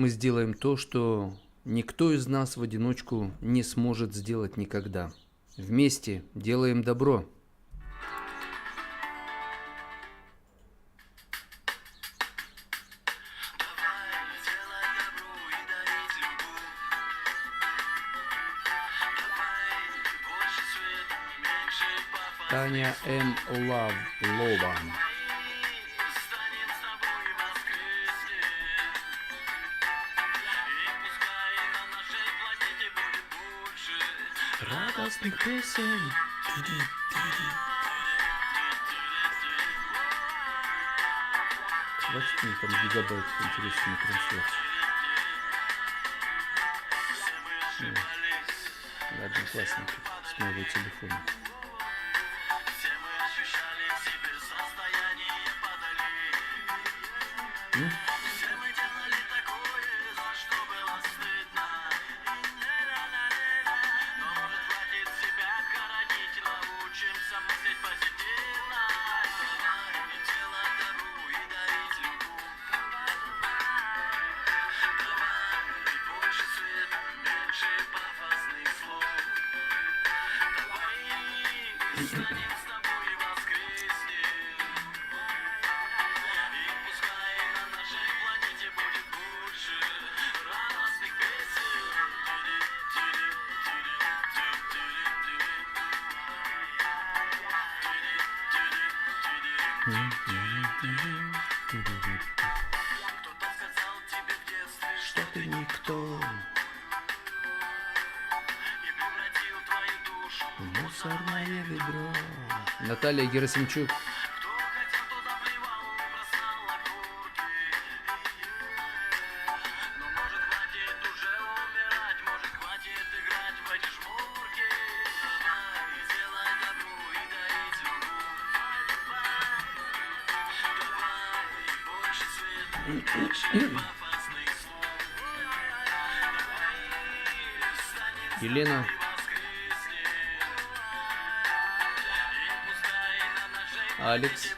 мы сделаем то, что никто из нас в одиночку не сможет сделать никогда. Вместе делаем добро. Таня М. Лова. Радостных песен. Хватит мне там гигабайт интересной трансляции. Ладно, классненько, с моего телефона. Что ты никто, мусорное ведро. Наталья Герасимчук. Елена. Алекс.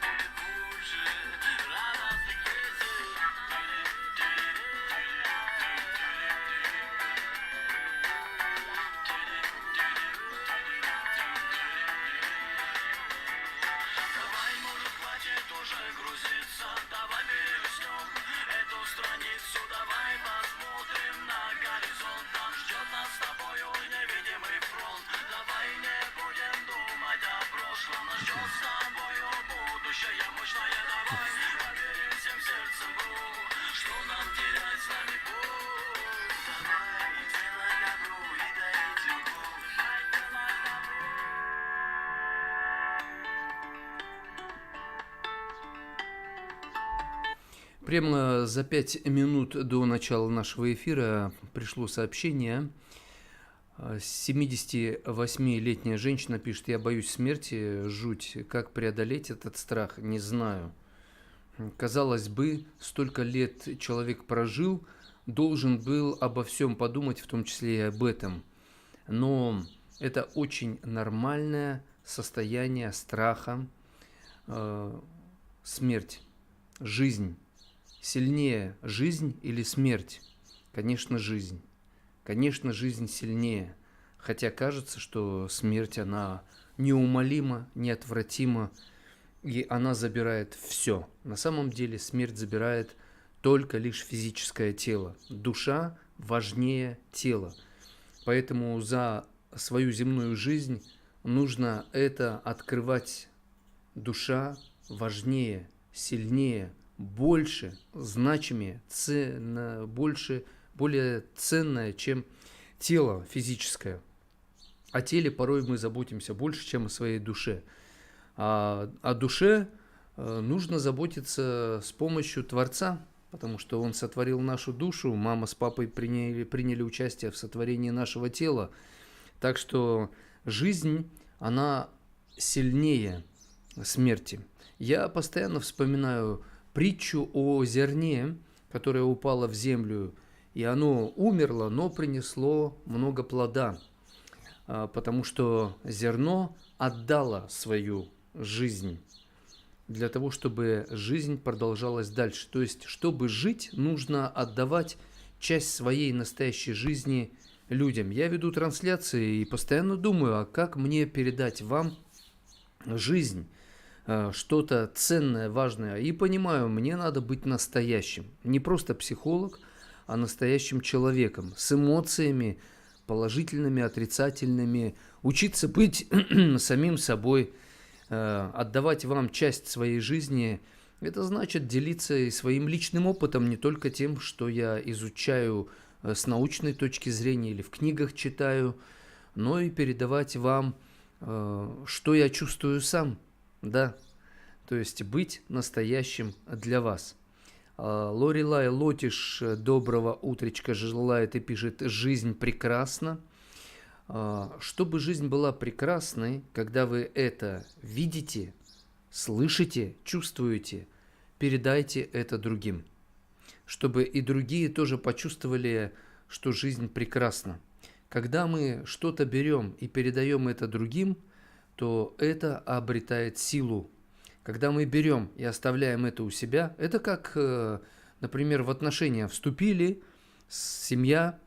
Прямо за 5 минут до начала нашего эфира пришло сообщение. 78-летняя женщина пишет: «Я боюсь смерти, жуть. Как преодолеть этот страх, не знаю. Казалось бы, столько лет человек прожил, должен был обо всем подумать, в том числе и об этом. Но это очень нормальное состояние страха, смерть, жизнь. Сильнее жизнь или смерть? Конечно, жизнь. Конечно, жизнь сильнее. Хотя кажется, что смерть, она неумолима, неотвратима, и она забирает все. На самом деле смерть забирает только лишь физическое тело. Душа важнее тела. Поэтому за свою земную жизнь нужно это открывать. Душа важнее, сильнее, больше, значимее, более ценное, чем тело физическое. О теле порой мы заботимся больше, чем о своей душе. А о душе нужно заботиться с помощью Творца, потому что Он сотворил нашу душу, мама с папой приняли участие в сотворении нашего тела. Так что жизнь, она сильнее смерти. Я постоянно вспоминаю притчу о зерне, которое упало в землю, и оно умерло, но принесло много плода, потому что зерно отдало свою жизнь для того, чтобы жизнь продолжалась дальше. То есть, чтобы жить, нужно отдавать часть своей настоящей жизни людям. Я веду трансляции и постоянно думаю, а как мне передать вам жизнь, что-то ценное, важное. И понимаю, мне надо быть настоящим. Не просто психолог, а настоящим человеком. С эмоциями, положительными, отрицательными. Учиться быть самим собой, отдавать вам часть своей жизни. Это значит делиться и своим личным опытом, не только тем, что я изучаю с научной точки зрения или в книгах читаю, но и передавать вам, что я чувствую сам, да, то есть быть настоящим для вас. Лорелай Лотиш доброго утречка желает и пишет: «Жизнь прекрасна». Чтобы жизнь была прекрасной, когда вы это видите, слышите, чувствуете, передайте это другим, чтобы и другие тоже почувствовали, что жизнь прекрасна. Когда мы что-то берем и передаем это другим, то это обретает силу. Когда мы берем и оставляем это у себя, это как, например, в отношения вступили, семья,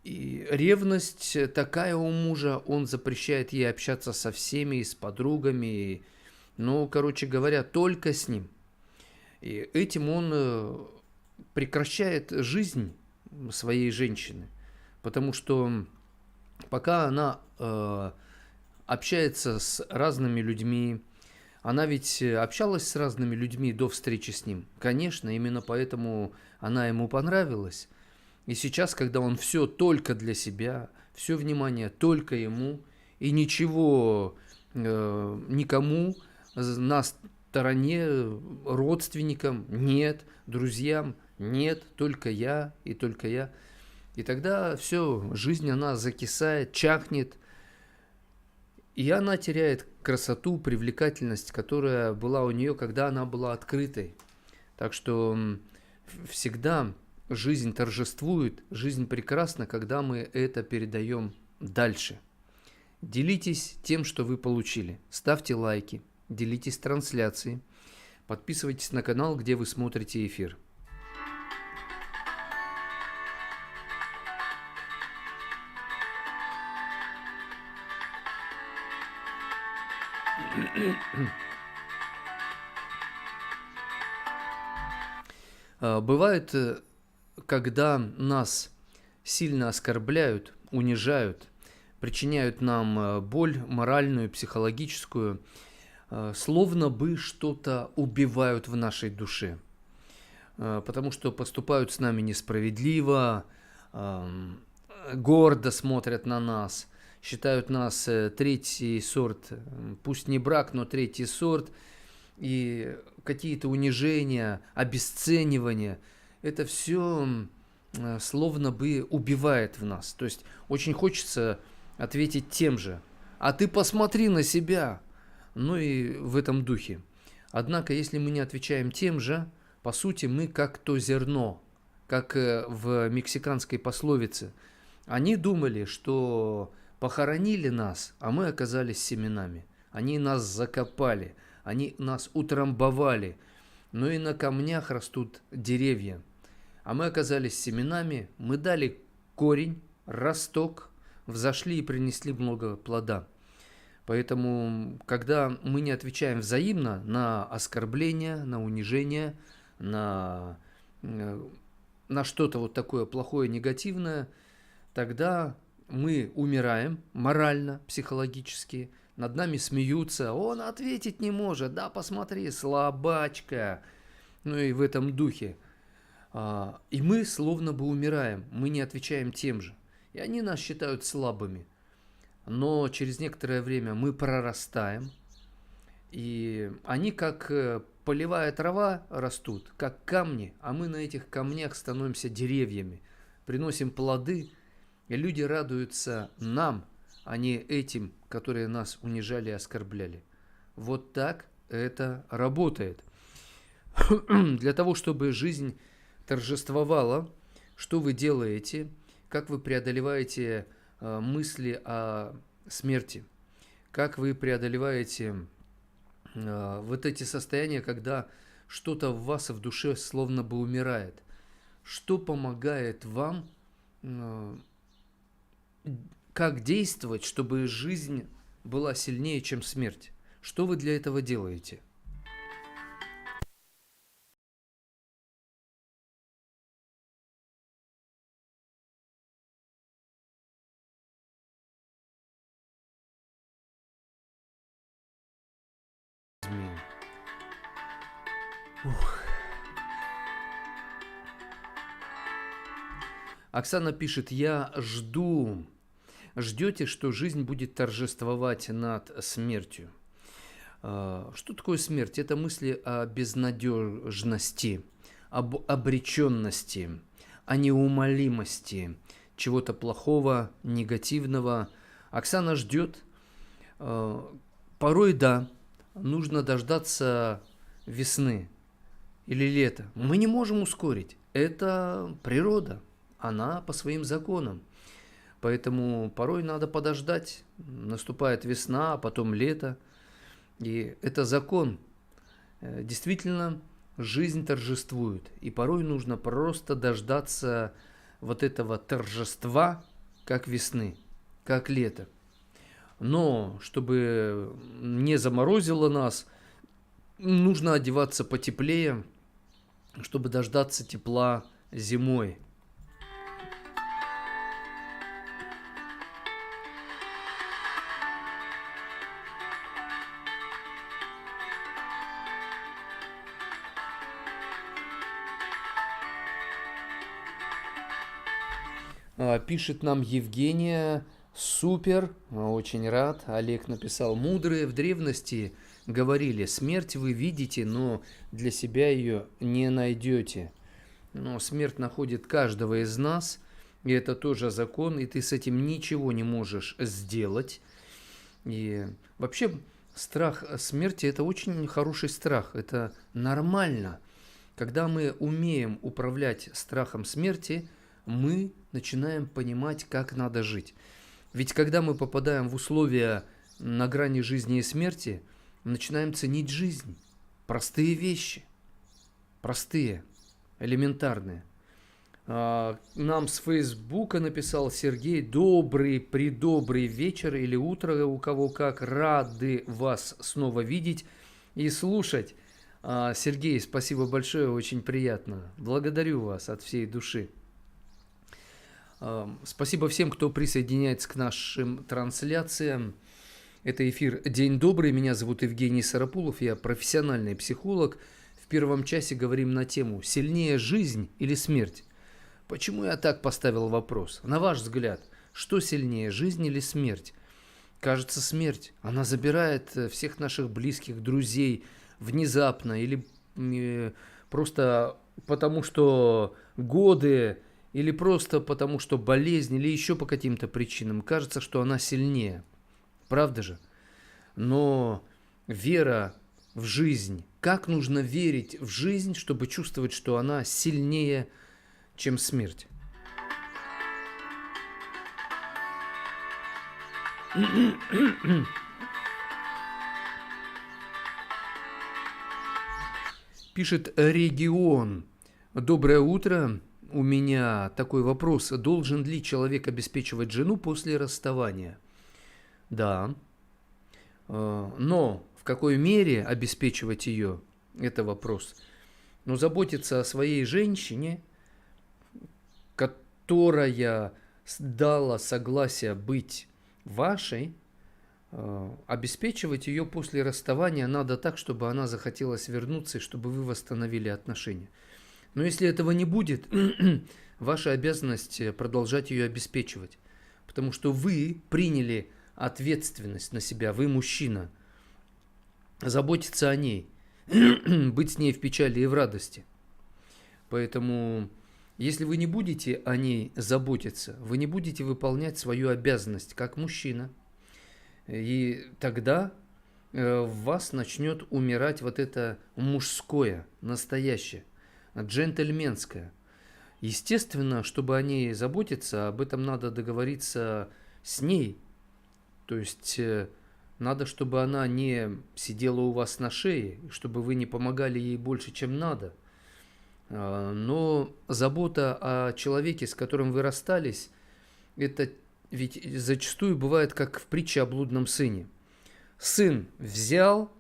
и ревность такая у мужа, он запрещает ей общаться со всеми, и с подругами, ну, короче говоря, только с ним. И этим он прекращает жизнь своей женщины, потому что пока она общается с разными людьми, она ведь общалась с разными людьми до встречи с ним. Конечно, именно поэтому она ему понравилась. И сейчас, когда он все только для себя, все внимание только ему, и ничего никому на стороне, родственникам нет, друзьям нет, только я и только я. И тогда все, жизнь, она закисает, чахнет, и она теряет красоту, привлекательность, которая была у нее, когда она была открытой. Так что всегда жизнь торжествует, жизнь прекрасна, когда мы это передаем дальше. Делитесь тем, что вы получили. Ставьте лайки, делитесь трансляцией, подписывайтесь на канал, где вы смотрите эфир. Бывает, когда нас сильно оскорбляют, унижают, причиняют нам боль моральную, психологическую, словно бы что-то убивают в нашей душе, потому что поступают с нами несправедливо, гордо смотрят на нас, считают нас третий сорт, пусть не брак, но третий сорт, и какие-то унижения, обесценивания, это все словно бы убивает в нас. То есть очень хочется ответить тем же: а ты посмотри на себя. Ну и в этом духе. Однако, если мы не отвечаем тем же, по сути, мы как то зерно, как в мексиканской пословице. Они думали, что похоронили нас, а мы оказались семенами. Они нас закопали, они нас утрамбовали, но и на камнях растут деревья. А мы оказались семенами, мы дали корень, росток, взошли и принесли много плода. Поэтому, когда мы не отвечаем взаимно на оскорбления, на унижение, на что-то вот такое плохое, негативное, тогда мы умираем морально, психологически, над нами смеются: он ответить не может, да посмотри, слабачка. Ну и в этом духе. И мы словно бы умираем, мы не отвечаем тем же. И они нас считают слабыми. Но через некоторое время мы прорастаем, и они как полевая трава растут, как камни, а мы на этих камнях становимся деревьями, приносим плоды, и люди радуются нам, а не этим, которые нас унижали и оскорбляли. Вот так это работает. Для того, чтобы жизнь торжествовала, что вы делаете, как вы преодолеваете мысли о смерти, как вы преодолеваете вот эти состояния, когда что-то в вас в душе словно бы умирает, что помогает вам, э, как действовать, чтобы жизнь была сильнее, чем смерть? Что вы для этого делаете? Змеи. Оксана пишет, я жду. Ждете, что жизнь будет торжествовать над смертью. Что такое смерть? Это мысли о безнадежности, об обреченности, о неумолимости, чего-то плохого, негативного. Оксана ждет. Порой, да, нужно дождаться весны или лета. Мы не можем ускорить. Это природа. Она по своим законам. Поэтому порой надо подождать. Наступает весна, а потом лето. И это закон. Действительно, жизнь торжествует. И порой нужно просто дождаться вот этого торжества, как весны, как лето. Но, чтобы не заморозило нас, нужно одеваться потеплее, чтобы дождаться тепла зимой. Пишет нам Евгения, супер, очень рад. Олег написал, мудрые в древности говорили, смерть вы видите, но для себя ее не найдете. Но смерть находит каждого из нас, и это тоже закон, и ты с этим ничего не можешь сделать. И вообще страх смерти – это очень хороший страх, это нормально. Когда мы умеем управлять страхом смерти, мы начинаем понимать, как надо жить. Ведь когда мы попадаем в условия на грани жизни и смерти, начинаем ценить жизнь. Простые вещи. Простые, элементарные. Нам с Фейсбука написал Сергей, добрый вечер или утро, у кого как, рады вас снова видеть и слушать. Сергей, спасибо большое, очень приятно. Благодарю вас от всей души. Спасибо всем, кто присоединяется к нашим трансляциям. Это эфир «День добрый». Меня зовут Евгений Сарапулов. Я профессиональный психолог. В первом часе говорим на тему «Сильнее жизнь или смерть?». Почему я так поставил вопрос? На ваш взгляд, что сильнее, жизнь или смерть? Кажется, смерть. Она забирает всех наших близких, друзей внезапно или просто потому, что годы, или просто потому, что болезнь, или еще по каким-то причинам. Кажется, что она сильнее. Правда же? Но вера в жизнь. Как нужно верить в жизнь, чтобы чувствовать, что она сильнее, чем смерть? Пишет Регион. Доброе утро. У меня такой вопрос. Должен ли человек обеспечивать жену после расставания? Да. Но в какой мере обеспечивать ее? Это вопрос. Но заботиться о своей женщине, которая дала согласие быть вашей, обеспечивать ее после расставания надо так, чтобы она захотелось вернуться и чтобы вы восстановили отношения. Но если этого не будет, ваша обязанность продолжать ее обеспечивать. Потому что вы приняли ответственность на себя, вы мужчина. Заботиться о ней, быть с ней в печали и в радости. Поэтому, если вы не будете о ней заботиться, вы не будете выполнять свою обязанность как мужчина. И тогда в вас начнет умирать вот это мужское, настоящее, джентльменское. Естественно, чтобы о ней заботиться, об этом надо договориться с ней. То есть надо, чтобы она не сидела у вас на шее, чтобы вы не помогали ей больше, чем надо. Но забота о человеке, с которым вы расстались, это ведь зачастую бывает как в притче о блудном сыне. Сын взял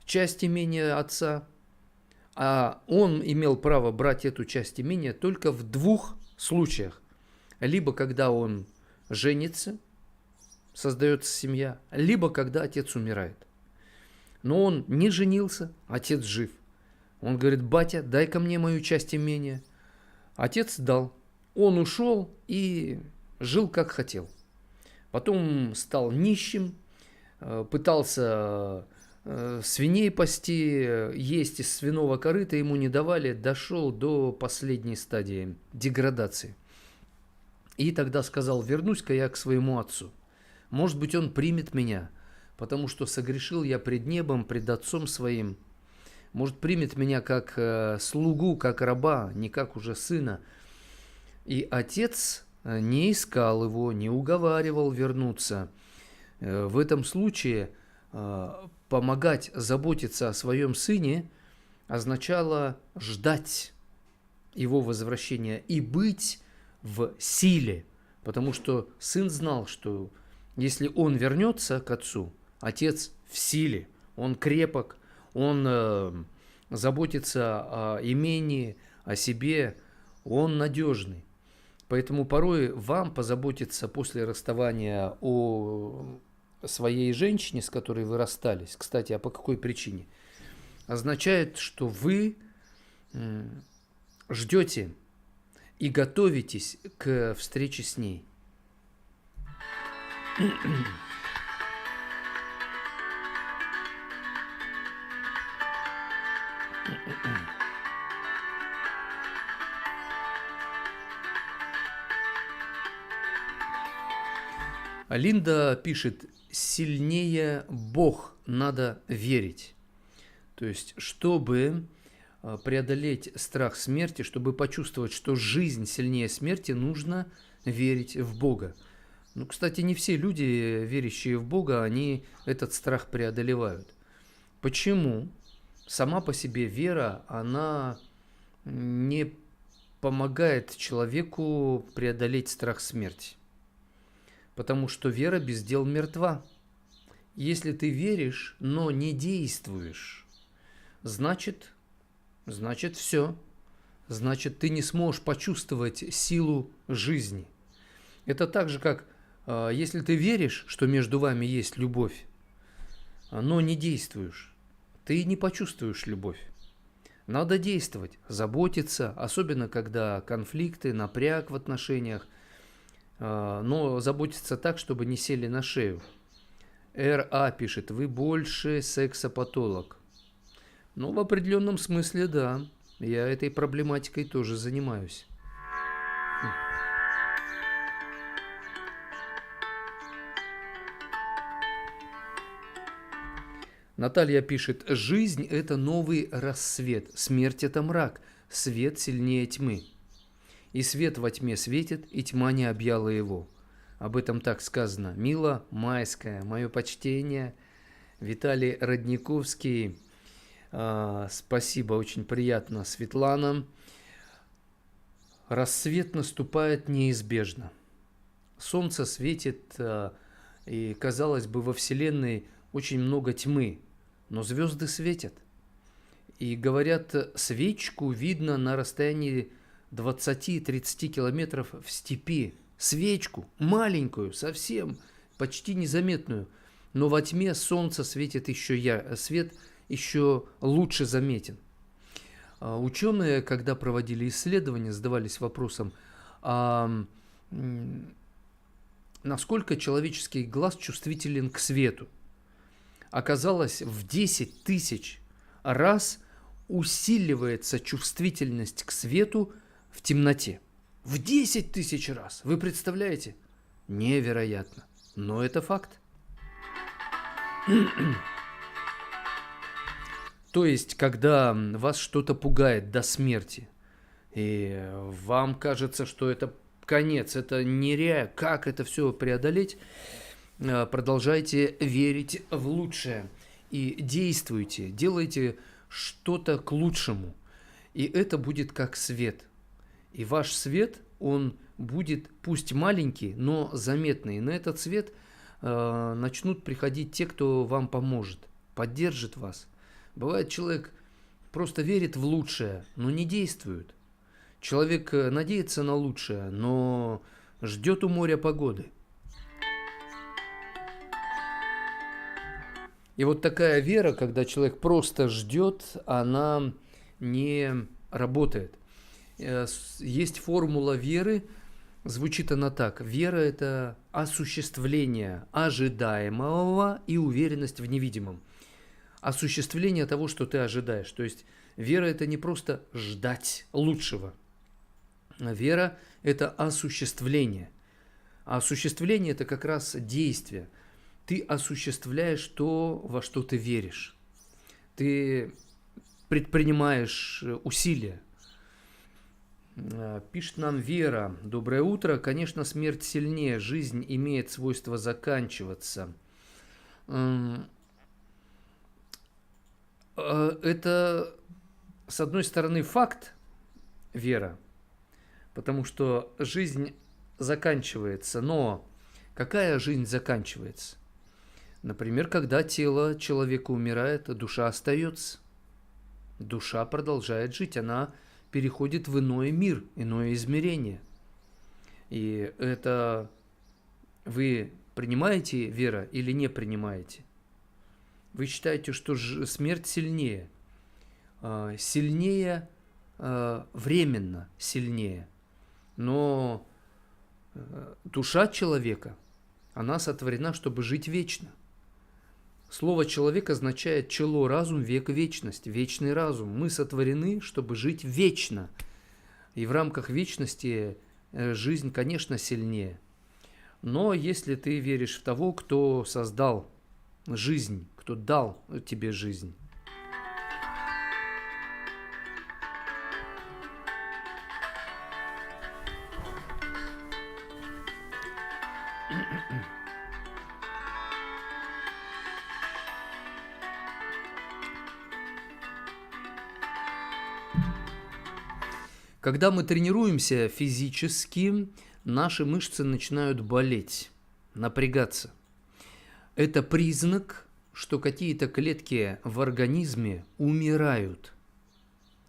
часть имения отца, а он имел право брать эту часть имения только в двух случаях. Либо когда он женится, создается семья, либо когда отец умирает. Но он не женился, отец жив. Он говорит: батя, дай-ка мне мою часть имения. Отец дал. Он ушел и жил как хотел. Потом стал нищим, пытался свиней пасти, есть из свиного корыта ему не давали, дошел до последней стадии деградации. И тогда сказал: вернусь-ка я к своему отцу. Может быть, он примет меня, потому что согрешил я пред небом, пред отцом своим. Может, примет меня как слугу, как раба, не как уже сына. И отец не искал его, не уговаривал вернуться. В этом случае помогать заботиться о своем сыне означало ждать его возвращения и быть в силе, потому что сын знал, что если он вернется к отцу, отец в силе, он крепок, он заботится о имении, о себе, он надежный. Поэтому порой вам позаботиться после расставания о своей женщине, с которой вы расстались, кстати, а по какой причине, означает, что вы ждете и готовитесь к встрече с ней. Линда пишет: сильнее Бог надо верить. То есть, чтобы преодолеть страх смерти, чтобы почувствовать, что жизнь сильнее смерти, нужно верить в Бога. Ну, кстати, не все люди, верящие в Бога, они этот страх преодолевают. Почему? Сама по себе вера, она не помогает человеку преодолеть страх смерти. Потому что вера без дел мертва. Если ты веришь, но не действуешь, значит все. Значит, ты не сможешь почувствовать силу жизни. Это так же, как если ты веришь, что между вами есть любовь, но не действуешь, ты не почувствуешь любовь. Надо действовать, заботиться, особенно когда конфликты, напряг в отношениях, но заботиться так, чтобы не сели на шею. РА пишет: вы больше сексопатолог. Ну, в определенном смысле, да. Я этой проблематикой тоже занимаюсь. Наталья пишет: жизнь – это новый рассвет, смерть – это мрак, свет сильнее тьмы. И свет во тьме светит, и тьма не объяла его. Об этом так сказано. Мила Майская, мое почтение. Виталий Родниковский, спасибо, очень приятно. Светлана. Рассвет наступает неизбежно. Солнце светит, и, казалось бы, во Вселенной очень много тьмы, но звезды светят. И говорят, свечку видно на расстоянии 20-30 километров в степи. Свечку, маленькую, совсем, почти незаметную. Но во тьме солнце светит свет еще лучше заметен. Ученые, когда проводили исследования, задавались вопросом, насколько человеческий глаз чувствителен к свету. Оказалось, в 10 тысяч раз усиливается чувствительность к свету в темноте. В 10 тысяч раз. Вы представляете? Невероятно. Но это факт. То есть, когда вас что-то пугает до смерти, и вам кажется, что это конец, это нереально, как это все преодолеть, продолжайте верить в лучшее и действуйте, делайте что-то к лучшему. И это будет как свет. И ваш свет, он будет, пусть маленький, но заметный. И на этот свет начнут приходить те, кто вам поможет, поддержит вас. Бывает, человек просто верит в лучшее, но не действует. Человек надеется на лучшее, но ждет у моря погоды. И вот такая вера, когда человек просто ждет, она не работает. Есть формула веры, звучит она так. Вера – это осуществление ожидаемого и уверенность в невидимом. Осуществление того, что ты ожидаешь. То есть вера – это не просто ждать лучшего. Вера – это осуществление. А осуществление – это как раз действие. Ты осуществляешь то, во что ты веришь. Ты предпринимаешь усилия. Пишет нам Вера. Доброе утро. Конечно, смерть сильнее. Жизнь имеет свойство заканчиваться. Это, с одной стороны, факт, Вера, потому что жизнь заканчивается. Но какая жизнь заканчивается? Например, когда тело человека умирает, а душа остается. Душа продолжает жить, она переходит в иной мир, иное измерение. И это вы принимаете, Вера, или не принимаете? Вы считаете, что смерть сильнее? Сильнее, временно сильнее. Но душа человека, она сотворена, чтобы жить вечно. Слово «человек» означает «чело», разум, век, вечность, вечный разум. Мы сотворены, чтобы жить вечно. И в рамках вечности жизнь, конечно, сильнее. Но если ты веришь в того, кто создал жизнь, кто дал тебе жизнь, когда мы тренируемся физически, наши мышцы начинают болеть, напрягаться. Это признак, что какие-то клетки в организме умирают,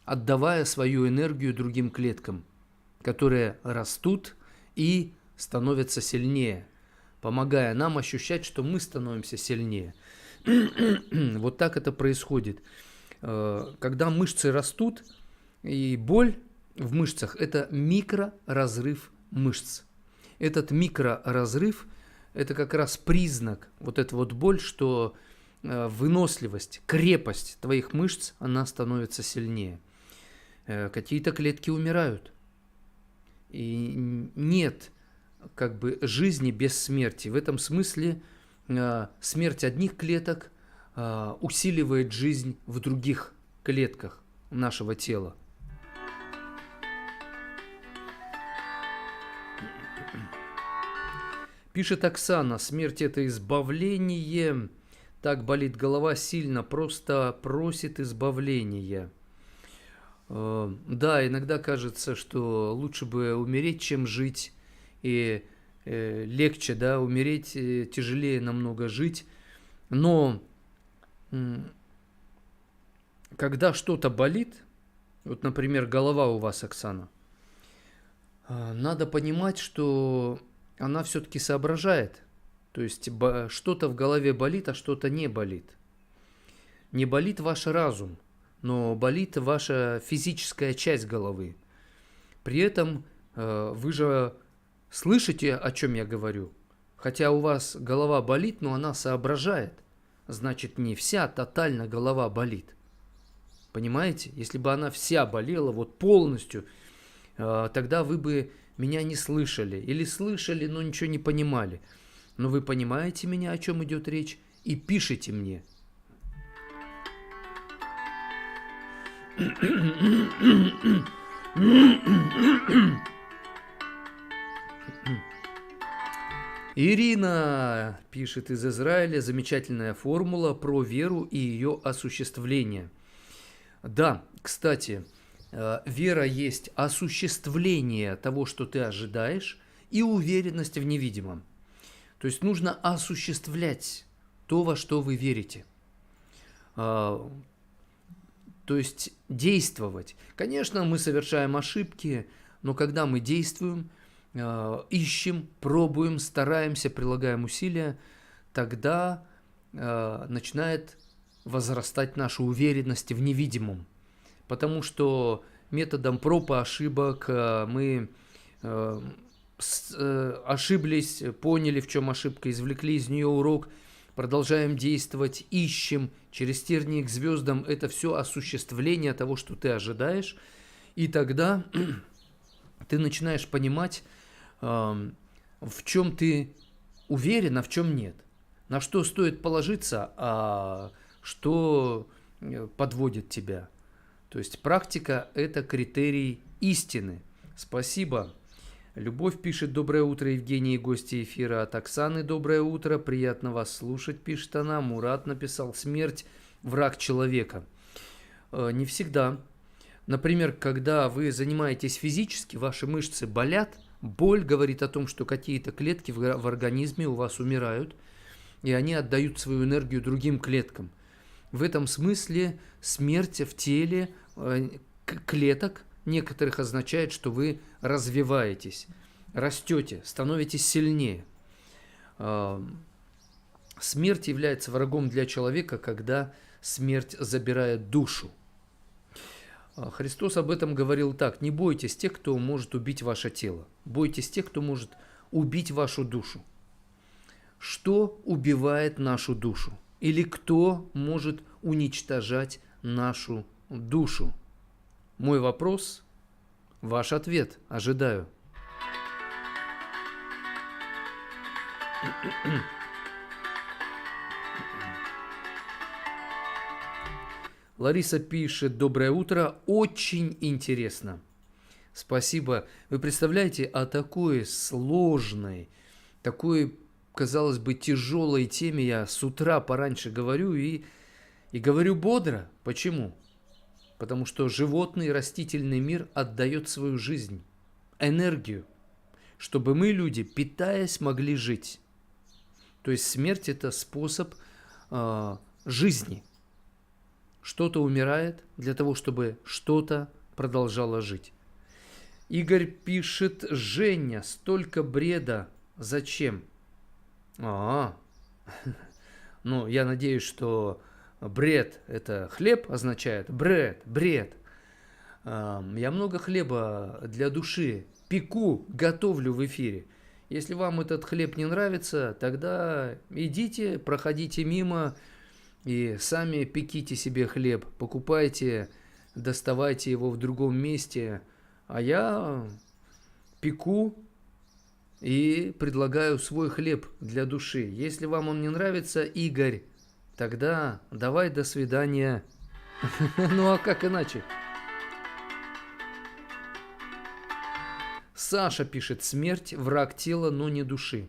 отдавая свою энергию другим клеткам, которые растут и становятся сильнее, помогая нам ощущать, что мы становимся сильнее. Вот так это происходит. Когда мышцы растут, и боль в мышцах – это микроразрыв мышц. Этот микроразрыв – это как раз признак, вот эта вот боль, что выносливость, крепость твоих мышц, она становится сильнее. Какие-то клетки умирают. И нет как бы жизни без смерти. В этом смысле смерть одних клеток усиливает жизнь в других клетках нашего тела. Пишет Оксана, смерть – это избавление. Так болит голова сильно, просто просит избавления. Да, иногда кажется, что лучше бы умереть, чем жить. И легче, да, умереть, тяжелее намного жить. Но когда что-то болит, вот, например, голова у вас, Оксана, надо понимать, что она все-таки соображает. То есть что-то в голове болит, а что-то не болит. Не болит ваш разум, но болит ваша физическая часть головы. При этом вы же слышите, о чем я говорю. Хотя у вас голова болит, но она соображает. Значит, не вся тотально голова болит. Понимаете? Если бы она вся болела, вот полностью, тогда вы бы меня не слышали. Или слышали, но ничего не понимали. Но вы понимаете меня, о чем идет речь, и пишите мне. Ирина пишет из Израиля, замечательная формула про веру и ее осуществление. Да, кстати, Вера есть осуществление того, что ты ожидаешь, и уверенность в невидимом. То есть нужно осуществлять то, во что вы верите. То есть действовать. Конечно, мы совершаем ошибки, но когда мы действуем, ищем, пробуем, стараемся, прилагаем усилия, тогда начинает возрастать наша уверенность в невидимом. Потому что методом проб и ошибок мы ошиблись, поняли, в чем ошибка, извлекли из нее урок, продолжаем действовать, ищем через тернии к звездам. Это все осуществление того, что ты ожидаешь. И тогда ты начинаешь понимать, в чем ты уверен, а в чем нет. На что стоит положиться, а что подводит тебя. То есть практика – это критерий истины. Спасибо. Любовь пишет: доброе утро, Евгений и гости эфира. От Оксаны: доброе утро, приятно вас слушать, пишет она. Мурат написал: смерть – враг человека. Не всегда. Например, когда вы занимаетесь физически, ваши мышцы болят, боль говорит о том, что какие-то клетки в организме у вас умирают, и они отдают свою энергию другим клеткам. В этом смысле смерть в теле клеток некоторых означает, что вы развиваетесь, растете, становитесь сильнее. Смерть является врагом для человека, когда смерть забирает душу. Христос об этом говорил так: не бойтесь тех, кто может убить ваше тело, бойтесь тех, кто может убить вашу душу. Что убивает нашу душу? Или кто может уничтожать нашу душу? Мой вопрос, ваш ответ. Ожидаю. Лариса пишет: доброе утро, очень интересно. Спасибо. Вы представляете, о такой сложной, такой, казалось бы, тяжелой теме я с утра пораньше говорю и говорю бодро. Почему? Потому что животный и растительный мир отдает свою жизнь, энергию, чтобы мы, люди, питаясь, могли жить. То есть смерть – это способ жизни. Что-то умирает для того, чтобы что-то продолжало жить. Игорь пишет: Женя, столько бреда, зачем? Ну, я надеюсь, что бред – это хлеб означает, бред. Я много хлеба для души пеку, готовлю в эфире. Если вам этот хлеб не нравится, тогда идите, проходите мимо и сами пеките себе хлеб, покупайте, доставайте его в другом месте. А я пеку и предлагаю свой хлеб для души. Если вам он не нравится, Игорь, тогда давай до свидания. Ну а как иначе? Саша пишет: смерть – враг тела, но не души.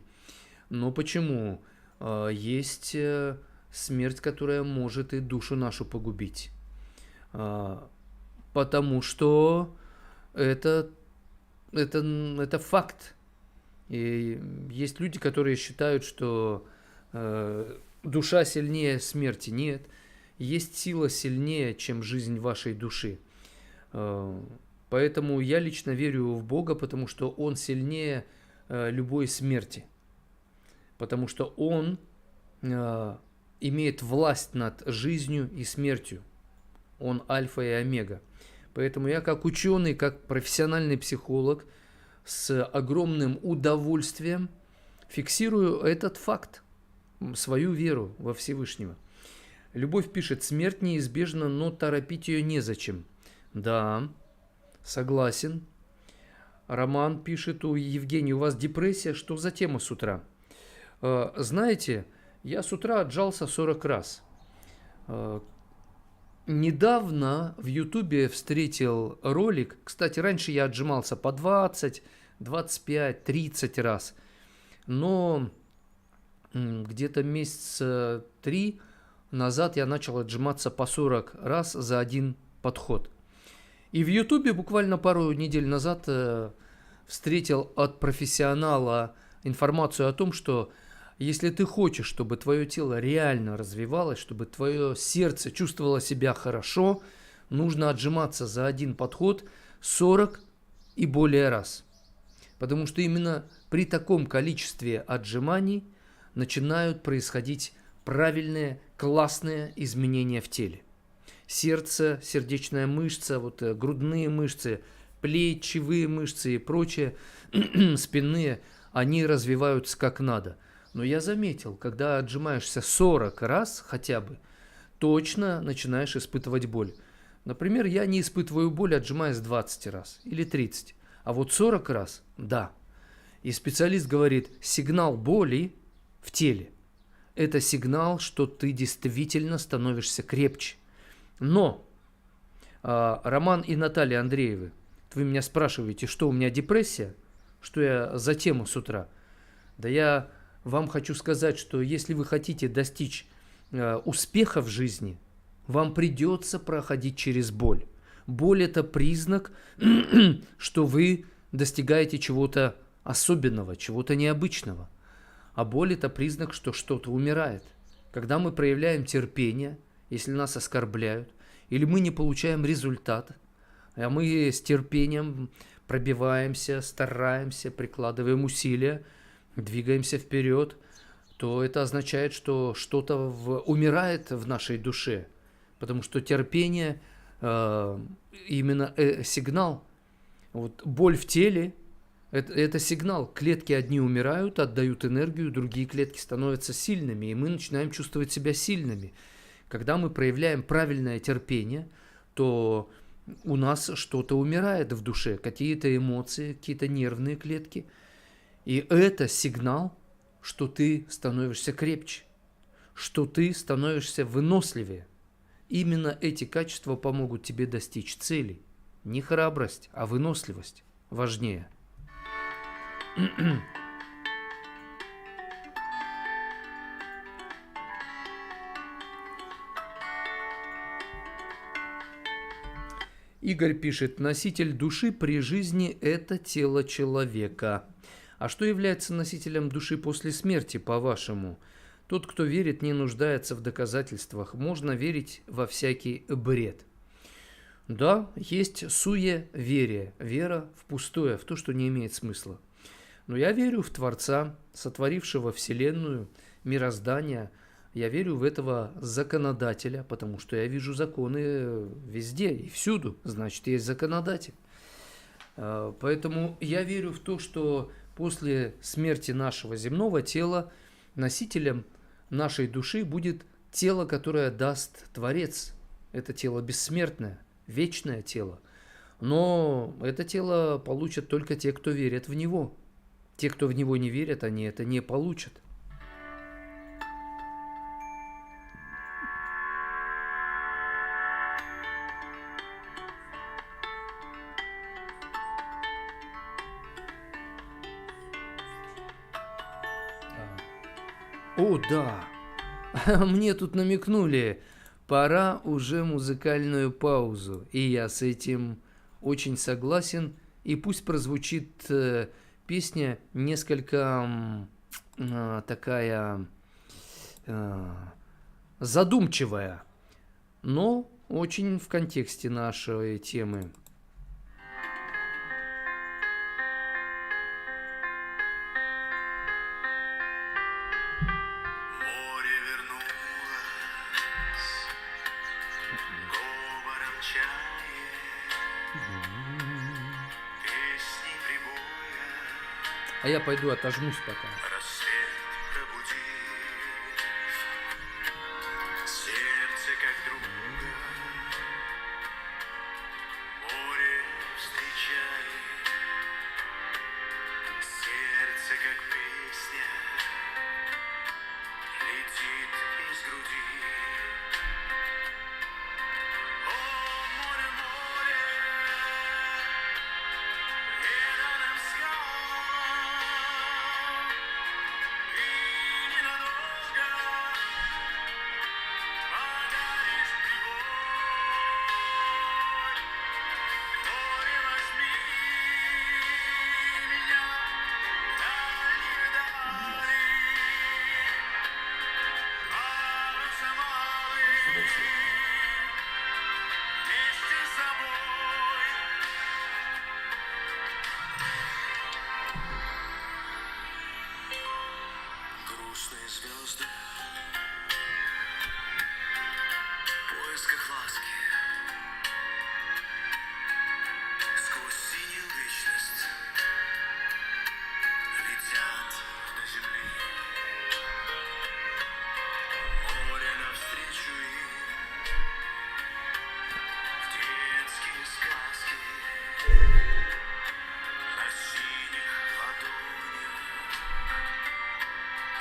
Но почему? Есть смерть, которая может и душу нашу погубить. Потому что это факт. И есть люди, которые считают, что душа сильнее смерти. Нет. Есть сила сильнее, чем жизнь вашей души. Поэтому я лично верю в Бога, потому что Он сильнее любой смерти. Потому что Он имеет власть над жизнью и смертью. Он альфа и омега. Поэтому я как ученый, как профессиональный психолог с огромным удовольствием фиксирую этот факт, свою веру во Всевышнего. Любовь пишет: смерть неизбежна, но торопить ее незачем. Да, согласен. Роман пишет: Евгений, у вас депрессия, что за тема с утра? Знаете, я с утра отжался 40 раз. Недавно в Ютубе встретил ролик. Кстати, раньше я отжимался по 20, 25, 30 раз. Но где-то месяца 3 назад я начал отжиматься по 40 раз за один подход. И в Ютубе буквально пару недель назад встретил от профессионала информацию о том, что если ты хочешь, чтобы твое тело реально развивалось, чтобы твое сердце чувствовало себя хорошо, нужно отжиматься за один подход 40 и более раз. Потому что именно при таком количестве отжиманий начинают происходить правильные, классные изменения в теле. Сердце, сердечная мышца, грудные мышцы, плечевые мышцы и прочее, спинные, они развиваются как надо. Но я заметил, когда отжимаешься 40 раз хотя бы, точно начинаешь испытывать боль. Например, я не испытываю боль, отжимаясь 20 раз или 30. А вот 40 раз – да. И специалист говорит, сигнал боли в теле – это сигнал, что ты действительно становишься крепче. Но, Роман и Наталья Андреевы, вы меня спрашиваете, что у меня депрессия, что я за тему с утра. Да я вам хочу сказать, что если вы хотите достичь успеха в жизни, вам придется проходить через боль. Боль – это признак, что вы достигаете чего-то особенного, чего-то необычного. А боль – это признак, что что-то умирает. Когда мы проявляем терпение, если нас оскорбляют, или мы не получаем результат, а мы с терпением пробиваемся, стараемся, прикладываем усилия, двигаемся вперед, то это означает, что что-то умирает в нашей душе. Потому что терпение именно сигнал. Боль в теле это сигнал. Клетки одни умирают, отдают энергию, другие клетки становятся сильными, и мы начинаем чувствовать себя сильными. Когда мы проявляем правильное терпение, то у нас что-то умирает в душе, какие-то эмоции, какие-то нервные клетки. И это сигнал, что ты становишься крепче, что ты становишься выносливее. Именно эти качества помогут тебе достичь целей. Не храбрость, а выносливость важнее. Игорь пишет, носитель души при жизни – это тело человека. А что является носителем души после смерти, по-вашему? Тот, кто верит, не нуждается в доказательствах. Можно верить во всякий бред. Да, есть суеверие, вера в пустое, в то, что не имеет смысла. Но я верю в Творца, сотворившего Вселенную, мироздание. Я верю в этого законодателя, потому что я вижу законы везде и всюду, значит, есть законодатель. Поэтому я верю в то, что после смерти нашего земного тела носителем нашей души будет тело, которое даст Творец. Это тело бессмертное, вечное тело. Но это тело получат только те, кто верит в него. Те, кто в него не верят, они это не получат. О, да, мне тут намекнули, пора уже музыкальную паузу, и я с этим очень согласен, и пусть прозвучит песня несколько такая задумчивая, но очень в контексте нашей темы. А я пойду отожмусь пока. Грустные звезды в поисках ласки сквозь синюю вечность летят до земли. Море навстречу им в детские сказки на синих ладонях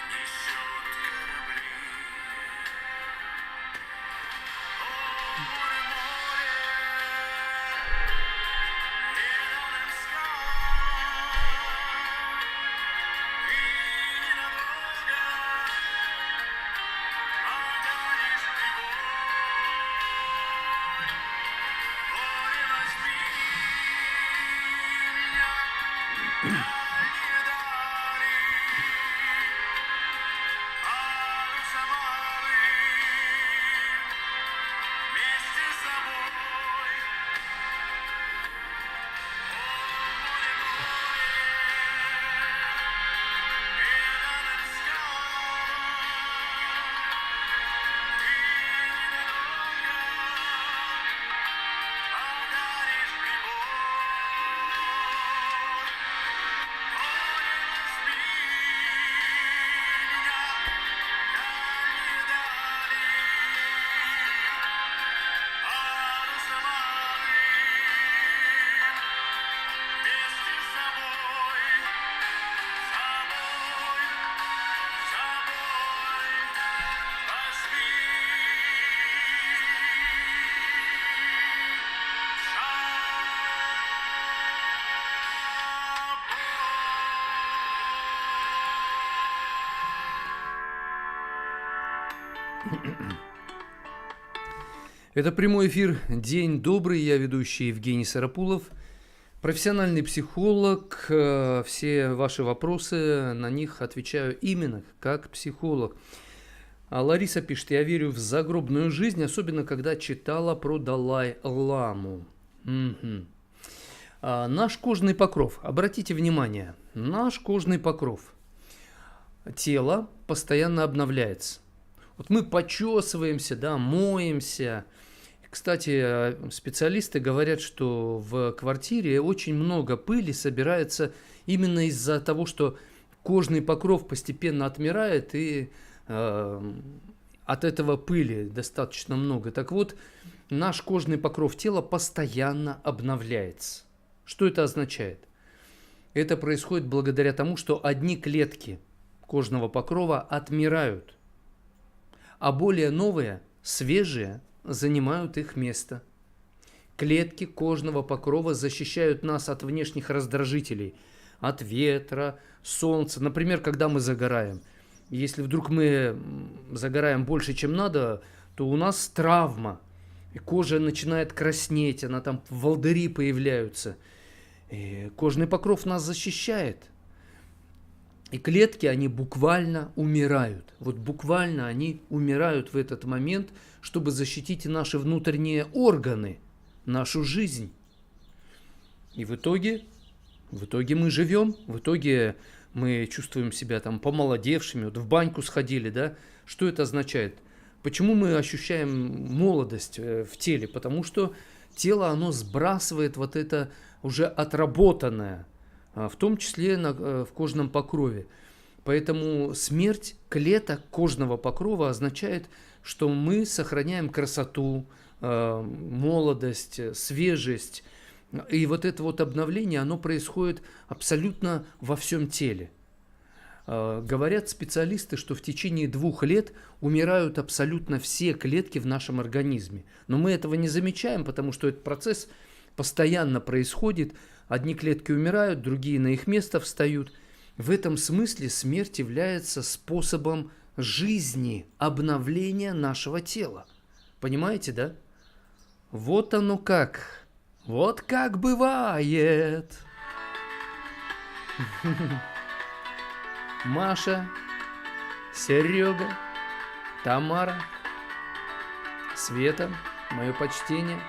несет корабли. О, море, море, зеленым скалам, и ненадолго подаришь прибой. Море, возьми меня в дальние дали, парусом алым вместе с собой. О, море, море, зеленым скалам, и ненадолго подаришь прибой. Море, возьми меня в дальние дали, парусом алым вместе с собой, Это прямой эфир «День добрый». Я ведущий Евгений Сарапулов, профессиональный психолог. Все ваши вопросы, на них отвечаю именно как психолог. Лариса пишет: я верю в загробную жизнь, особенно когда читала про Далай-ламу. Наш кожный покров, обратите внимание, наш кожный покров, тело постоянно обновляется. Вот мы почесываемся, да, моемся. Кстати, специалисты говорят, что в квартире очень много пыли собирается именно из-за того, что кожный покров постепенно отмирает, и от этого пыли достаточно много. Так вот, наш кожный покров тела постоянно обновляется. Что это означает? Это происходит благодаря тому, что одни клетки кожного покрова отмирают, а более новые, свежие, занимают их место. Клетки кожного покрова защищают нас от внешних раздражителей, от ветра, солнца. Например, когда мы загораем. Если вдруг мы загораем больше, чем надо, то у нас травма, и кожа начинает краснеть, она там волдыри появляются. И кожный покров нас защищает. И клетки, они буквально умирают. Вот буквально они умирают в этот момент, чтобы защитить наши внутренние органы, нашу жизнь. И в итоге мы живем, в итоге мы чувствуем себя там помолодевшими. Вот в баньку сходили, да? Что это означает? Почему мы ощущаем молодость в теле? Потому что тело, оно сбрасывает вот это уже отработанное, в том числе в кожном покрове. Поэтому смерть клеток кожного покрова означает, что мы сохраняем красоту, молодость, свежесть. И вот это вот обновление, оно происходит абсолютно во всем теле. Говорят специалисты, что в течение 2 лет умирают абсолютно все клетки в нашем организме. Но мы этого не замечаем, потому что этот процесс постоянно происходит. Одни клетки умирают, другие на их место встают. В этом смысле смерть является способом жизни, обновления нашего тела. Понимаете, да? Вот оно как. Вот как бывает. Маша, Серега, Тамара. Света, мое почтение.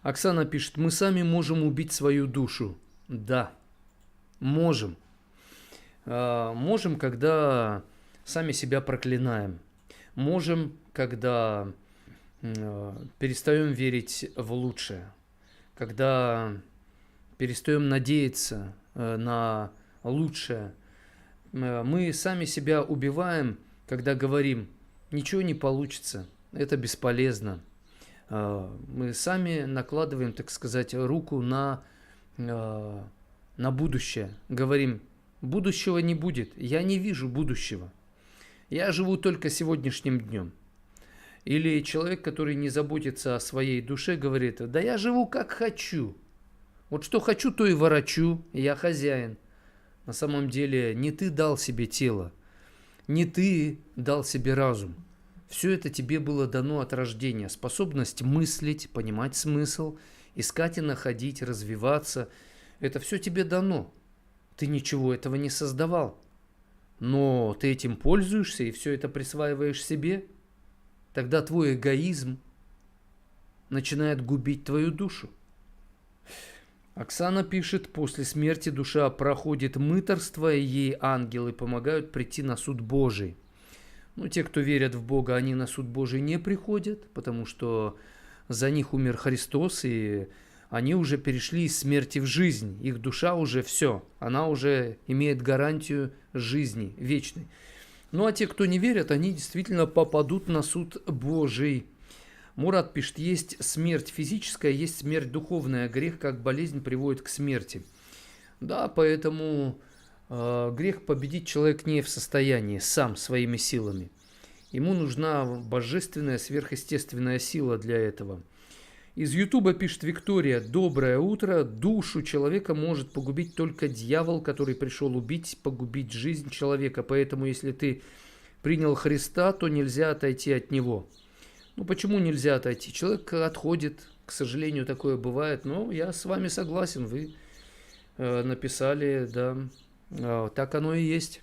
Оксана пишет, мы сами можем убить свою душу. Да, можем. Можем, когда сами себя проклинаем. Можем, когда перестаем верить в лучшее. Когда перестаем надеяться на лучшее. Мы сами себя убиваем, когда говорим, ничего не получится, это бесполезно. Мы сами накладываем, так сказать, руку на будущее. Говорим, будущего не будет, я не вижу будущего. Я живу только сегодняшним днем. Или человек, который не заботится о своей душе, говорит, да я живу как хочу. Вот что хочу, то и ворочу, я хозяин. На самом деле не ты дал себе тело, не ты дал себе разум. Все это тебе было дано от рождения. Способность мыслить, понимать смысл, искать и находить, развиваться. Это все тебе дано. Ты ничего этого не создавал. Но ты этим пользуешься и все это присваиваешь себе. Тогда твой эгоизм начинает губить твою душу. Оксана пишет, после смерти душа проходит мытарство, и ей ангелы помогают прийти на суд Божий. Ну, те, кто верят в Бога, они на суд Божий не приходят, потому что за них умер Христос, и они уже перешли из смерти в жизнь. Их душа уже все, она уже имеет гарантию жизни вечной. Ну, а те, кто не верят, они действительно попадут на суд Божий. Мурат пишет, есть смерть физическая, есть смерть духовная. Грех как болезнь приводит к смерти. Да, поэтому грех победить человек не в состоянии сам своими силами. Ему нужна божественная, сверхъестественная сила для этого. Из Ютуба пишет Виктория, доброе утро. Душу человека может погубить только дьявол, который пришел убить, погубить жизнь человека. Поэтому, если ты принял Христа, то нельзя отойти от Него. Ну, почему нельзя отойти? Человек отходит, к сожалению, такое бывает, но я с вами согласен, вы написали, да, так оно и есть.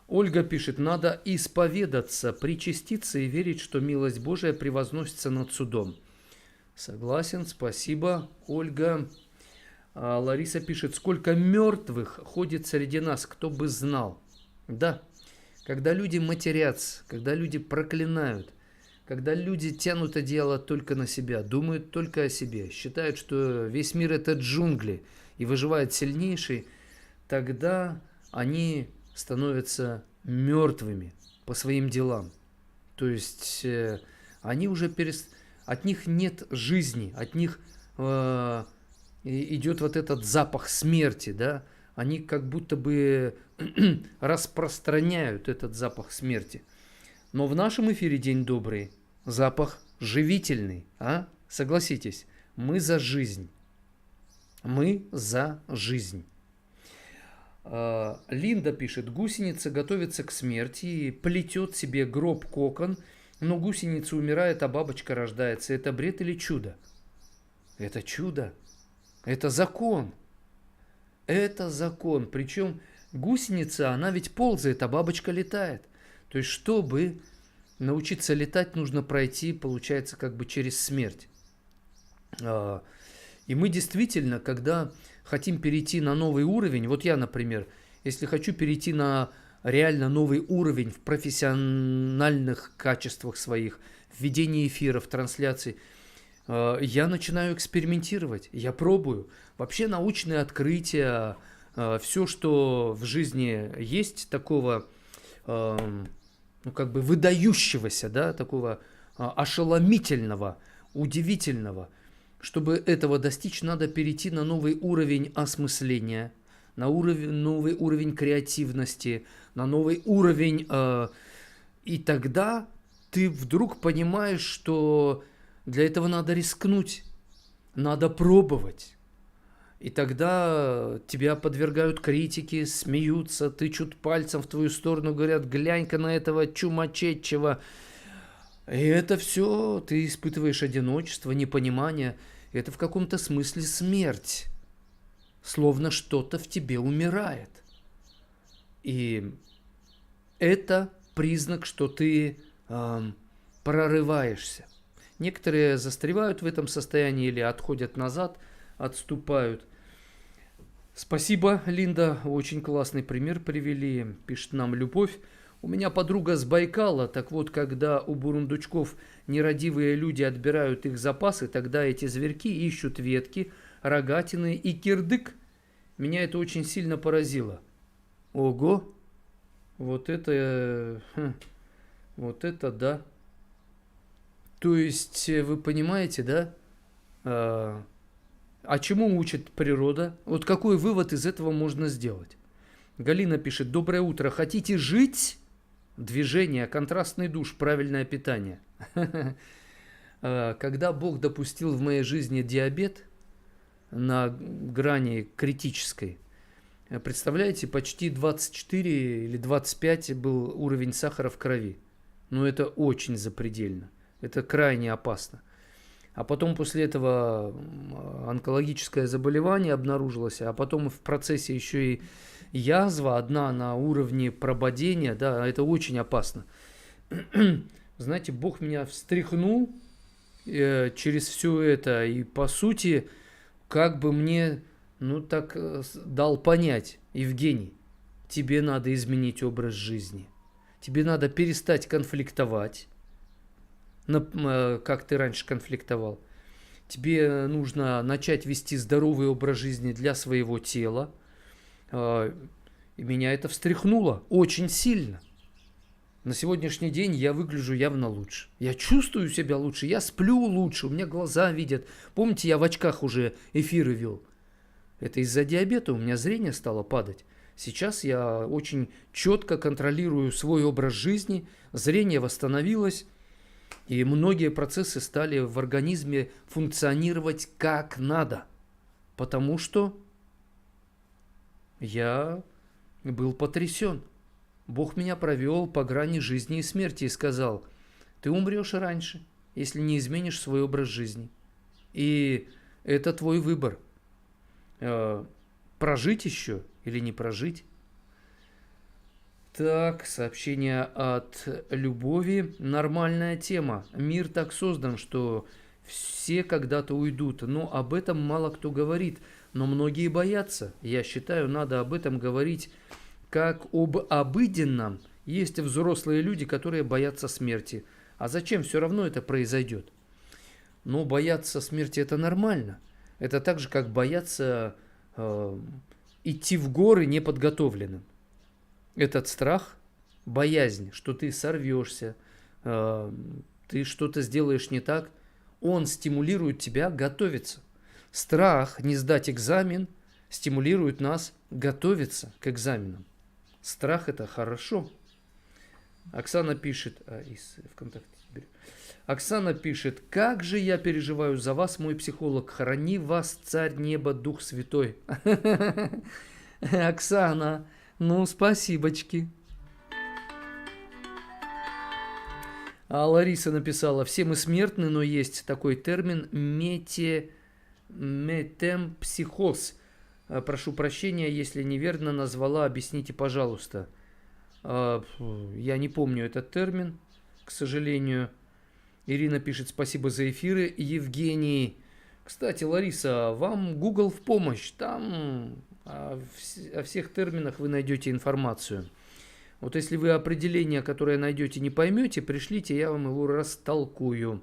Ольга пишет, надо исповедаться, причаститься и верить, что милость Божия превозносится над судом. Согласен, спасибо, Ольга. Лариса пишет, сколько мертвых ходит среди нас, кто бы знал. Да, когда люди матерятся, когда люди проклинают, когда люди тянут одеяло только на себя, думают только о себе, считают, что весь мир это джунгли и выживает сильнейший, тогда они становятся мертвыми по своим делам. То есть они уже от них нет жизни, от них идет вот этот запах смерти, да? Они как будто бы распространяют этот запах смерти. Но в нашем эфире «День добрый» запах живительный, а? Согласитесь, мы за жизнь. Мы за жизнь. Линда пишет, гусеница готовится к смерти и плетет себе гроб-кокон, но гусеница умирает, а бабочка рождается. Это бред или чудо? Это чудо. Это закон. Это закон. Причем гусеница, она ведь ползает, а бабочка летает. То есть, чтобы научиться летать, нужно пройти, получается, как бы через смерть. И мы действительно, когда хотим перейти на новый уровень, вот я, например, если хочу перейти на реально новый уровень в профессиональных качествах своих, в ведении эфиров, трансляций, я начинаю экспериментировать, я пробую. Вообще научные открытия, все, что в жизни есть такого, ну, как бы выдающегося, да, такого ошеломительного, удивительного. Чтобы этого достичь, надо перейти на новый уровень осмысления, на новый уровень креативности, на новый уровень, и тогда ты вдруг понимаешь, что для этого надо рискнуть, надо пробовать. И тогда тебя подвергают критике, смеются, тычут пальцем в твою сторону, говорят, глянь-ка на этого чумачечего. И это все, ты испытываешь одиночество, непонимание. Это в каком-то смысле смерть. Словно что-то в тебе умирает. И это признак, что ты прорываешься. Некоторые застревают в этом состоянии или отходят назад, отступают. Спасибо, Линда, очень классный пример привели, пишет нам Любовь. У меня подруга с Байкала, так вот, когда у бурундучков нерадивые люди отбирают их запасы, тогда эти зверьки ищут ветки, рогатины и кирдык. Меня это очень сильно поразило. Ого, вот это, вот это да. То есть, вы понимаете, да, а чему учит природа? Вот какой вывод из этого можно сделать? Галина пишет: доброе утро, хотите жить? Движение, контрастный душ, правильное питание. Когда Бог допустил в моей жизни диабет на грани критической, представляете, почти 24 или 25 был уровень сахара в крови. Но это очень запредельно. Это крайне опасно. А потом после этого онкологическое заболевание обнаружилось, а потом в процессе еще и язва, одна на уровне прободения, да, это очень опасно. Знаете, Бог меня встряхнул через все это, и по сути, как бы мне, ну так, дал понять: Евгений, тебе надо изменить образ жизни, тебе надо перестать конфликтовать, как ты раньше конфликтовал. Тебе нужно начать вести здоровый образ жизни для своего тела. И меня это встряхнуло очень сильно. На сегодняшний день я выгляжу явно лучше. Я чувствую себя лучше, я сплю лучше, у меня глаза видят. Помните, я в очках уже эфиры вел? Это из-за диабета у меня зрение стало падать. Сейчас я очень четко контролирую свой образ жизни, зрение восстановилось. И многие процессы стали в организме функционировать как надо. Потому что я был потрясен. Бог меня провел по грани жизни и смерти и сказал: ты умрешь раньше, если не изменишь свой образ жизни. И это твой выбор. Прожить еще или не прожить. Так, сообщение от Любови. Нормальная тема. Мир так создан, что все когда-то уйдут. Но об этом мало кто говорит. Но многие боятся. Я считаю, надо об этом говорить как об обыденном. Есть взрослые люди, которые боятся смерти. А зачем? Все равно это произойдет. Но бояться смерти — это нормально. Это так же, как бояться идти в горы неподготовленным. Этот страх, боязнь, что ты сорвешься, ты что-то сделаешь не так, он стимулирует тебя готовиться. Страх не сдать экзамен стимулирует нас готовиться к экзаменам. Страх — это хорошо. Оксана пишет, ВКонтакте. Оксана пишет: как же я переживаю за вас, мой психолог. Храни вас, Царь неба, Дух Святой. Оксана, ну, спасибочки. А Лариса написала: все мы смертны, но есть такой термин метемпсихоз. Прошу прощения, если неверно назвала, объясните, пожалуйста. Я не помню этот термин, к сожалению. Ирина пишет: спасибо за эфиры. Евгений. Кстати, Лариса, вам Google в помощь. Там о всех терминах вы найдете информацию. Вот если вы определение, которое найдете, не поймете, пришлите, я вам его растолкую.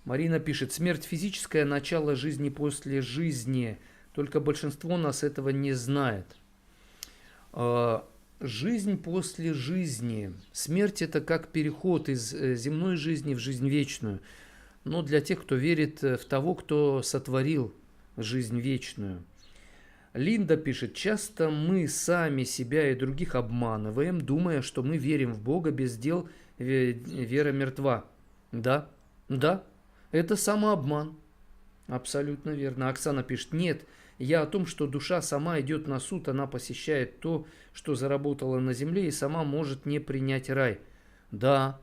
Марина пишет: смерть физическая, начало жизни после жизни. Только большинство нас этого не знает. Жизнь после жизни. Смерть — это как переход из земной жизни в жизнь вечную. Но для тех, кто верит в того, кто сотворил жизнь вечную. Линда пишет: часто мы сами себя и других обманываем, думая, что мы верим в Бога, без дел вера мертва. Да, это самообман. Абсолютно верно. Оксана пишет: нет, я о том, что душа сама идет на суд, она посещает то, что заработала на земле, и сама может не принять рай. Да,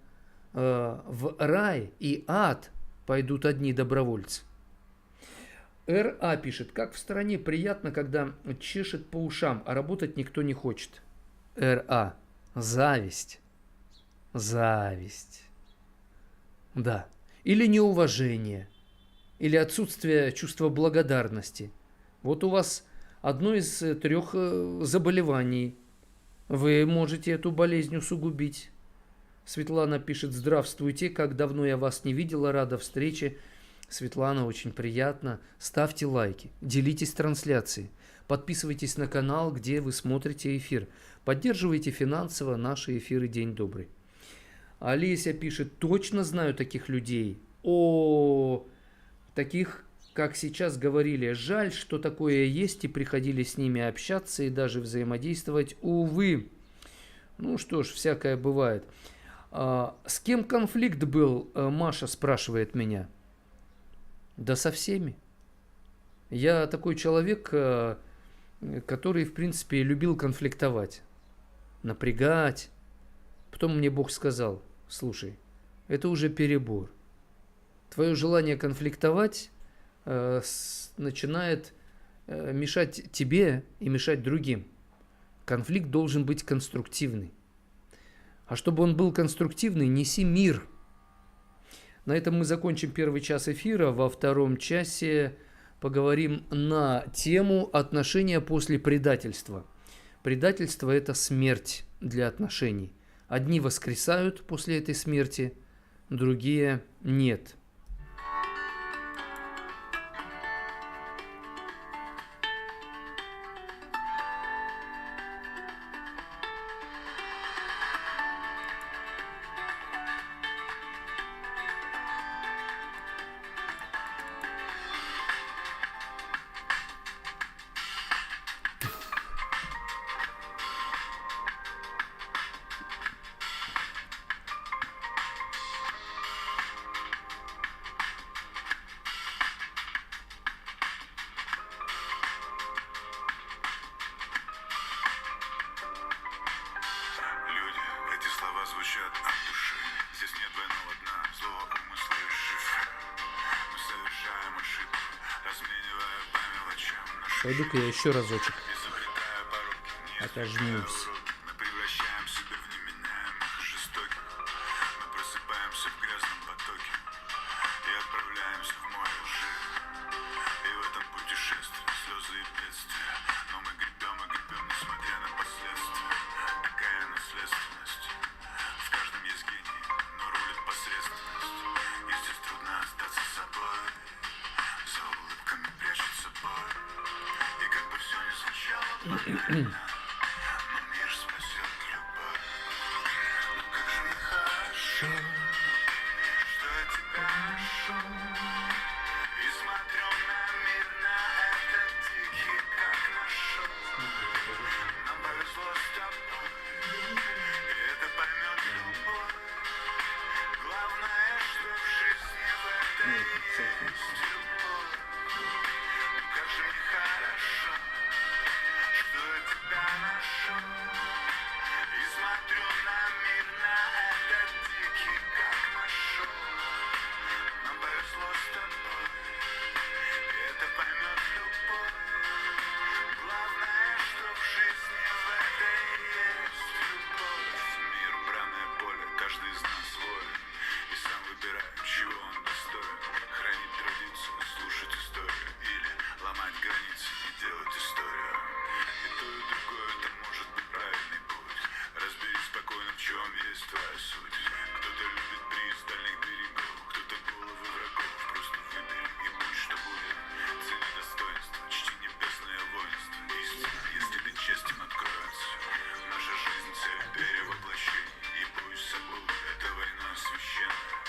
в рай и ад пойдут одни добровольцы. Р.А. пишет: как в стране приятно, когда чешет по ушам, а работать никто не хочет. Р.А. Зависть. зависть, да, или неуважение, или отсутствие чувства благодарности. Вот у вас одно из трех заболеваний. Вы можете эту болезнь усугубить. Светлана пишет: здравствуйте, как давно я вас не видела, рада встрече. Светлана, очень приятно. Ставьте лайки, делитесь трансляцией, подписывайтесь на канал, где вы смотрите эфир. Поддерживайте финансово наши эфиры «День добрый». Олеся пишет: точно знаю таких людей. Таких, как сейчас говорили. Жаль, что такое есть, и приходили с ними общаться и даже взаимодействовать. Увы. Ну что ж, всякое бывает. С кем конфликт был, Маша спрашивает меня. Да со всеми. Я такой человек, который, в принципе, любил конфликтовать, напрягать. Потом мне Бог сказал: слушай, это уже перебор. Твое желание конфликтовать начинает мешать тебе и мешать другим. Конфликт должен быть конструктивный. А чтобы он был конструктивный, неси мир. На этом мы закончим первый час эфира. Во втором часе поговорим на тему отношения после предательства. Предательство – это смерть для отношений. Одни воскресают после этой смерти, другие нет. Люди, эти слова звучат от души. Здесь нет двойного дна, злого умысла и шифра. Мы совершаем ошибку, разменивая по мелочам наши Пойду-ка я еще разочек изобретая пороки, не отожмусь. уроки. Мы превращаем себя в неменяемых и жестоких. Мы просыпаемся в грязном потоке и отправляемся в море лжи. И в этом путешествии слезы и бедствия. Но мы гребем и гребем, несмотря на последствия. Такая наследственность. В каждом есть гений, но рулит посредственность. И здесь трудно остаться собой. За улыбками прячется боль. И как бы все не звучало банально, но мир спасет любовь. Ну как же мне хорошо, что я тебя нашел. И смотрю на мир, на этот дикий, как нашел. Нам повезло с тобой, и это поймет любой. Главное, что в жизни в этой есть любовь. Ну как же мне хорошо, что я тебя нашел. И смотрю на мир, на этот дикий, как нашел. Нам повезло с тобой, и это поймет любой. Главное, что в жизни в этой есть любовь. Мир, бранное поле, каждый из нас воин. И сам выбирает, чего он достоин. Хранить традицию, слушать историю. Или ломать границы и делать историю. И то, и другое, это может быть правильный путь. Разберись спокойно, в чем есть твоя суть. Кто-то любит бриз дальних берегов, кто-то головы врагов. Просто выбери и будь, что будет. Цени достоинство, чти небесное воинство. Истина, если ты честен, откроется. Наша жизнь цель перевоплощений. И будь собой, это война священная.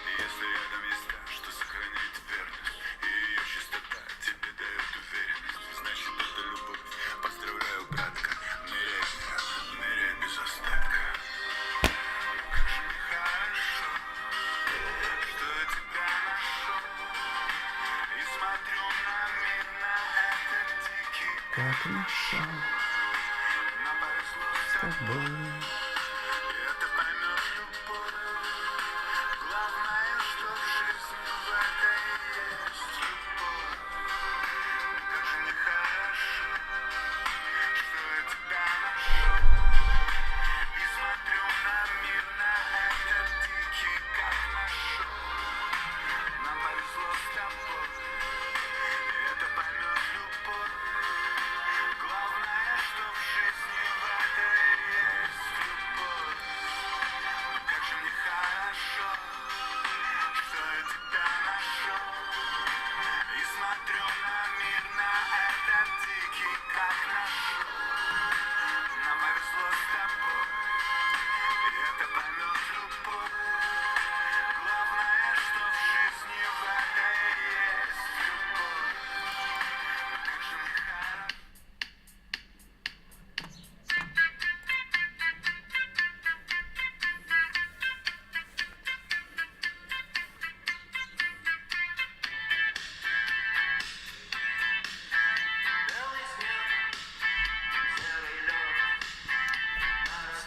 И если рядом есть та, что сохраняет верность, и ее чистота тебе дает уверенность, значит это любовь. Поздравляю, братка, ныряй в нее, ныряй без остатка. Ну как же мне хорошо, что я тебя нашел. И смотрю на мир, на этот дикий, Как нашел нам повезло с тобой. И это поймет любой. Главное, что в жизни в этой есть любовь. Ну как же мне хорошо, что я тебя нашел. И смотрю на мир, на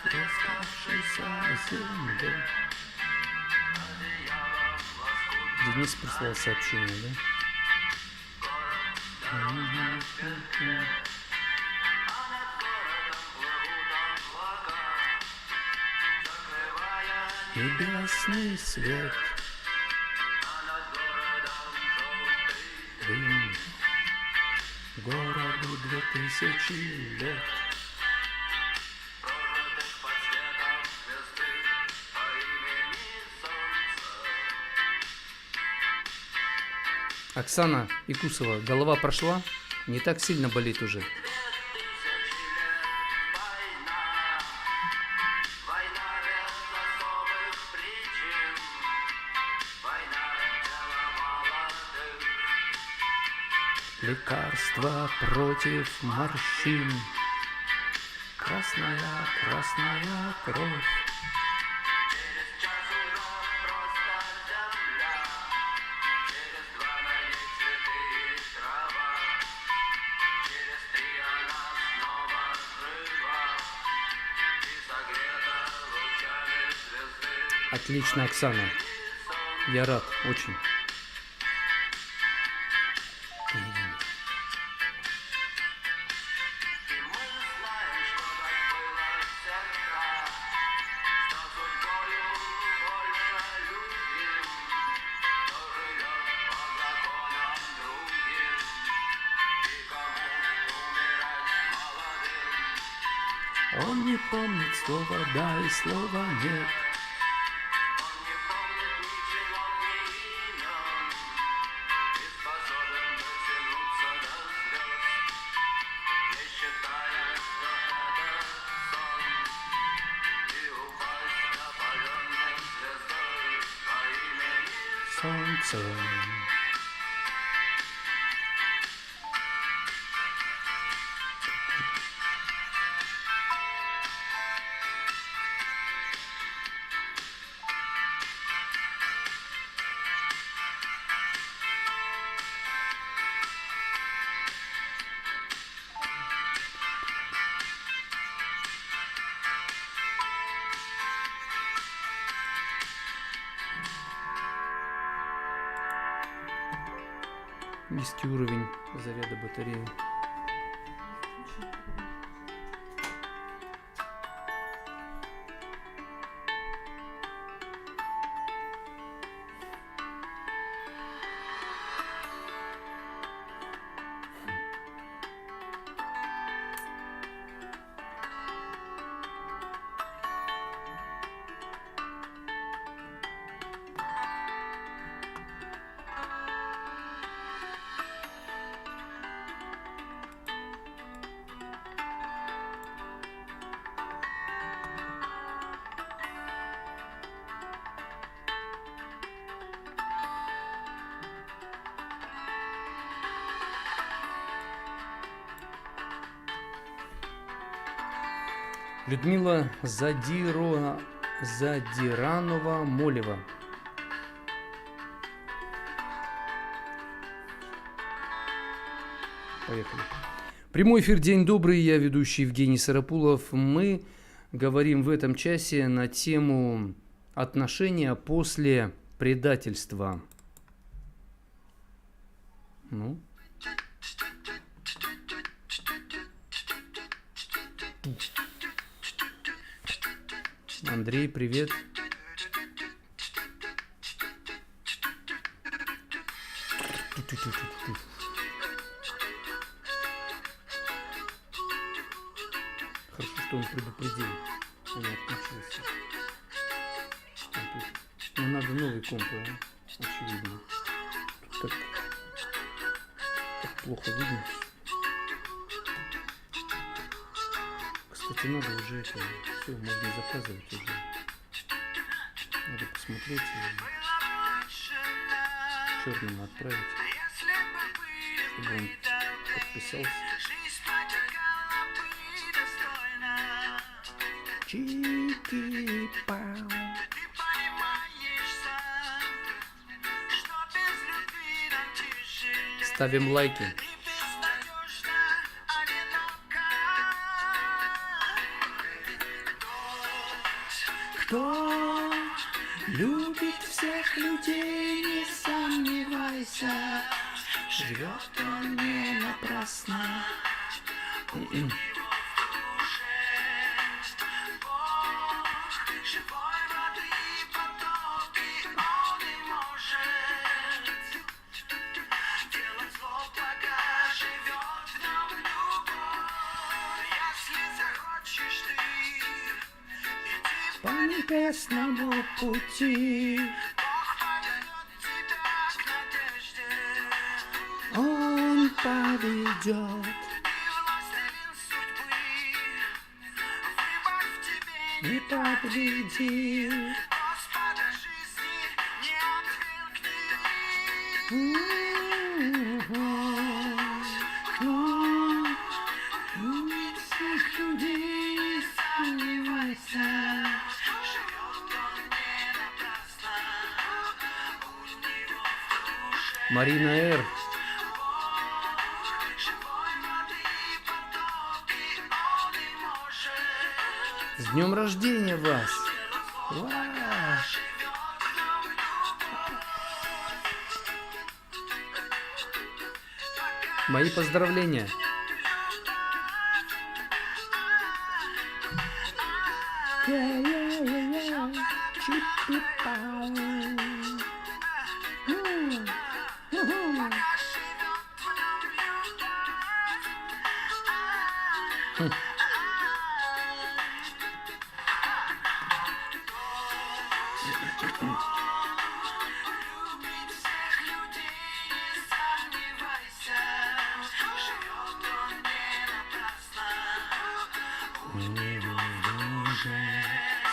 Оставшийся землей. Денис прислал сообщение, да? Небесный свет, дым, городу 2000 лет. Оксана Икусова, голова прошла? Не так сильно болит уже. Лекарство против морщин. Красная, красная кровь. Отлично, Оксана. Я рад, очень. Он не помнит слова «да» и слова «нет». Солнце. Низкий уровень заряда батареи. Людмила Задиранова-Молева. Поехали. Прямой эфир, день добрый, я ведущий Евгений Сарапулов. Мы говорим в этом часе на тему отношения после предательства. Ну. Андрей, привет. Хорошо, что он предупредил. Он отключился. Ну, надо новый комп, очевидно. Тут так плохо видно. Кстати, надо уже это, все, можно заказывать уже. Надо посмотреть и черному отправить, чтобы он подписался. Чики-пау. Ставим лайки. кто любит всех людей, не сомневайся, живет он не напрасно. По небесному пути он поведет. Не подведи. Всех людей не сомневайся. Марина Р. С днем рождения вас! Вау! Мои поздравления!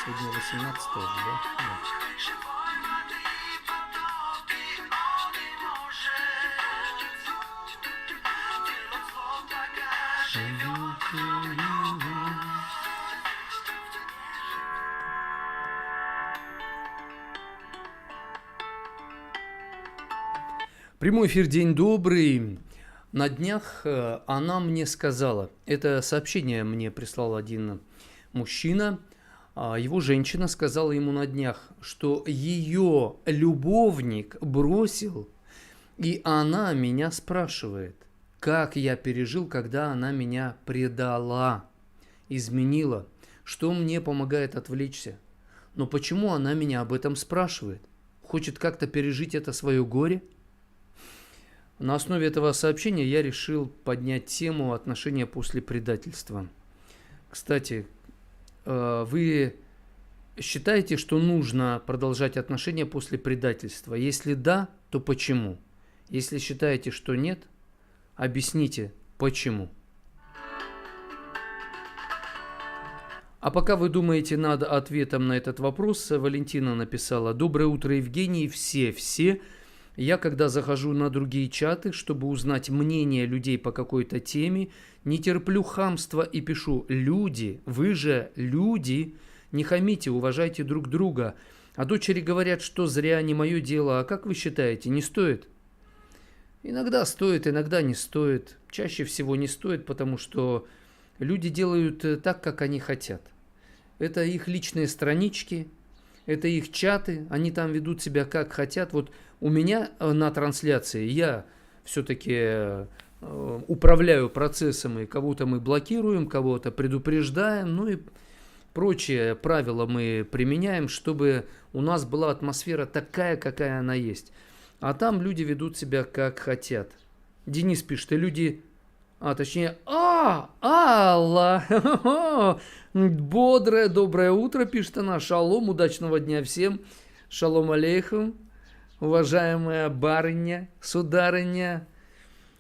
Сегодня 18 же, да? Да. Прямой эфир, день добрый. На днях она мне сказала, это сообщение мне прислал один мужчина, его женщина сказала ему на днях, что ее любовник бросил, и она меня спрашивает, как я пережил, когда она меня предала, изменила, что мне помогает отвлечься. Но почему она меня об этом спрашивает? Хочет как-то пережить это свое горе? На основе этого сообщения я решил поднять тему отношения после предательства. Кстати, вы считаете, что нужно продолжать отношения после предательства? Если да, то почему? Если считаете, что нет, объясните, почему. А пока вы думаете над ответом на этот вопрос, Валентина написала: «Доброе утро, Евгений, все. Я, когда захожу на другие чаты, чтобы узнать мнение людей по какой-то теме, не терплю хамства и пишу: люди, вы же люди, не хамите, уважайте друг друга. А дочери говорят, что зря, не мое дело. А как вы считаете, не стоит?» Иногда стоит, иногда не стоит. Чаще всего не стоит, потому что люди делают так, как они хотят. Это их личные странички, это их чаты, они там ведут себя как хотят. Вот у меня на трансляции я все-таки управляю процессом, и кого-то мы блокируем, кого-то предупреждаем, ну и прочие правила мы применяем, чтобы у нас была атмосфера такая, какая она есть. А там люди ведут себя как хотят. Денис пишет, и люди... Алла! Бодрое, доброе утро, пишет она. Шалом, удачного дня всем. Шалом алейхум. Уважаемая барыня, сударыня.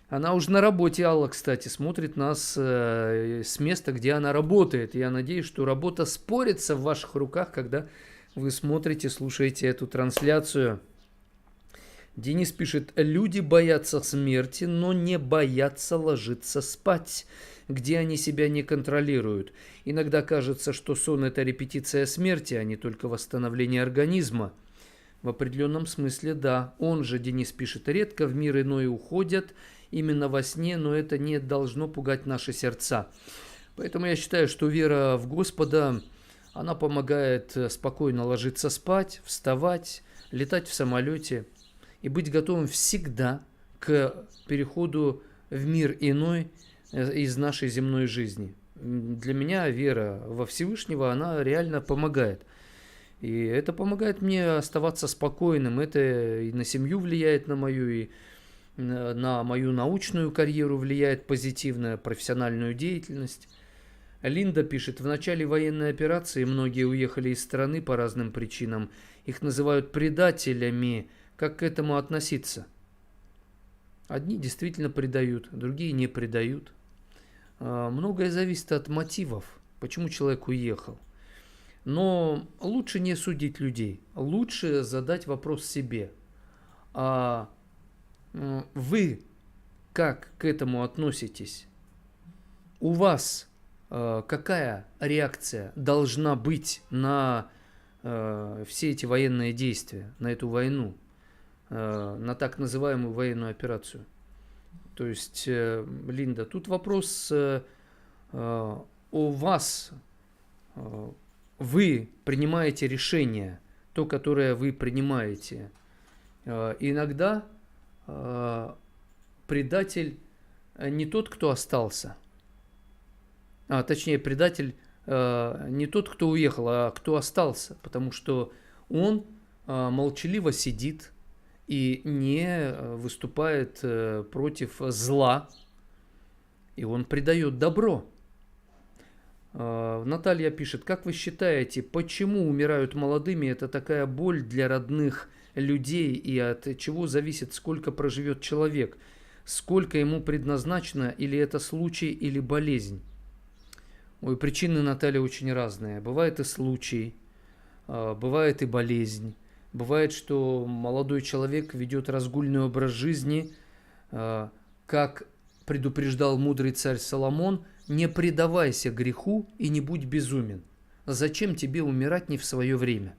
Она уже на работе, Алла, кстати, смотрит нас с места, где она работает. Я надеюсь, что работа спорится в ваших руках, когда вы смотрите, слушаете эту трансляцию. Денис пишет, люди боятся смерти, но не боятся ложиться спать, где они себя не контролируют. Иногда кажется, что сон – это репетиция смерти, а не только восстановление организма. В определенном смысле да. Он же, Денис пишет, редко в мир иной уходят именно во сне, но это не должно пугать наши сердца. Поэтому я считаю, что вера в Господа Она помогает спокойно ложиться спать, вставать, летать в самолете и быть готовым всегда к переходу в мир иной из нашей земной жизни. Для меня вера во Всевышнего, она реально помогает. И это помогает мне оставаться спокойным. Это и на семью влияет на мою, и на мою научную карьеру влияет позитивно, профессиональную деятельность. Линда пишет, в начале военной операции многие уехали из страны по разным причинам. Их называют предателями. Как к этому относиться? Одни действительно предают, другие не предают. Многое зависит от мотивов, почему человек уехал. Но лучше не судить людей, лучше задать вопрос себе. А вы как к этому относитесь? У вас какая реакция должна быть на все эти военные действия, на эту войну, на так называемую военную операцию? То есть, Линда, тут вопрос о вас. Вы принимаете решение, то, которое вы принимаете. Иногда предатель не тот, кто остался. Точнее, предатель не тот, кто уехал, а кто остался. Потому что он молчаливо сидит и не выступает против зла. И он предает добро. Наталья пишет, как вы считаете, почему умирают молодыми? Это такая боль для родных людей, и от чего зависит, сколько проживет человек, сколько ему предназначено, или это случай, или болезнь? Ой, причины, Наталья, очень разные. Бывает и случай, бывает и болезнь. Бывает, что молодой человек ведет разгульный образ жизни, как предупреждал мудрый царь Соломон, не предавайся греху и не будь безумен. Зачем тебе умирать не в свое время?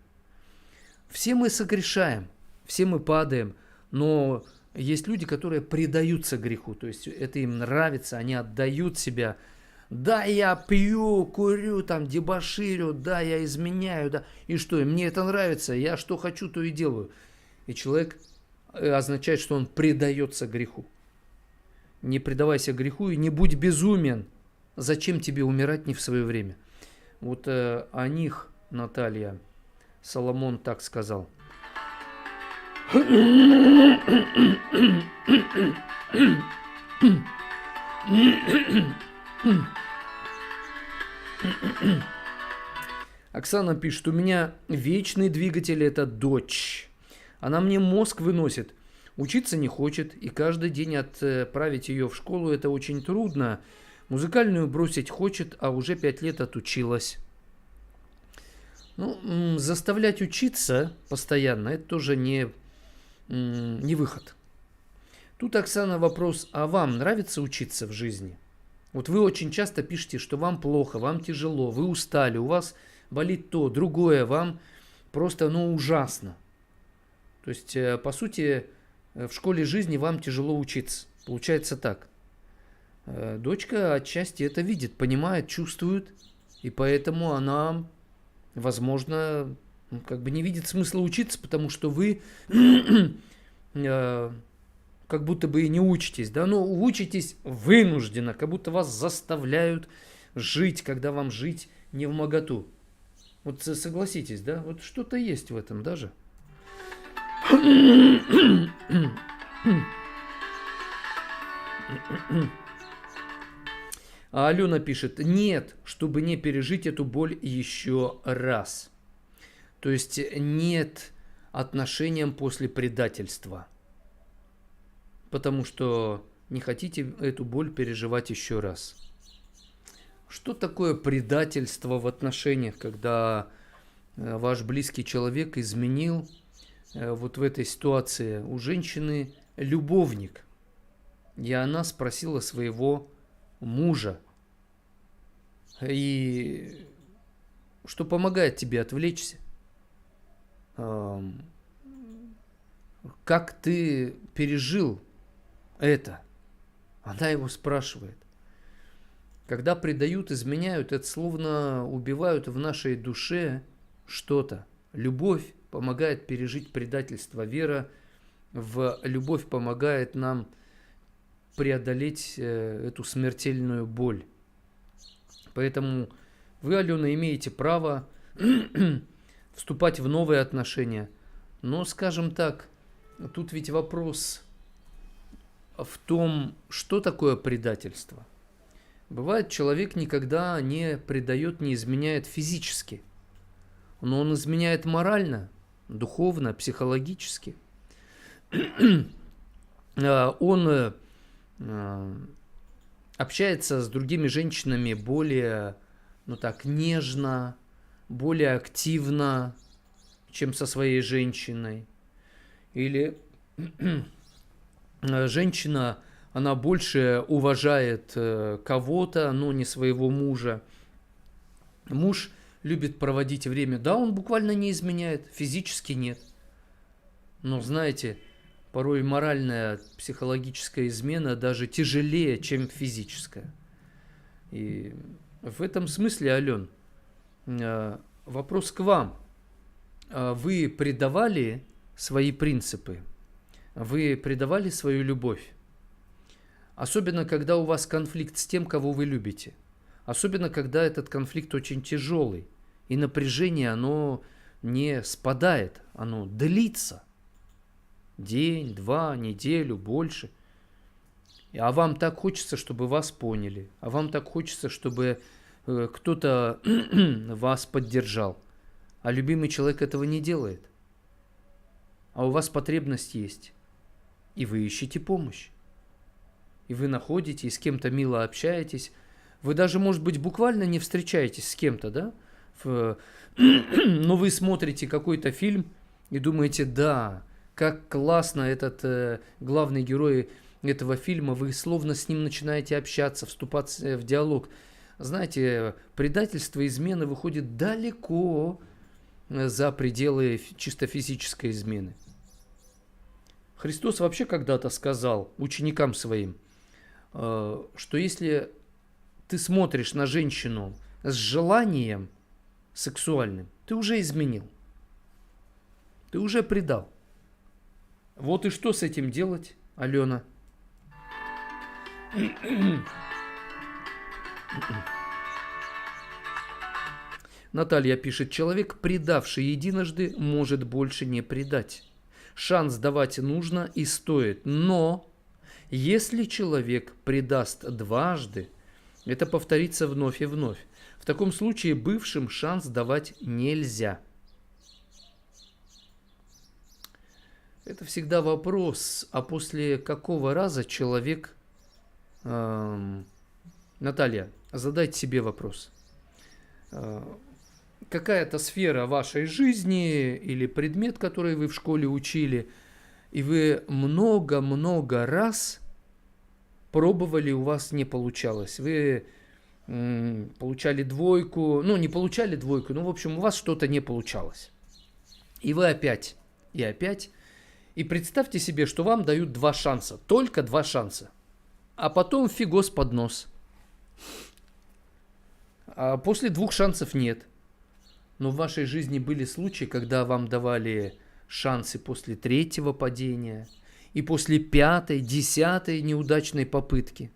Все мы согрешаем, все мы падаем, но есть люди, которые предаются греху, то есть это им нравится, они отдают себя. Да, я пью, курю, там, дебоширю, да, я изменяю, да, и что, и мне это нравится, я что хочу, то и делаю. И человек означает, что он предается греху. Не предавайся греху и не будь безумен. Зачем тебе умирать не в свое время? Вот о них, Наталья, Соломон так сказал. Оксана пишет, у меня вечный двигатель – это дочь. Она мне мозг выносит. Учиться не хочет, и каждый день отправить ее в школу – это очень трудно. Музыкальную бросить хочет, а уже 5 лет отучилась. Ну, заставлять учиться постоянно – это тоже не выход. Тут, Оксана, вопрос, а вам нравится учиться в жизни? Вот вы очень часто пишете, что вам плохо, вам тяжело, вы устали, у вас болит то, другое, вам просто, ужасно. То есть, по сути, в школе жизни вам тяжело учиться. Получается так. Дочка отчасти это видит, понимает, чувствует, и поэтому она, возможно, не видит смысла учиться, потому что вы как будто бы и не учитесь, да, но учитесь вынужденно, как будто вас заставляют жить, когда вам жить невмоготу. Вот согласитесь, да, вот что-то есть в этом даже. А Алена пишет, нет, чтобы не пережить эту боль еще раз. То есть нет отношениям после предательства. Потому что не хотите эту боль переживать еще раз. Что такое предательство в отношениях, когда ваш близкий человек изменил вот в этой ситуации? У женщины любовник. И она спросила своего мужа. И что помогает тебе отвлечься? Как ты пережил это? Она его спрашивает. Когда предают, изменяют, это словно убивают в нашей душе что-то. Любовь помогает пережить предательство. Вера в любовь помогает нам преодолеть эту смертельную боль. Поэтому вы, Алена, имеете право вступать в новые отношения. Но, скажем так, тут ведь вопрос в том, что такое предательство. Бывает, человек никогда не предает, не изменяет физически, но он изменяет морально, духовно, психологически. Он общается с другими женщинами более, нежно, более активно, чем со своей женщиной. Или женщина, она больше уважает кого-то, но не своего мужа. Муж любит проводить время. Да, он буквально не изменяет, физически нет. Но знаете, порой моральная, психологическая измена даже тяжелее, чем физическая. И в этом смысле, Ален, вопрос к вам. Вы предавали свои принципы? Вы предавали свою любовь? Особенно, когда у вас конфликт с тем, кого вы любите. Особенно, когда этот конфликт очень тяжелый. И напряжение, оно не спадает, оно длится. День, два, неделю, больше. А вам так хочется, чтобы вас поняли. А вам так хочется, чтобы кто-то вас поддержал. А любимый человек этого не делает. А у вас потребность есть. И вы ищете помощь. И вы находите, и с кем-то мило общаетесь. Вы даже, может быть, буквально не встречаетесь с кем-то, да? Но вы смотрите какой-то фильм и думаете, да, как классно этот главный герой этого фильма, вы словно с ним начинаете общаться, вступать в диалог. Знаете, предательство, измена выходит далеко за пределы чисто физической измены. Христос вообще когда-то сказал ученикам своим, что если ты смотришь на женщину с желанием сексуальным, ты уже изменил, ты уже предал. Вот и что с этим делать, Алена? Наталья пишет, человек, предавший единожды, может больше не предать. Шанс давать нужно и стоит, но если человек предаст дважды, это повторится вновь и вновь. В таком случае бывшим шанс давать нельзя. Это всегда вопрос, а после какого раза человек... Наталья, задайте себе вопрос. Какая-то сфера вашей жизни или предмет, который вы в школе учили, и вы много-много раз пробовали, у вас не получалось. Вы получали двойку, не получали двойку, в общем, у вас что-то не получалось. И вы опять, и опять. И представьте себе, что вам дают 2 шанса, только 2 шанса. А потом фигос под нос. А после 2 шансов нет. Но в вашей жизни были случаи, когда вам давали шансы после 3-го падения и после 5-й, 10-й неудачной попытки.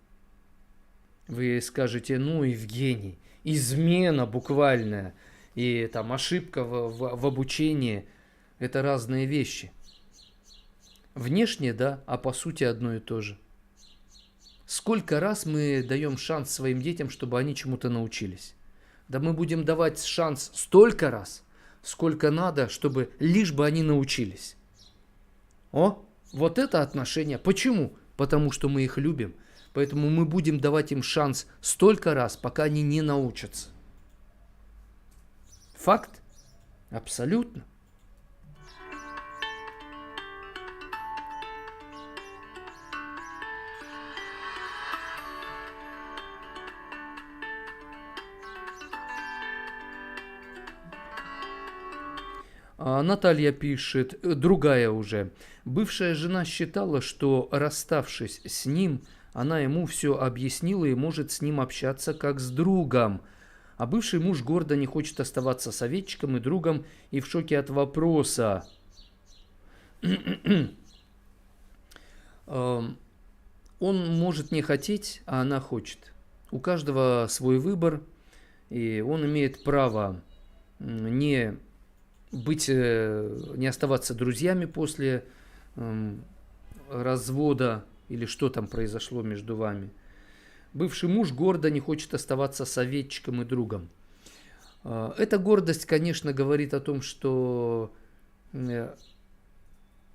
Вы скажете, Евгений, измена буквальная и там ошибка в обучении – это разные вещи. Внешне, да, а по сути одно и то же. Сколько раз мы даем шанс своим детям, чтобы они чему-то научились? Да мы будем давать шанс столько раз, сколько надо, чтобы лишь бы они научились. Вот это отношение. Почему? Потому что мы их любим. Поэтому мы будем давать им шанс столько раз, пока они не научатся. Факт? Абсолютно. Наталья пишет, другая уже. Бывшая жена считала, что, расставшись с ним, она ему все объяснила и может с ним общаться как с другом. А бывший муж гордо не хочет оставаться советчиком и другом и в шоке от вопроса. Он может не хотеть, а она хочет. У каждого свой выбор, и он имеет право не оставаться друзьями после развода или что там произошло между вами. Бывший муж гордо не хочет оставаться советчиком и другом. Эта гордость, конечно, говорит о том, что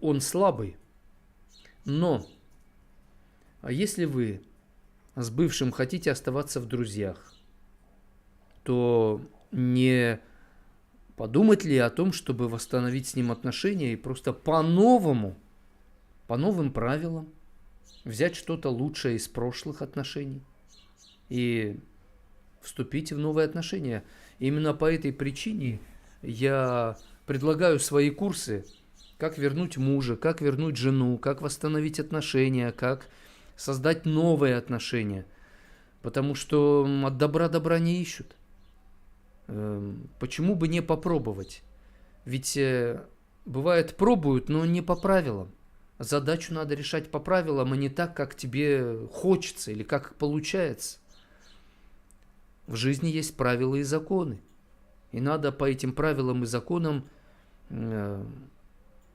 он слабый. Но если вы с бывшим хотите оставаться в друзьях, то не подумать ли о том, чтобы восстановить с ним отношения и просто по-новому, по новым правилам, взять что-то лучшее из прошлых отношений и вступить в новые отношения. Именно по этой причине я предлагаю свои курсы, как вернуть мужа, как вернуть жену, как восстановить отношения, как создать новые отношения. Потому что от добра добра не ищут. Почему бы не попробовать? Ведь бывает пробуют, но не по правилам. Задачу надо решать по правилам, а не так, как тебе хочется или как получается. В жизни есть правила и законы. И надо по этим правилам и законам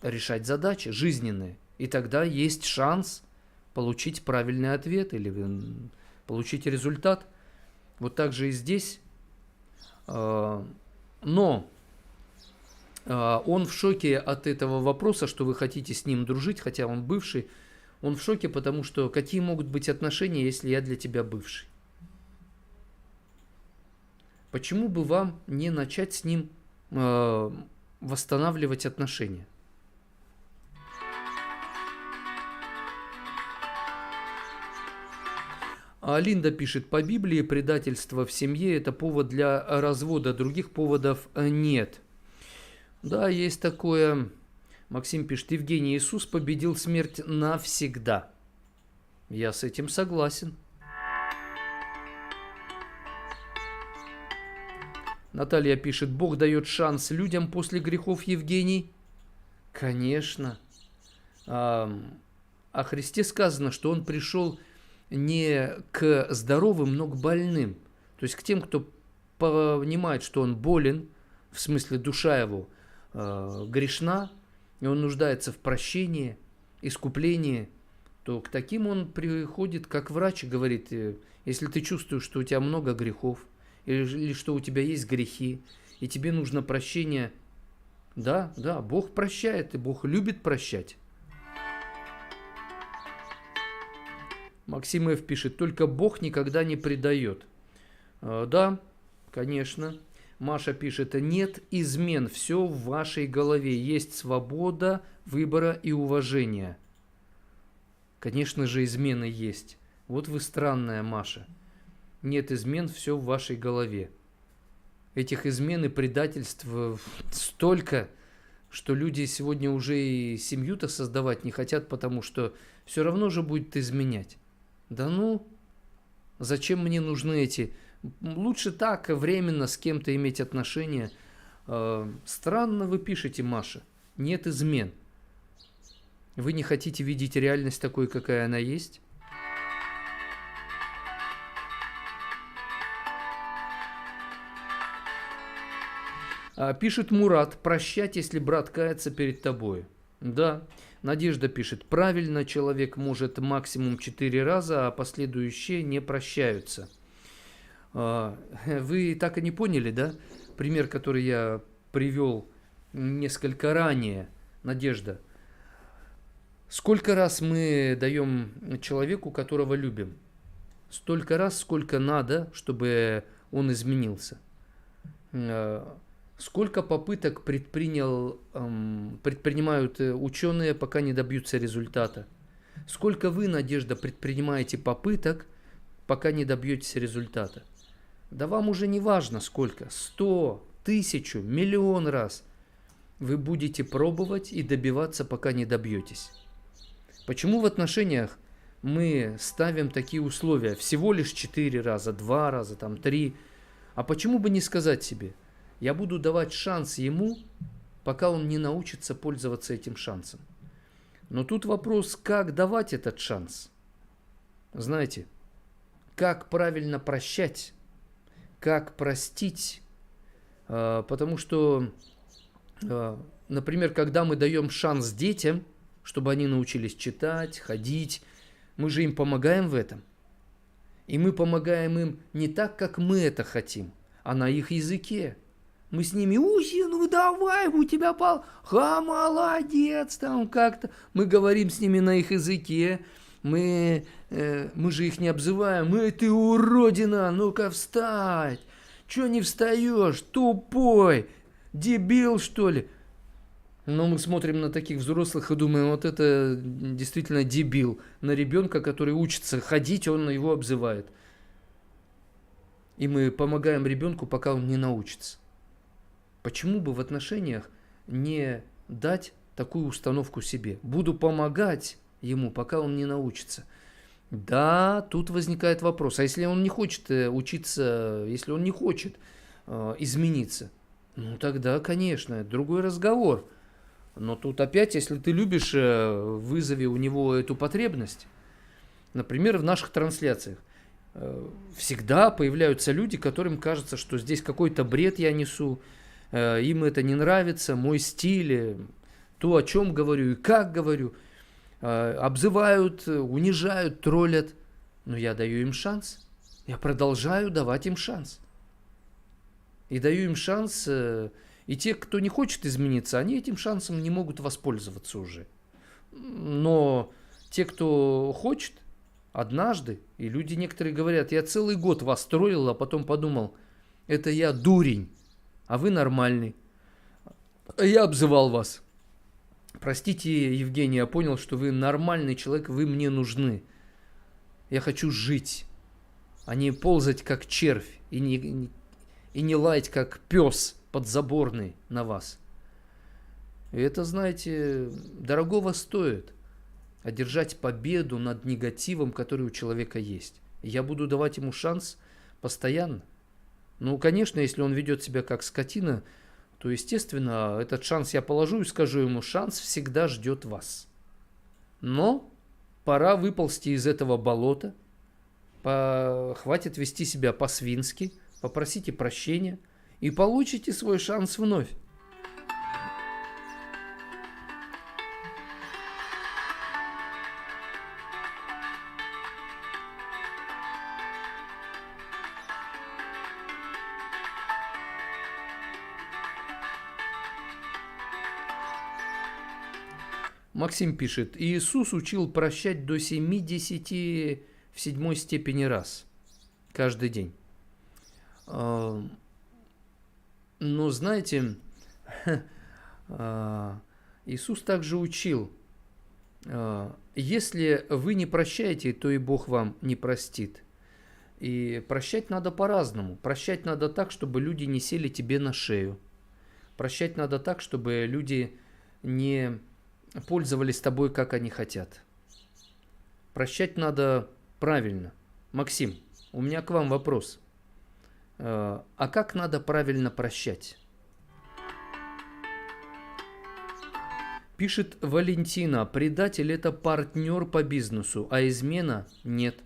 решать задачи жизненные. И тогда есть шанс получить правильный ответ или получить результат. Вот так же и здесь. Но он в шоке от этого вопроса, что вы хотите с ним дружить, хотя он бывший. Он в шоке, потому что какие могут быть отношения, если я для тебя бывший? Почему бы вам не начать с ним восстанавливать отношения? А Линда пишет, по Библии предательство в семье – это повод для развода, других поводов нет. Да, есть такое. Максим пишет, Евгений, Иисус победил смерть навсегда. Я с этим согласен. Наталья пишет, Бог дает шанс людям после грехов, Евгений. Конечно. О Христе сказано, что Он пришел не к здоровым, но к больным. То есть к тем, кто понимает, что он болен, в смысле душа его грешна, и он нуждается в прощении, искуплении, то к таким он приходит как врач и говорит, если ты чувствуешь, что у тебя много грехов, или что у тебя есть грехи, и тебе нужно прощение, да, Бог прощает, и Бог любит прощать. Максимов пишет, только Бог никогда не предает. Да, конечно. Маша пишет, нет измен, все в вашей голове. Есть свобода выбора и уважения. Конечно же, измены есть. Вот вы странная, Маша. Нет измен, все в вашей голове. Этих измен и предательств столько, что люди сегодня уже и семью-то создавать не хотят, потому что все равно же будет изменять. Да ну, зачем мне нужны эти... Лучше так, временно с кем-то иметь отношения. Странно вы пишете, Маша. Нет измен. Вы не хотите видеть реальность такой, какая она есть? Пишет Мурат, прощать, если брат кается перед тобой. Да. Надежда пишет, правильно, человек может максимум 4 раза, а последующие не прощаются. Вы так и не поняли, да? Пример, который я привел несколько ранее, Надежда. Сколько раз мы даем человеку, которого любим? Столько раз, сколько надо, чтобы он изменился. Сколько попыток предпринимают ученые, пока не добьются результата? Сколько вы, Надежда, предпринимаете попыток, пока не добьетесь результата? Да вам уже не важно сколько, 100, 1000, миллион раз. Вы будете пробовать и добиваться, пока не добьетесь. Почему в отношениях мы ставим такие условия? Всего лишь 4 раза, 2 раза, там 3. А почему бы не сказать себе, я буду давать шанс ему, пока он не научится пользоваться этим шансом. Но тут вопрос, как давать этот шанс. Знаете, как правильно прощать, как простить. Потому что, например, когда мы даем шанс детям, чтобы они научились читать, ходить, мы же им помогаем в этом. И мы помогаем им не так, как мы это хотим, а на их языке. Мы с ними, ну давай, у тебя молодец, там как-то. Мы говорим с ними на их языке, мы же их не обзываем. Ты уродина, ну-ка встать. Чё не встаешь, тупой, дебил что ли? Но мы смотрим на таких взрослых и думаем, вот это действительно дебил. На ребенка, который учится ходить, он его обзывает. И мы помогаем ребенку, пока он не научится. Почему бы в отношениях не дать такую установку себе? Буду помогать ему, пока он не научится. Да, тут возникает вопрос. А если он не хочет учиться, если он не хочет измениться? Ну тогда, конечно, другой разговор. Но тут опять, если ты любишь, вызови у него эту потребность. Например, в наших трансляциях всегда появляются люди, которым кажется, что здесь какой-то бред я несу, им это не нравится, мой стиль, то, о чем говорю и как говорю. Обзывают, унижают, троллят. Но я даю им шанс. Я продолжаю давать им шанс. И даю им шанс. И те, кто не хочет измениться, они этим шансом не могут воспользоваться уже. Но те, кто хочет, однажды, и люди некоторые говорят, я целый год вас строил, а потом подумал, это я дурень, а вы нормальный. Я обзывал вас. Простите, Евгений, я понял, что вы нормальный человек, вы мне нужны. Я хочу жить, а не ползать как червь и не лаять как пес подзаборный на вас. И это, знаете, дорогого стоит. Одержать победу над негативом, который у человека есть. И я буду давать ему шанс постоянно. Ну, конечно, если он ведет себя как скотина, то, естественно, этот шанс я положу и скажу ему, шанс всегда ждет вас. Но пора выползти из этого болота, хватит вести себя по-свински, попросите прощения и получите свой шанс вновь. Максим пишет, Иисус учил прощать до 70 в 7 степени раз каждый день. Но знаете, Иисус также учил, если вы не прощаете, то и Бог вам не простит. И прощать надо по-разному. Прощать надо так, чтобы люди не сели тебе на шею. Прощать надо так, чтобы люди не пользовались тобой, как они хотят. Прощать надо правильно. Максим, у меня к вам вопрос. А как надо правильно прощать? Пишет Валентина, предатель – это партнер по бизнесу, а измена – нет.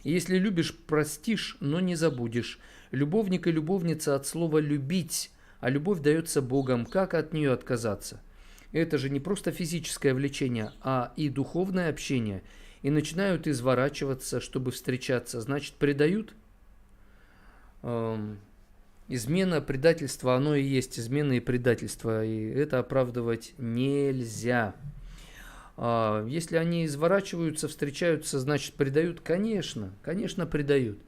Если любишь, простишь, но не забудешь. Любовник и любовница от слова «любить», а любовь дается Богом. Как от нее отказаться? Это же не просто физическое влечение, а и духовное общение. И начинают изворачиваться, чтобы встречаться. Значит, предают? Измена, предательство, оно и есть измена и предательство. И это оправдывать нельзя. Если они изворачиваются, встречаются, значит, предают? Конечно, конечно, предают.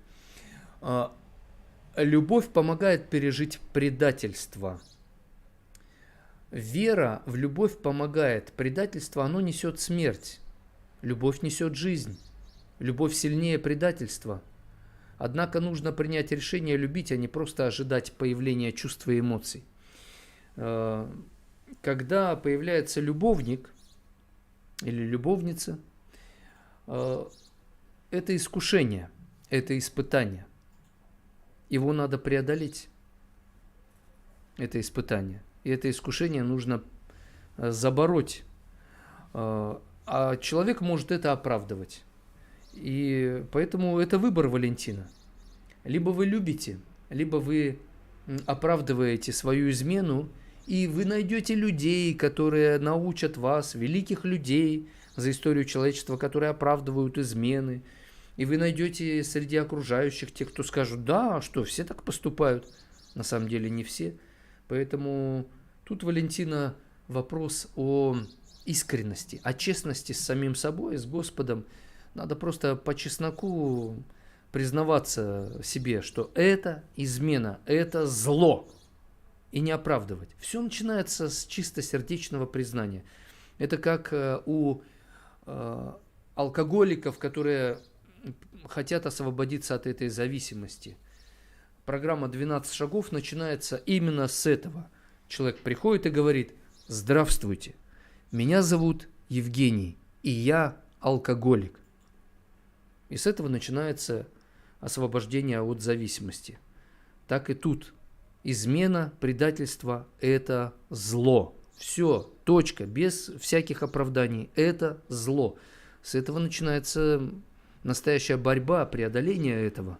Любовь помогает пережить предательство. Вера в любовь помогает. Предательство, оно несет смерть. Любовь несет жизнь. Любовь сильнее предательства. Однако нужно принять решение любить, а не просто ожидать появления чувств и эмоций. Когда появляется любовник или любовница, это искушение, это испытание. Его надо преодолеть, это испытание. И это искушение нужно забороть. А человек может это оправдывать. И поэтому это выбор Валентина. Либо вы любите, либо вы оправдываете свою измену, и вы найдете людей, которые научат вас, великих людей за историю человечества, которые оправдывают измены. И вы найдете среди окружающих тех, кто скажут: да, что все так поступают. На самом деле не все. Поэтому тут, Валентина, вопрос о искренности, о честности с самим собой, с Господом. Надо просто по чесноку признаваться себе, что это измена, это зло. И не оправдывать. Все начинается с чистосердечного признания. Это как у алкоголиков, которые хотят освободиться от этой зависимости. Программа «12 шагов» начинается именно с этого. Человек приходит и говорит: здравствуйте, меня зовут Евгений, и я алкоголик. И с этого начинается освобождение от зависимости. Так и тут. Измена, предательство – это зло. Все, точка, без всяких оправданий. Это зло. С этого начинается настоящая борьба, преодоление этого.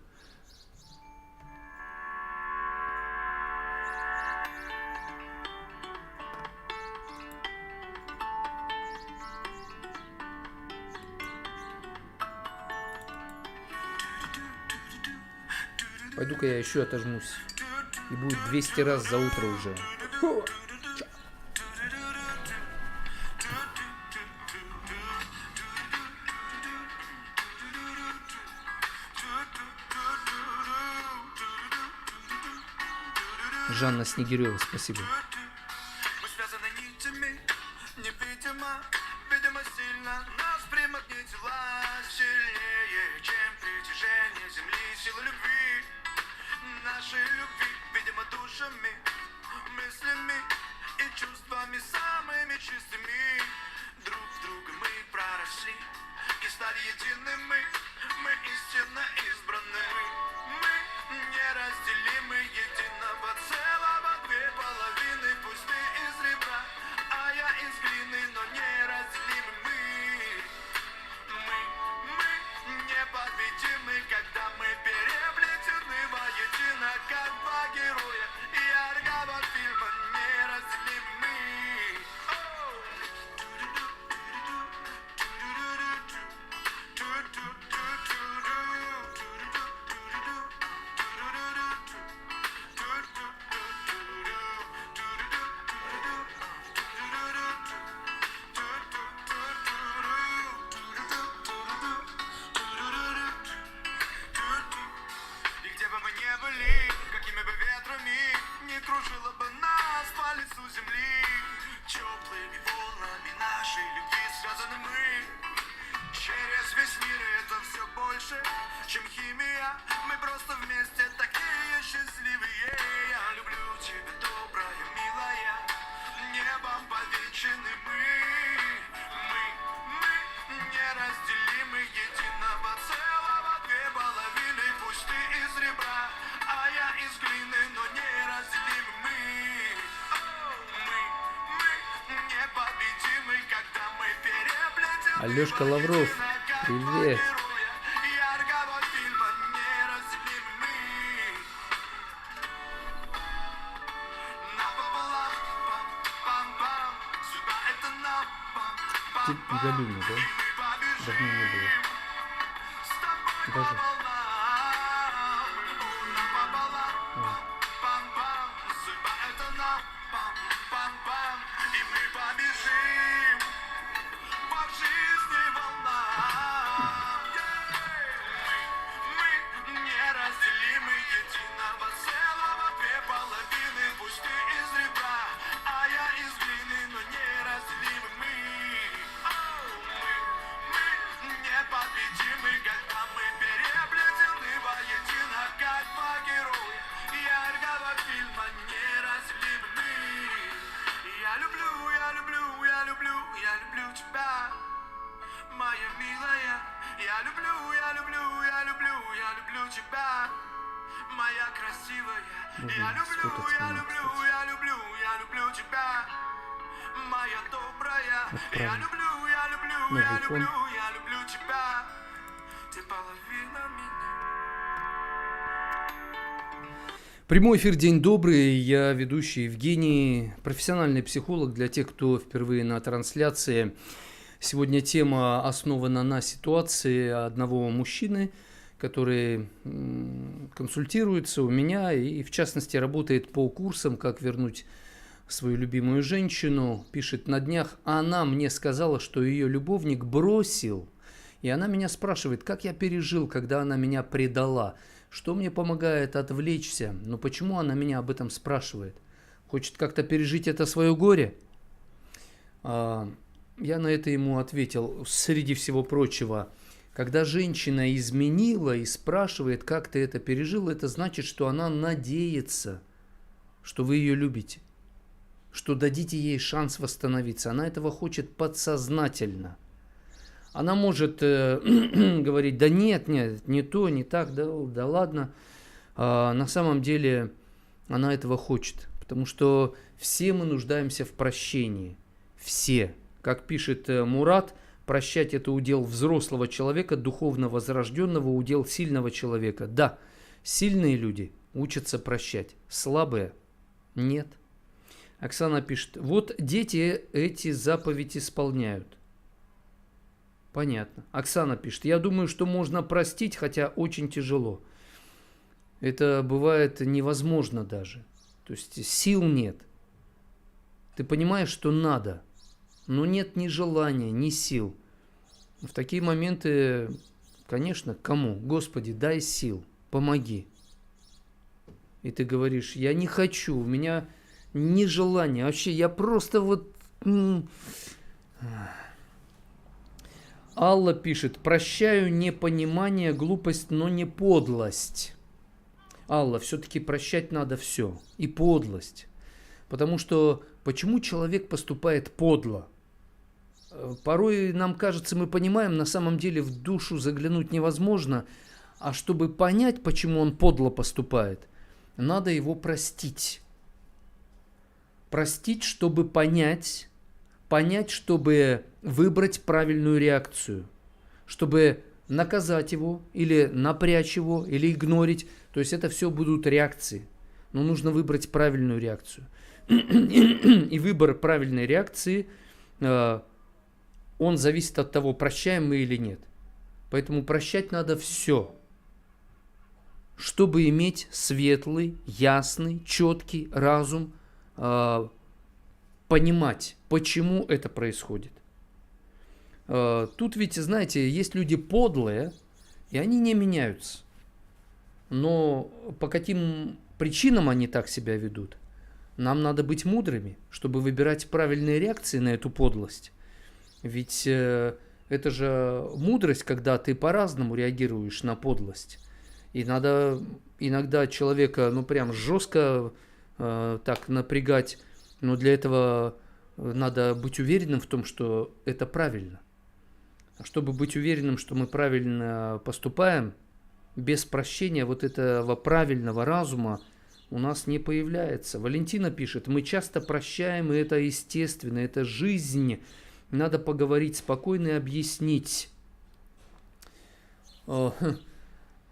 Пойду-ка я еще отожмусь. И будет 200 раз за утро уже. Жанна Снегирева, спасибо. Мы связаны нитями, невидимо, видимо сильно нас примагнитила сильнее, чем притяжение земли, сила любви, нашей любви, видимо душами, мыслями и чувствами самыми чистыми. Друг в друга мы проросли и стали едиными, мы истинно избраны, мы неразделимы, единого целого, две половины, пусть ты из ребра, а я из глины, но неразделимы мы непобедимы, когда мы переплетены воедино, как два героя яркого фильма, неразделимы мы. И где бы мы ни были, какими бы ветрами не кружило бы нас по лицу земли, теплыми волнами нашей любви связаны мы. Через весь мир это все больше, чем химия. Мы просто вместе такие счастливые. Я люблю тебя, добрая, милая. Небом повенчаны мы неразделимы, единого целого, две половины. Пусть ты из ребра, а я из глины, но неразделимы мы непобедимы, когда мы переплетены. Алешка Лавров, привет. Яркого фильма, неразделимы мы. Напополам, пам-пам-пам, судьба это нам, Ты пам-пам-пам. Галюня, да? Давно не было. Даже. Судьба это нам, пам-пам-пам, и мы побежим по жизни волнам. Мы неразделимы, единого целого, две половины. Пусть ты из ребра, а я из глины, но неразделимы мы непобедимы, когда мы переплетены сфотаться я надо, люблю, кстати. я люблю, я люблю тебя, моя добрая. Я Отправим. люблю, я люблю, Новый я фон. люблю, я люблю тебя. Ты половина меня. Прямой эфир, день добрый, я ведущий Евгений, профессиональный психолог для тех, кто впервые на трансляции. Сегодня тема основана на ситуации одного мужчины, который консультируется у меня и, в частности, работает по курсам «Как вернуть свою любимую женщину». Пишет: на днях она мне сказала, что ее любовник бросил, и она меня спрашивает, как я пережил, когда она меня предала. Что мне помогает отвлечься? Но почему она меня об этом спрашивает? Хочет как-то пережить это свое горе? Я на это ему ответил, среди всего прочего, когда женщина изменила и спрашивает, как ты это пережил, это значит, что она надеется, что вы ее любите, что дадите ей шанс восстановиться. Она этого хочет подсознательно. Она может говорить: да нет, не то, не так, да ладно. На самом деле она этого хочет, потому что все мы нуждаемся в прощении. Все. Как пишет Мурат, прощать — это удел взрослого человека, духовно возрожденного, удел сильного человека. Да, сильные люди учатся прощать, слабые — нет. Оксана пишет: вот дети эти заповеди исполняют. Понятно. Оксана пишет: я думаю, что можно простить, хотя очень тяжело. Это бывает невозможно даже. То есть сил нет. Ты понимаешь, что надо, но нет ни желания, ни сил. В такие моменты, конечно, кому? Господи, дай сил, помоги. И ты говоришь: я не хочу, у меня ни желания. Вообще, я просто вот... Алла пишет: прощаю непонимание, глупость, но не подлость. Алла, все-таки прощать надо все, и подлость. Потому что почему человек поступает подло? Порой нам кажется, мы понимаем, на самом деле в душу заглянуть невозможно, а чтобы понять, почему он подло поступает, надо его простить. Простить, чтобы понять, чтобы выбрать правильную реакцию, чтобы наказать его, или напрячь его, или игнорить. То есть это все будут реакции. Но нужно выбрать правильную реакцию. И выбор правильной реакции, он зависит от того, прощаем мы или нет. Поэтому прощать надо все, чтобы иметь светлый, ясный, четкий разум, понимать, почему это происходит. Тут ведь, знаете, есть люди подлые, и они не меняются. Но по каким причинам они так себя ведут? Нам надо быть мудрыми, чтобы выбирать правильные реакции на эту подлость. Ведь это же мудрость, когда ты по-разному реагируешь на подлость. И надо иногда человека, прям жестко так напрягать, но для этого надо быть уверенным в том, что это правильно. Чтобы быть уверенным, что мы правильно поступаем, без прощения вот этого правильного разума у нас не появляется. Валентина пишет: мы часто прощаем, и это естественно, это жизнь. Надо поговорить спокойно и объяснить.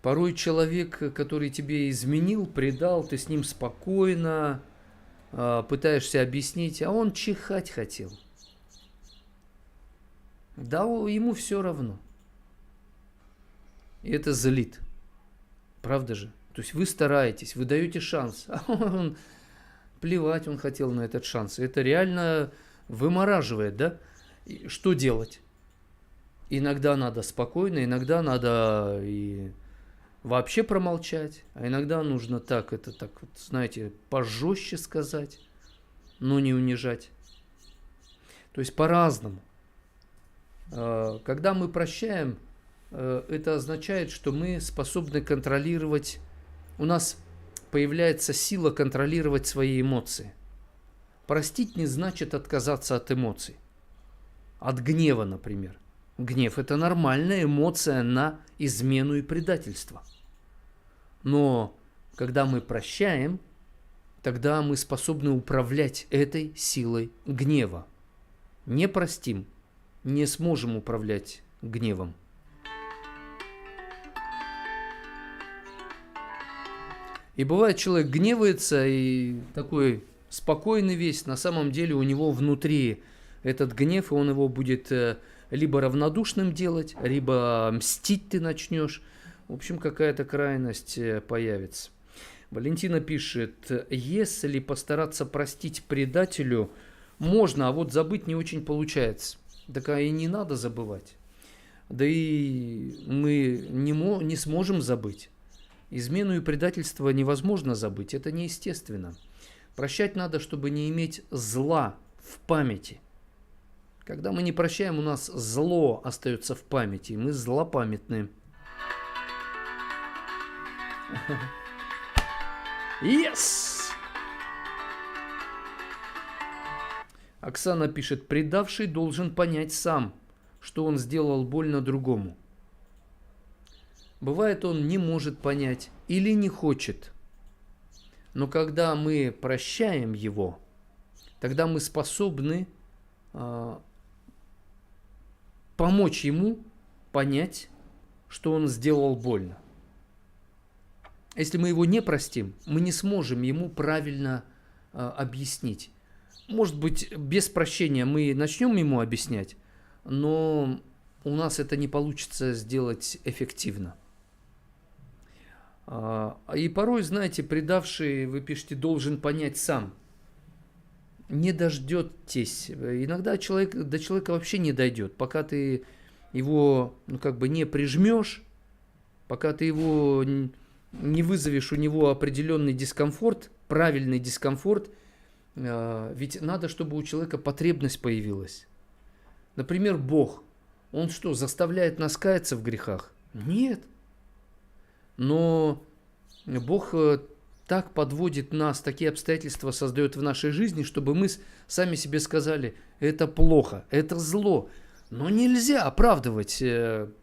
Порой человек, который тебе изменил, предал, ты с ним спокойно пытаешься объяснить, а он чихать хотел. Да, ему все равно. И это злит. Правда же? То есть вы стараетесь, вы даете шанс, а он плевать он хотел на этот шанс. Это реально вымораживает, да? И что делать? Иногда надо спокойно, иногда надо и вообще промолчать, а иногда нужно так вот, знаете, пожестче сказать, но не унижать. То есть по-разному. Когда мы прощаем, это означает, что мы способны контролировать, у нас появляется сила контролировать свои эмоции. Простить не значит отказаться от эмоций. От гнева, например. Гнев – это нормальная эмоция на измену и предательство. Но когда мы прощаем, тогда мы способны управлять этой силой гнева. Не простим, не сможем управлять гневом. И бывает, человек гневается и такой спокойный весь, на самом деле у него внутри этот гнев, и он его будет либо равнодушным делать, либо мстить ты начнешь. В общем, какая-то крайность появится. Валентина пишет, если постараться простить предателю, можно, а вот забыть не очень получается. Так и не надо забывать. Да и мы не сможем забыть. Измену и предательство невозможно забыть, это неестественно. Прощать надо, чтобы не иметь зла в памяти. Когда мы не прощаем, у нас зло остается в памяти, и мы злопамятны. Yes! Оксана пишет, предавший должен понять сам, что он сделал больно другому. Бывает, он не может понять или не хочет. Но когда мы прощаем его, тогда мы способны помочь ему понять, что он сделал больно. Если мы его не простим, мы не сможем ему правильно объяснить. Может быть, без прощения мы начнем ему объяснять, но у нас это не получится сделать эффективно. И порой, знаете, предавший, вы пишете, должен понять сам. Не дождетесь. Иногда до человека вообще не дойдет. Пока ты его не прижмешь, пока ты его не вызовешь у него определенный дискомфорт, правильный дискомфорт, ведь надо, чтобы у человека потребность появилась. Например, Бог. Он что, заставляет нас каяться в грехах? Нет. Но Бог так подводит нас, такие обстоятельства создает в нашей жизни, чтобы мы сами себе сказали, это плохо, это зло. Но нельзя оправдывать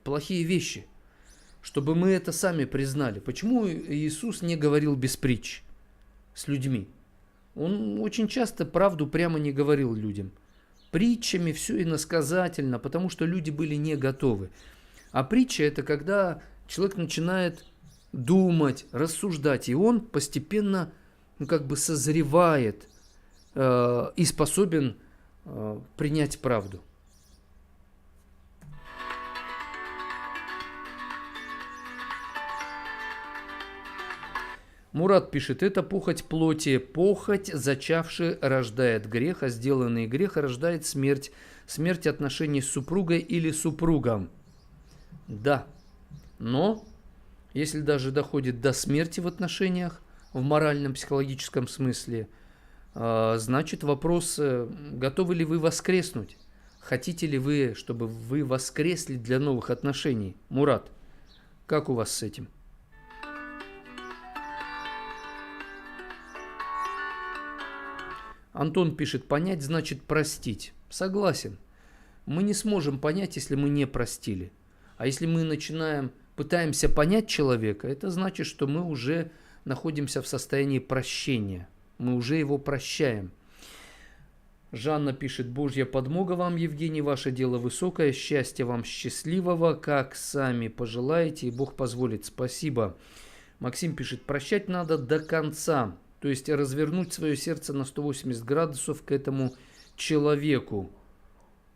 плохие вещи, чтобы мы это сами признали. Почему Иисус не говорил без притч с людьми? Он очень часто правду прямо не говорил людям. Притчами все иносказательно, потому что люди были не готовы. А притча – это когда человек начинает думать, рассуждать, и он постепенно созревает и способен принять правду. Мурат пишет, это похоть плоти, похоть, зачавший, рождает грех, а сделанный грех рождает смерть, смерть отношений с супругой или супругом. Да, но если даже доходит до смерти в отношениях, в моральном, психологическом смысле, значит вопрос, готовы ли вы воскреснуть? Хотите ли вы, чтобы вы воскресли для новых отношений? Мурат, как у вас с этим? Антон пишет, понять значит простить. Согласен. Мы не сможем понять, если мы не простили. А если мы пытаемся понять человека, это значит, что мы уже находимся в состоянии прощения. Мы уже его прощаем. Жанна пишет, Божья подмога вам, Евгений, ваше дело высокое, счастья вам счастливого, как сами пожелаете, и Бог позволит. Спасибо. Максим пишет, прощать надо до конца. То есть развернуть свое сердце на 180 градусов к этому человеку.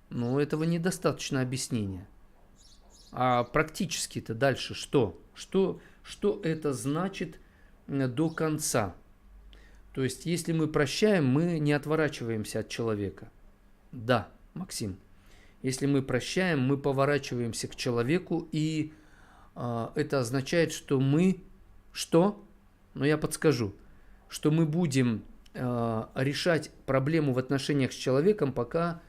Но этого недостаточно объяснения. А практически-то дальше что? Что это значит до конца? То есть если мы прощаем, мы не отворачиваемся от человека. Да, Максим. Если мы прощаем, мы поворачиваемся к человеку, и это означает, что мы... Что? Но я подскажу. Что мы будем решать проблему в отношениях с человеком, пока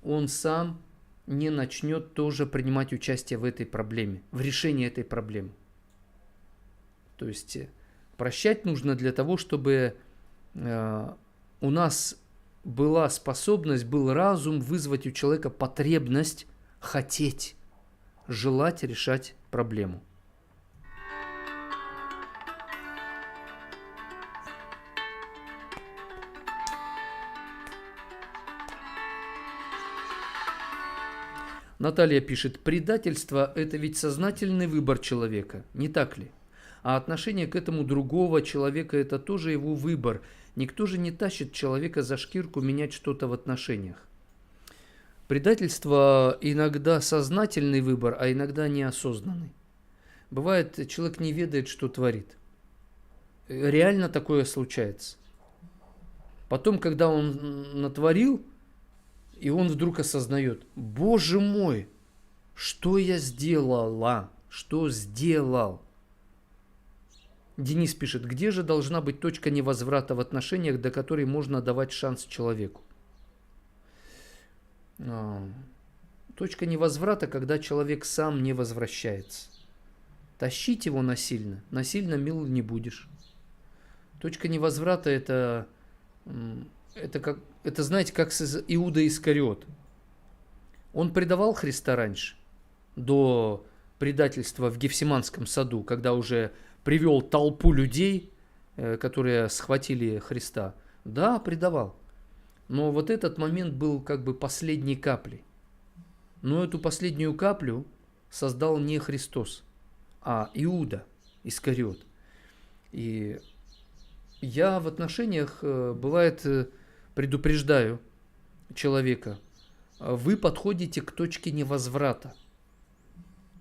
он сам не начнет тоже принимать участие в этой проблеме, в решении этой проблемы. То есть прощать нужно для того, чтобы у нас была способность, был разум вызвать у человека потребность хотеть, желать решать проблему. Наталья пишет, предательство – это ведь сознательный выбор человека, не так ли? А отношение к этому другого человека – это тоже его выбор. Никто же не тащит человека за шкирку менять что-то в отношениях. Предательство иногда сознательный выбор, а иногда неосознанный. Бывает, человек не ведает, что творит. Реально такое случается. Потом, когда он натворил, и он вдруг осознает, боже мой, что я сделала, что сделал. Денис пишет, где же должна быть точка невозврата в отношениях, до которой можно давать шанс человеку? Точка невозврата, когда человек сам не возвращается. Тащить его насильно мил не будешь. Точка невозврата это знаете, как Иуда Искариот. Он предавал Христа раньше, до предательства в Гефсиманском саду, когда уже привел толпу людей, которые схватили Христа. Да, предавал. Но вот этот момент был как бы последней каплей. Но эту последнюю каплю создал не Христос, а Иуда Искариот. И я в отношениях, бывает, предупреждаю человека, вы подходите к точке невозврата.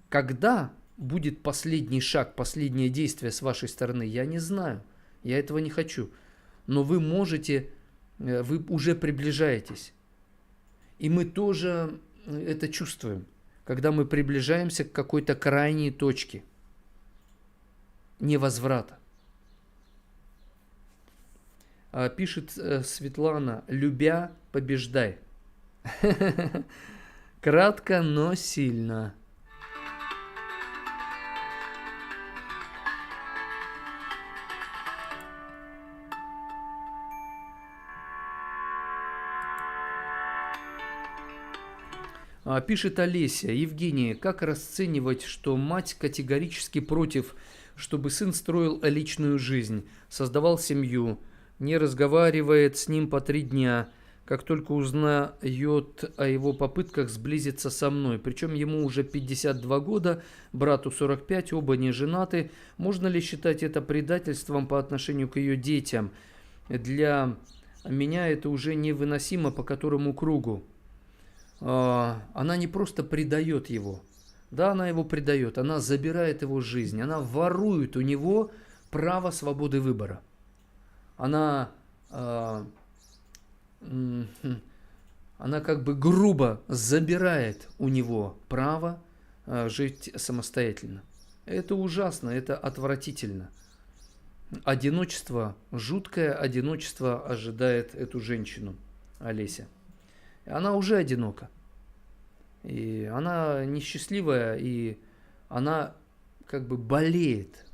Когда будет последний шаг, последнее действие с вашей стороны, я не знаю, я этого не хочу. Но вы можете, вы уже приближаетесь. И мы тоже это чувствуем, когда мы приближаемся к какой-то крайней точке невозврата. Пишет Светлана, любя, побеждай. Кратко, но сильно. Пишет Олеся, Евгения, как расценивать, что мать категорически против, чтобы сын строил личную жизнь, создавал семью, не разговаривает с ним по 3 дня, как только узнает о его попытках сблизиться со мной. Причем ему уже 52 года, брату 45, оба не женаты. Можно ли считать это предательством по отношению к ее детям? Для меня это уже невыносимо по которому кругу. Она не просто предает его. Да, она его предает, она забирает его жизнь, она ворует у него право свободы выбора. Она как бы грубо забирает у него право жить самостоятельно. Это ужасно, это отвратительно. Одиночество, жуткое одиночество ожидает эту женщину, Олеся. Она уже одинока. И она несчастливая, и она как бы болеет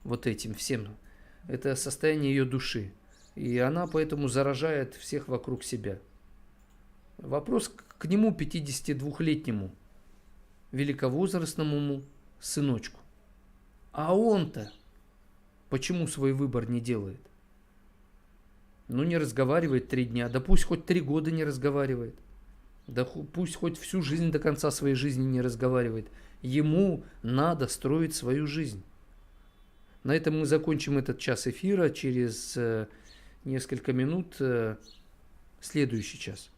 вот этим всем. Это состояние ее души. И она поэтому заражает всех вокруг себя. Вопрос к нему, 52-летнему, великовозрастному сыночку. А он-то почему свой выбор не делает? Ну, не разговаривает 3 дня. Да пусть хоть 3 года не разговаривает. Да пусть хоть всю жизнь до конца своей жизни не разговаривает. Ему надо строить свою жизнь. На этом мы закончим этот час эфира. Через несколько минут следующий час.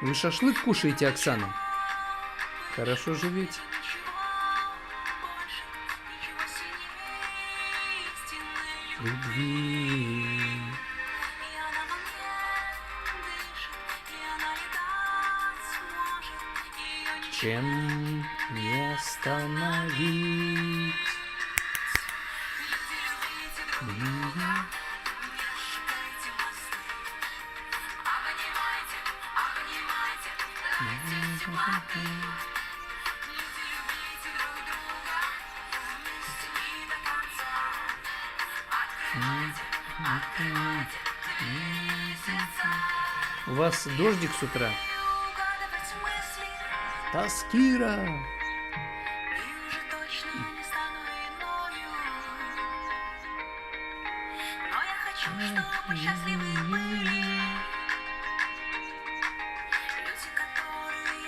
Вы шашлык кушаете, Оксана? Хорошо живете. Любви. Чем не остановить? У вас дождик с утра? Таскира!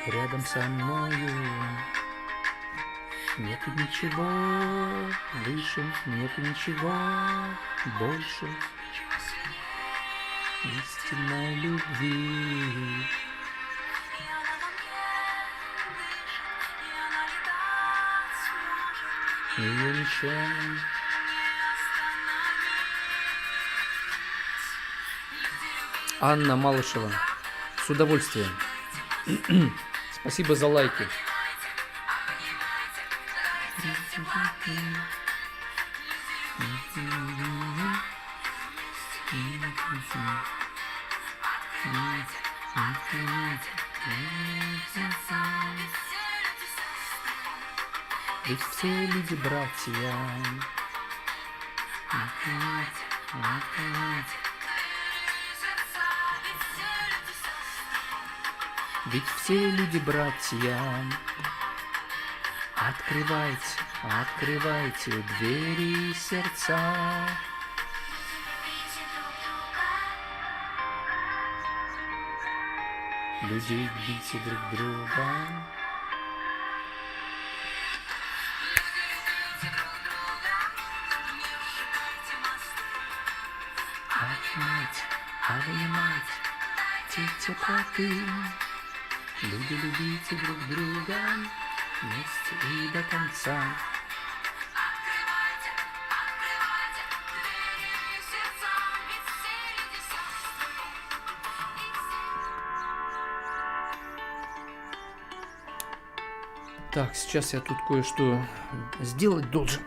Рядом со мною нету ничего выше, нету ничего больше истинной любви. Ее ничем. Анна Малышева. С удовольствием. Спасибо за лайки. Ведь все люди братья. Ведь все люди братья. Открывайте, открывайте двери сердца. Людей любите друг друга. Обнимайте, обнимайте те теплоты. Люди, любите друг друга вместе и до конца. Так, сейчас я тут кое-что сделать должен.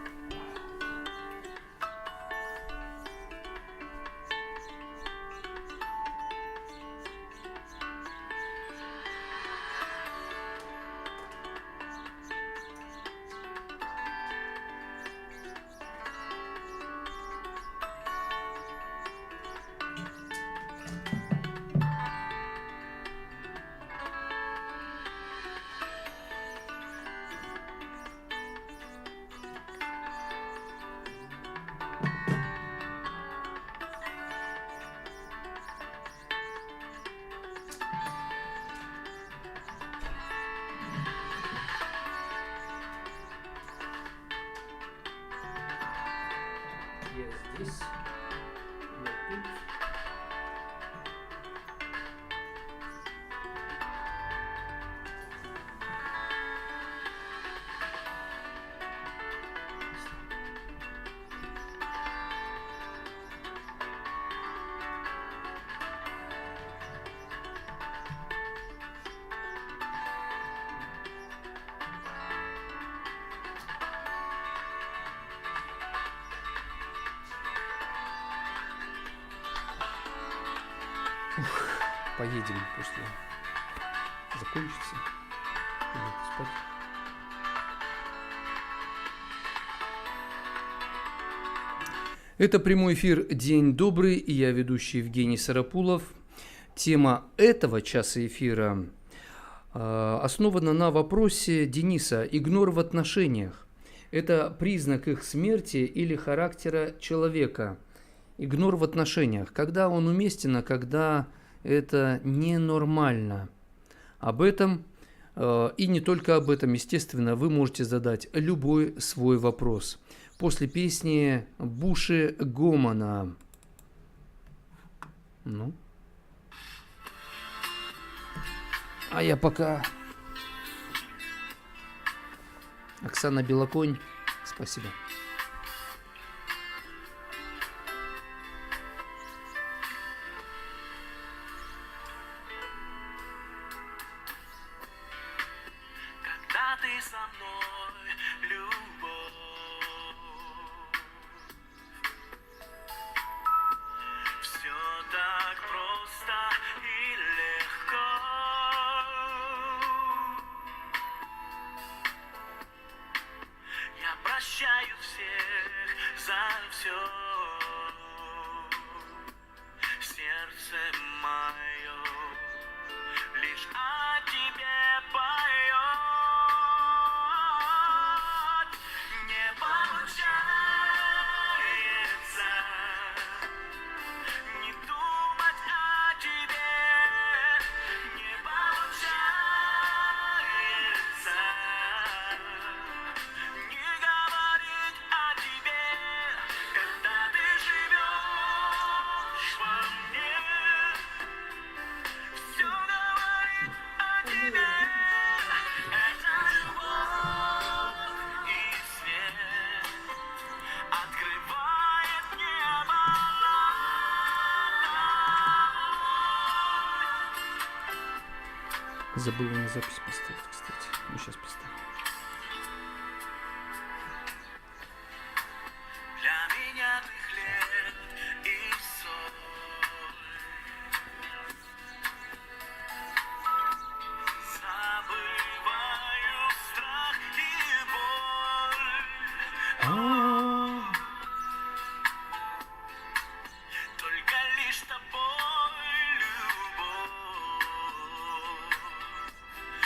Я здесь, я тут. Поедем после. Закончится. Идите спать. Это прямой эфир «День добрый», и я ведущий Евгений Сарапулов. Тема этого часа эфира основана на вопросе Дениса «Игнор в отношениях. Это признак их смерти или характера человека?» Игнор в отношениях. Когда он уместен, а когда это ненормально. Об этом и не только об этом, естественно, вы можете задать любой свой вопрос. После песни Буши Гомана. Ну. А я пока... Оксана Белоконь. Спасибо. Ты со мной, любовь, все так просто и легко. Забыл на запись поставить, кстати. Ну, сейчас поставлю. Для меня ты хлеб и соль. Забываю страх и боль. Только лишь тобой любовь.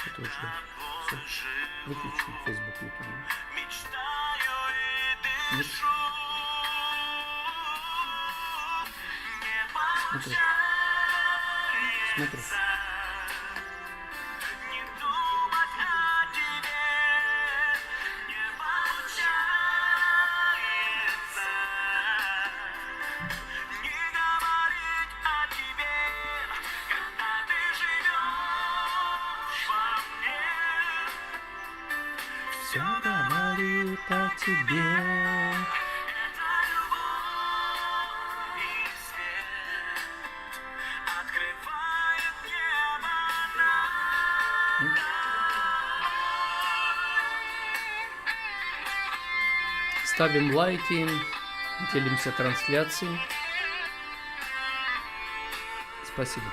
Это уже все. Выключу Facebook, YouTube. Мечтаю и Нет. дышу. Не Смотри. получается не думать о тебе. Не получается не говорить о тебе, когда ты живешь во мне. Все говорит о тебе. Это любовь и свет открывает небо нам. Ставим лайки, делимся трансляцией. Спасибо.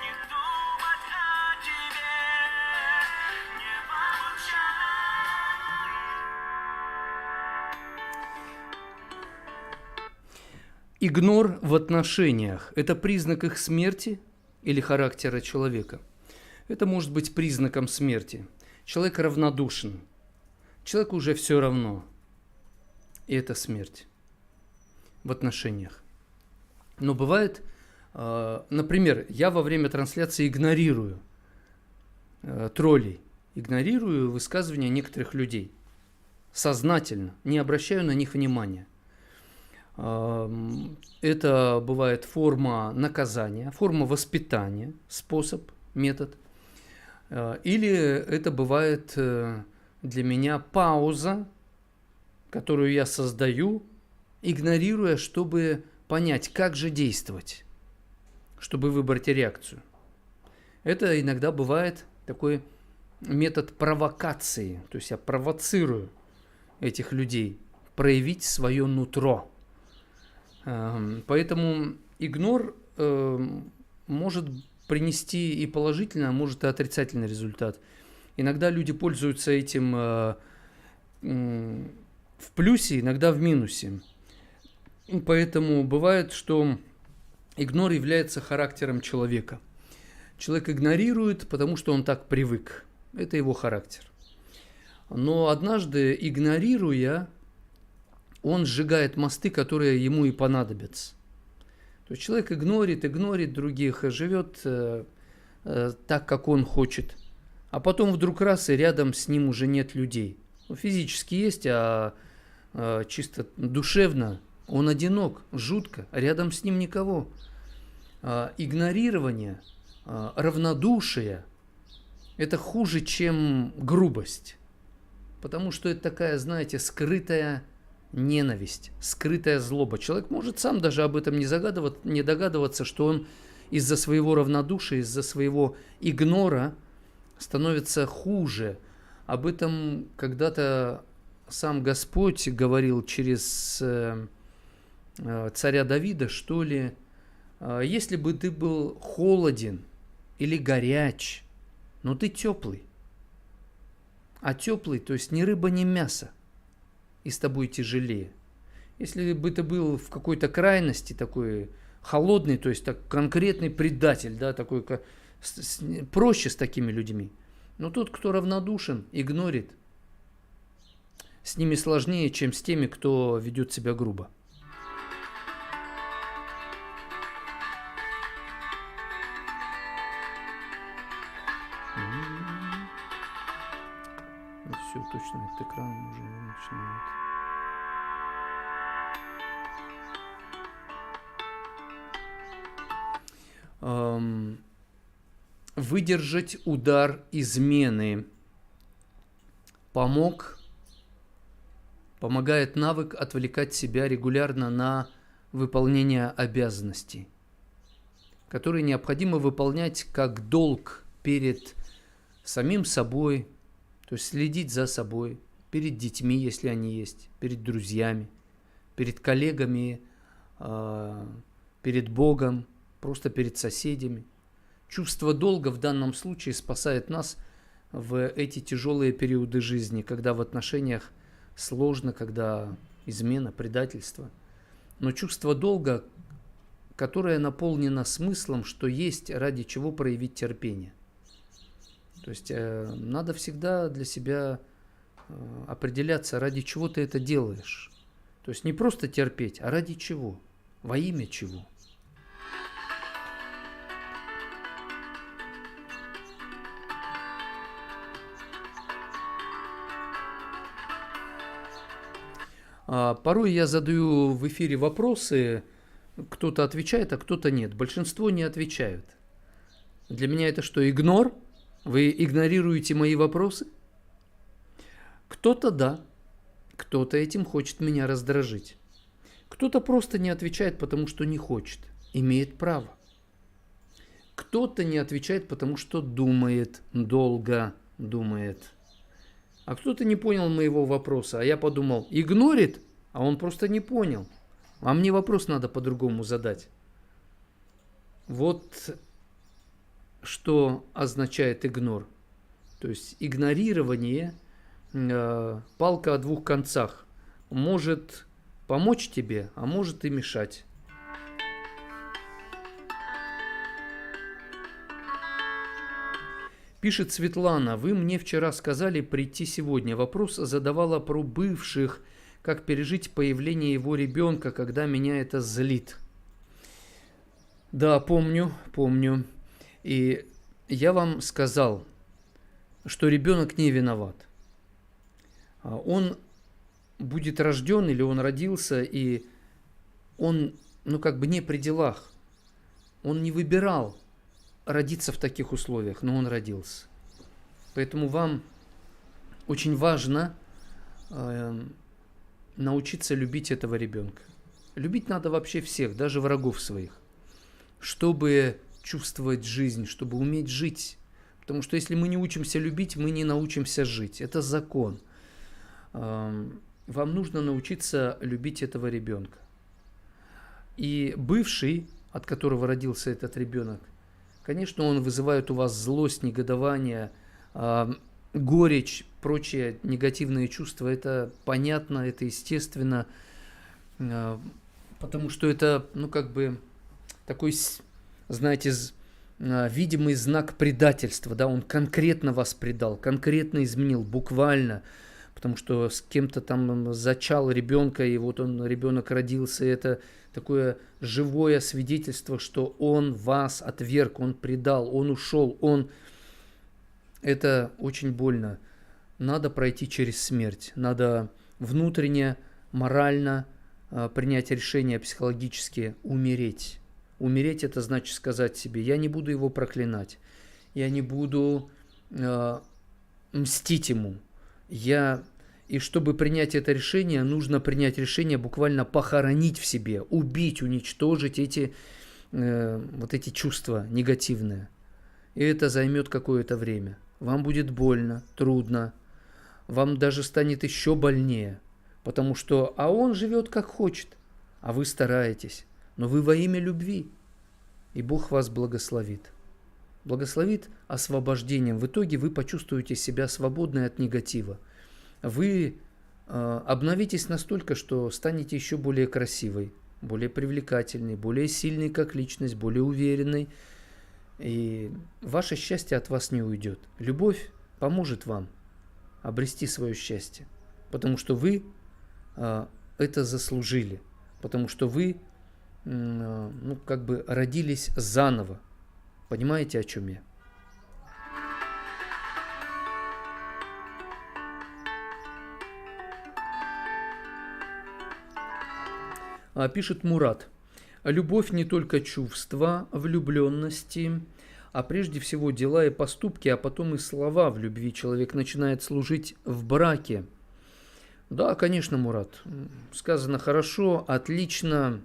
Не думать о тебе, не получается. Игнор в отношениях – это признак их смерти или характера человека? Это может быть признаком смерти. Человек равнодушен, человеку уже все равно. И это смерть в отношениях. Но бывает, например, я во время трансляции игнорирую троллей, игнорирую высказывания некоторых людей. Сознательно, не обращаю на них внимания. Это бывает форма наказания, форма воспитания, способ, метод. Или это бывает для меня пауза, которую я создаю, игнорируя, чтобы понять, как же действовать, чтобы выбрать реакцию. Это иногда бывает такой метод провокации, то есть я провоцирую этих людей проявить свое нутро. Поэтому игнор может принести и положительный, а может и отрицательный результат. Иногда люди пользуются этим в плюсе, иногда в минусе. Поэтому бывает, что игнор является характером человека. Человек игнорирует, потому что он так привык. Это его характер. Но однажды, игнорируя, он сжигает мосты, которые ему и понадобятся. То есть человек игнорит других, живет так, как он хочет. А потом вдруг раз, и рядом с ним уже нет людей. Ну, физически есть, а чисто душевно он одинок, жутко, рядом с ним никого. Игнорирование, равнодушие – это хуже, чем грубость. Потому что это такая, знаете, скрытая ненависть, скрытая злоба. Человек может сам даже об этом не догадываться, что он из-за своего равнодушия, из-за своего игнора становится хуже. Об этом когда-то сам Господь говорил через царя Давида, что ли, если бы ты был холоден или горяч, но ты теплый. А теплый, то есть ни рыба, ни мясо, и с тобой тяжелее. Если бы ты был в какой-то крайности, такой холодный, то есть так, конкретный предатель, да, такой, проще с такими людьми. Но тот, кто равнодушен, игнорит, с ними сложнее, чем с теми, кто ведет себя грубо. Все, точно, этот экран уже начинает. Выдержать удар измены. Помог помогает навык отвлекать себя регулярно на выполнение обязанностей, которые необходимо выполнять как долг перед самим собой, то есть следить за собой, перед детьми, если они есть, перед друзьями, перед коллегами, перед Богом, просто перед соседями. Чувство долга в данном случае спасает нас в эти тяжелые периоды жизни, когда в отношениях сложно, когда измена, предательство. Но чувство долга, которое наполнено смыслом, что есть ради чего проявить терпение. То есть надо всегда для себя определяться, ради чего ты это делаешь. То есть не просто терпеть, а ради чего, во имя чего. Порой я задаю в эфире вопросы, кто-то отвечает, а кто-то нет. Большинство не отвечают. Для меня это что, игнор? Вы игнорируете мои вопросы? Кто-то да, кто-то этим хочет меня раздражить. Кто-то просто не отвечает, потому что не хочет, имеет право. Кто-то не отвечает, потому что думает, долго думает. А кто-то не понял моего вопроса, а я подумал, игнорит, а он просто не понял. А мне вопрос надо по-другому задать. Вот что означает игнор. То есть игнорирование, палка о двух концах, может помочь тебе, а может и мешать. Пишет Светлана, вы мне вчера сказали прийти сегодня. Вопрос задавала про бывших, как пережить появление его ребенка, когда меня это злит. Да, помню. И я вам сказал, что ребенок не виноват. Он будет рожден или он родился, и он, не при делах. Он не выбирал родиться в таких условиях, но он родился. Поэтому вам очень важно научиться любить этого ребенка. Любить надо вообще всех, даже врагов своих, чтобы чувствовать жизнь, чтобы уметь жить. Потому что если мы не учимся любить, мы не научимся жить. Это закон. Вам нужно научиться любить этого ребенка. И бывший, от которого родился этот ребенок, конечно, он вызывает у вас злость, негодование, горечь, прочие негативные чувства. Это понятно, это естественно, потому что это, такой, знаете, видимый знак предательства. Да? Он конкретно вас предал, конкретно изменил, буквально, потому что с кем-то там зачал ребенка, и вот ребенок родился, и это такое живое свидетельство, что он вас отверг, он предал, он ушел, это очень больно. Надо пройти через смерть, надо внутренне, морально принять решение психологически умереть. Умереть – это значит сказать себе, я не буду его проклинать, я не буду мстить ему. И чтобы принять это решение, нужно принять решение буквально похоронить в себе, убить, уничтожить эти чувства негативные. И это займет какое-то время. Вам будет больно, трудно, вам даже станет еще больнее, потому что, он живет как хочет, а вы стараетесь, но вы во имя любви, и Бог вас благословит. Благословит освобождением. В итоге вы почувствуете себя свободной от негатива. Вы обновитесь настолько, что станете еще более красивой, более привлекательной, более сильной как личность, более уверенной. И ваше счастье от вас не уйдет. Любовь поможет вам обрести свое счастье, потому что вы это заслужили, потому что вы родились заново. Понимаете, о чем я? Пишет Мурат. Любовь не только чувства влюбленности, а прежде всего дела и поступки, а потом и слова в любви. Человек начинает служить в браке. Да, конечно, Мурат. Сказано хорошо, отлично.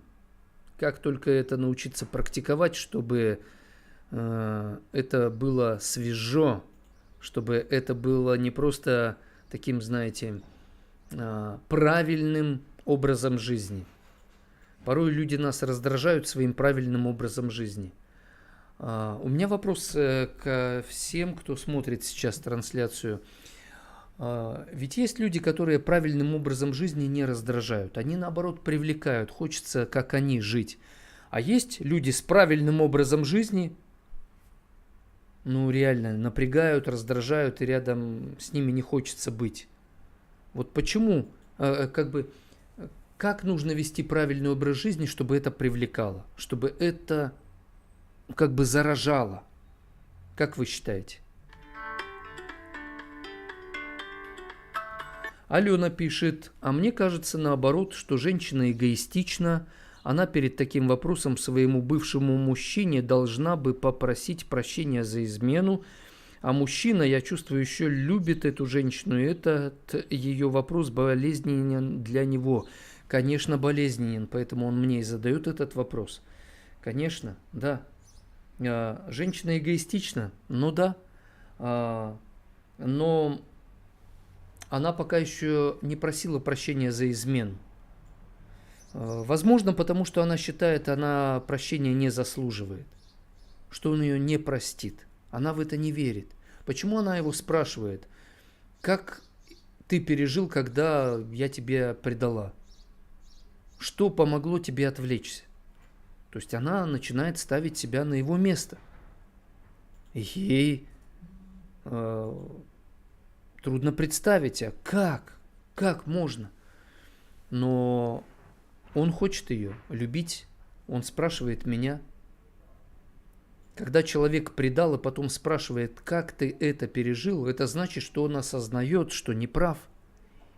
Как только это научиться практиковать, чтобы это было свежо, чтобы это было не просто таким, знаете, правильным образом жизни. Порой люди нас раздражают своим правильным образом жизни. У меня вопрос ко всем, кто смотрит сейчас трансляцию. Ведь есть люди, которые правильным образом жизни не раздражают. Они, наоборот, привлекают. Хочется, как они, жить. А есть люди с правильным образом жизни, ну, реально, напрягают, раздражают, и рядом с ними не хочется быть. Вот почему, как нужно вести правильный образ жизни, чтобы это привлекало, чтобы это как бы заражало? Как вы считаете? Алена пишет, а мне кажется наоборот, что женщина эгоистична, она перед таким вопросом своему бывшему мужчине должна бы попросить прощения за измену, а мужчина, я чувствую, еще любит эту женщину, и этот ее вопрос болезненен для него. Конечно, болезненен, поэтому он мне и задает этот вопрос. Конечно, да. Женщина эгоистична, ну да, но она пока еще не просила прощения за измену. Возможно, потому что она считает, она прощения не заслуживает, что он ее не простит. Она в это не верит. Почему она его спрашивает, как ты пережил, когда я тебя предала? Что помогло тебе отвлечься? То есть она начинает ставить себя на его место. Ей трудно представить, а как можно? Но он хочет ее любить, он спрашивает меня. Когда человек предал и потом спрашивает, как ты это пережил, это значит, что он осознает, что не прав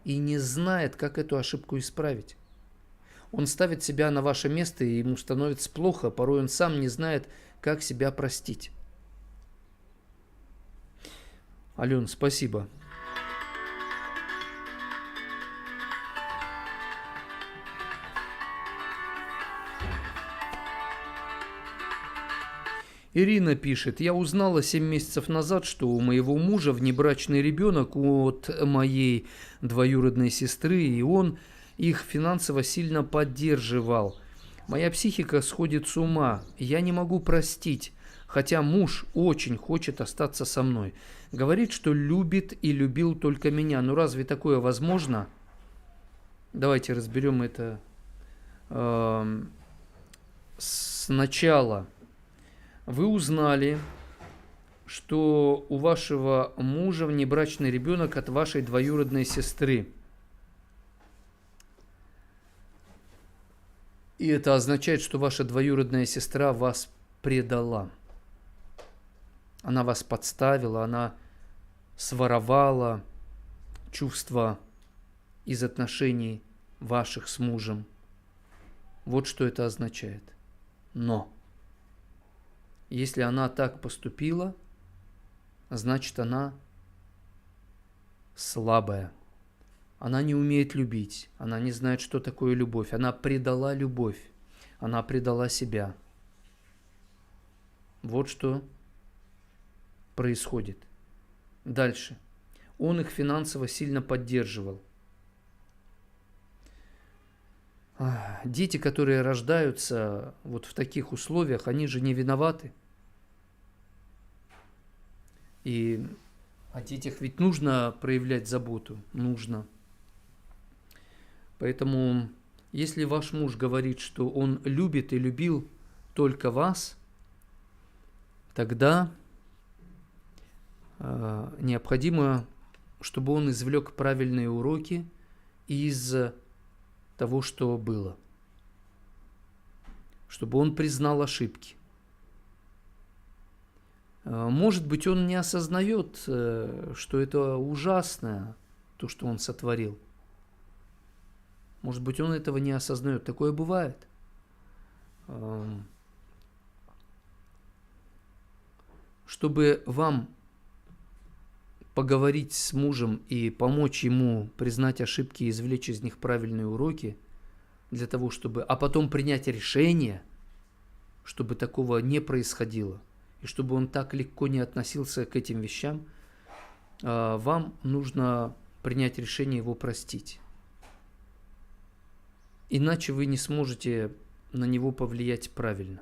и не знает, как эту ошибку исправить. Он ставит себя на ваше место, и ему становится плохо, порой он сам не знает, как себя простить. Ален, спасибо. Ирина пишет, я узнала 7 месяцев назад, что у моего мужа внебрачный ребенок от моей двоюродной сестры, и он их финансово сильно поддерживал. Моя психика сходит с ума, я не могу простить, хотя муж очень хочет остаться со мной. Говорит, что любит и любил только меня. Но разве такое возможно? Давайте разберем это сначала. Вы узнали, что у вашего мужа внебрачный ребенок от вашей двоюродной сестры. И это означает, что ваша двоюродная сестра вас предала. Она вас подставила, она своровала чувства из отношений ваших с мужем. Вот что это означает. Но если она так поступила, значит, она слабая. Она не умеет любить. Она не знает, что такое любовь. Она предала любовь. Она предала себя. Вот что происходит. Дальше. Он их финансово сильно поддерживал. Дети, которые рождаются вот в таких условиях, они же не виноваты. И о детях ведь нужно проявлять заботу. Нужно. Поэтому, если ваш муж говорит, что он любит и любил только вас, тогда необходимо, чтобы он извлек правильные уроки из того, что было. Чтобы он признал ошибки. Может быть, он не осознает, что это ужасно, то, что он сотворил. Может быть, он этого не осознает. Такое бывает. Чтобы вам поговорить с мужем и помочь ему признать ошибки и извлечь из них правильные уроки, для того, чтобы, а потом принять решение, чтобы такого не происходило, и чтобы он так легко не относился к этим вещам, вам нужно принять решение его простить. Иначе вы не сможете на него повлиять правильно.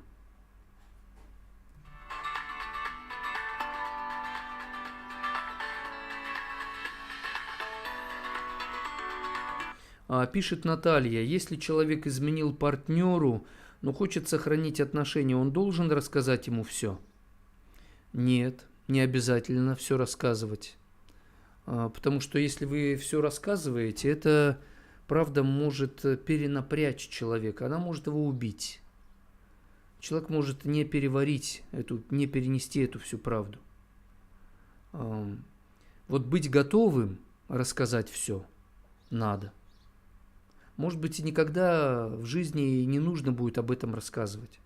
Пишет Наталья, если человек изменил партнеру, но хочет сохранить отношения, он должен рассказать ему все? Нет, не обязательно все рассказывать. Потому что если вы все рассказываете, это правда может перенапрячь человека, она может его убить. Человек может не переварить, не перенести эту всю правду. Вот быть готовым рассказать все надо. Может быть, и никогда в жизни не нужно будет об этом рассказывать.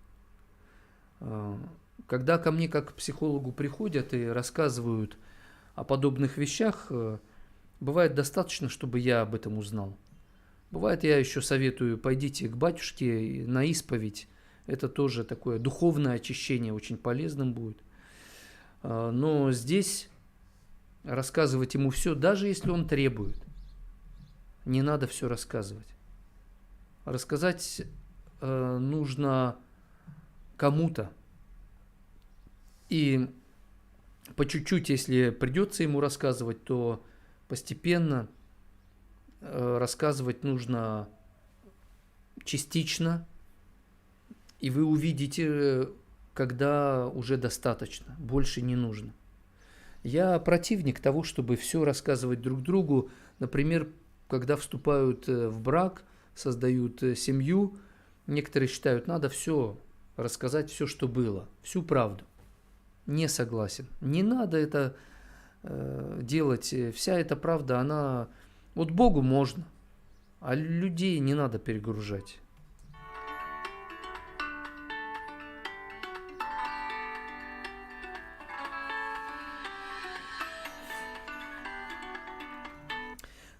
Когда ко мне как к психологу приходят и рассказывают о подобных вещах, бывает достаточно, чтобы я об этом узнал. Бывает, я еще советую, пойдите к батюшке на исповедь. Это тоже такое духовное очищение, очень полезным будет. Но здесь рассказывать ему все, даже если он требует, не надо все рассказывать. Рассказать нужно кому-то. И по чуть-чуть, если придется ему рассказывать, то постепенно рассказывать нужно частично. И вы увидите, когда уже достаточно, больше не нужно. Я противник того, чтобы все рассказывать друг другу. Например, когда вступают в брак, создают семью, некоторые считают, надо все рассказать, все, что было, всю правду. Не согласен. Не надо это делать. Вся эта правда, она... Вот Богу можно, а людей не надо перегружать.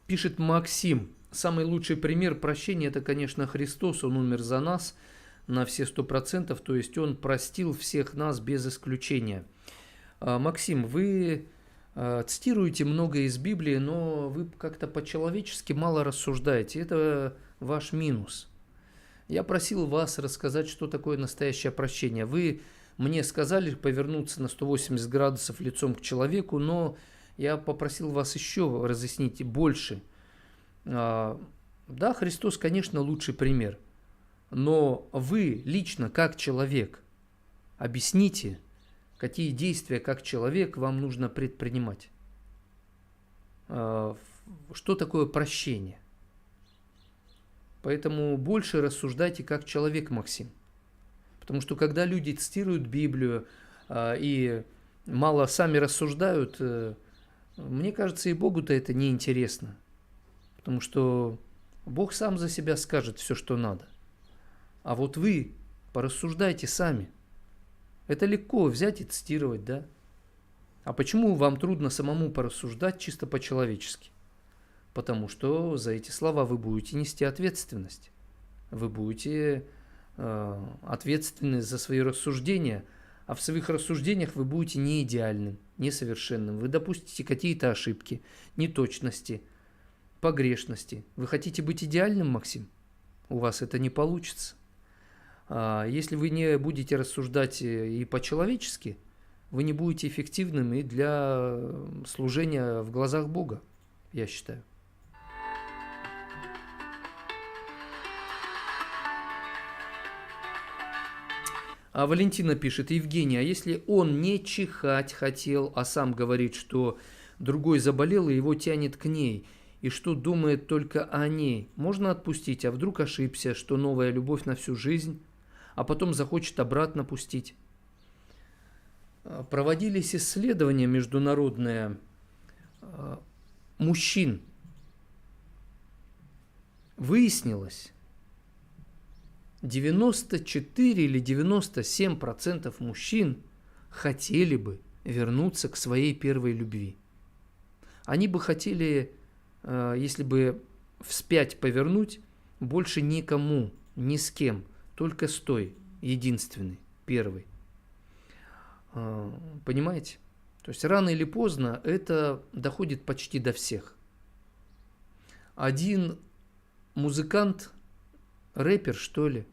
Пишет Максим. Самый лучший пример прощения – это, конечно, Христос. Он умер за нас на все 100%, то есть Он простил всех нас без исключения. Максим, вы цитируете многое из Библии, но вы как-то по-человечески мало рассуждаете. Это ваш минус. Я просил вас рассказать, что такое настоящее прощение. Вы мне сказали повернуться на 180 градусов лицом к человеку, но я попросил вас еще разъяснить больше. Да, Христос, конечно, лучший пример. Но вы лично, как человек, объясните, какие действия, как человек, вам нужно предпринимать. Что такое прощение? Поэтому больше рассуждайте как человек, Максим. Потому что когда люди цитируют Библию и мало сами рассуждают, мне кажется, и Богу-то это не интересно. Потому что Бог сам за себя скажет все, что надо. А вот вы порассуждайте сами. Это легко взять и цитировать, да? А почему вам трудно самому порассуждать чисто по-человечески? Потому что за эти слова вы будете нести ответственность. Вы будете ответственны за свои рассуждения, а в своих рассуждениях вы будете не идеальным, несовершенным. Вы допустите какие-то ошибки, неточности, погрешности. Вы хотите быть идеальным, Максим? У вас это не получится. Если вы не будете рассуждать и по-человечески, вы не будете эффективным и для служения в глазах Бога, я считаю. А Валентина пишет: Евгений, а если он не чихать хотел, а сам говорит, что другой заболел и его тянет к ней, и что думает только о ней, можно отпустить, а вдруг ошибся, что новая любовь на всю жизнь, а потом захочет обратно пустить? Проводились исследования международные мужчин. Выяснилось, 94 или 97% мужчин хотели бы вернуться к своей первой любви. Они бы хотели, если бы вспять повернуть, больше никому, ни с кем, только с той, единственной, первой. Понимаете? То есть рано или поздно это доходит почти до всех. Один музыкант, рэпер, что ли,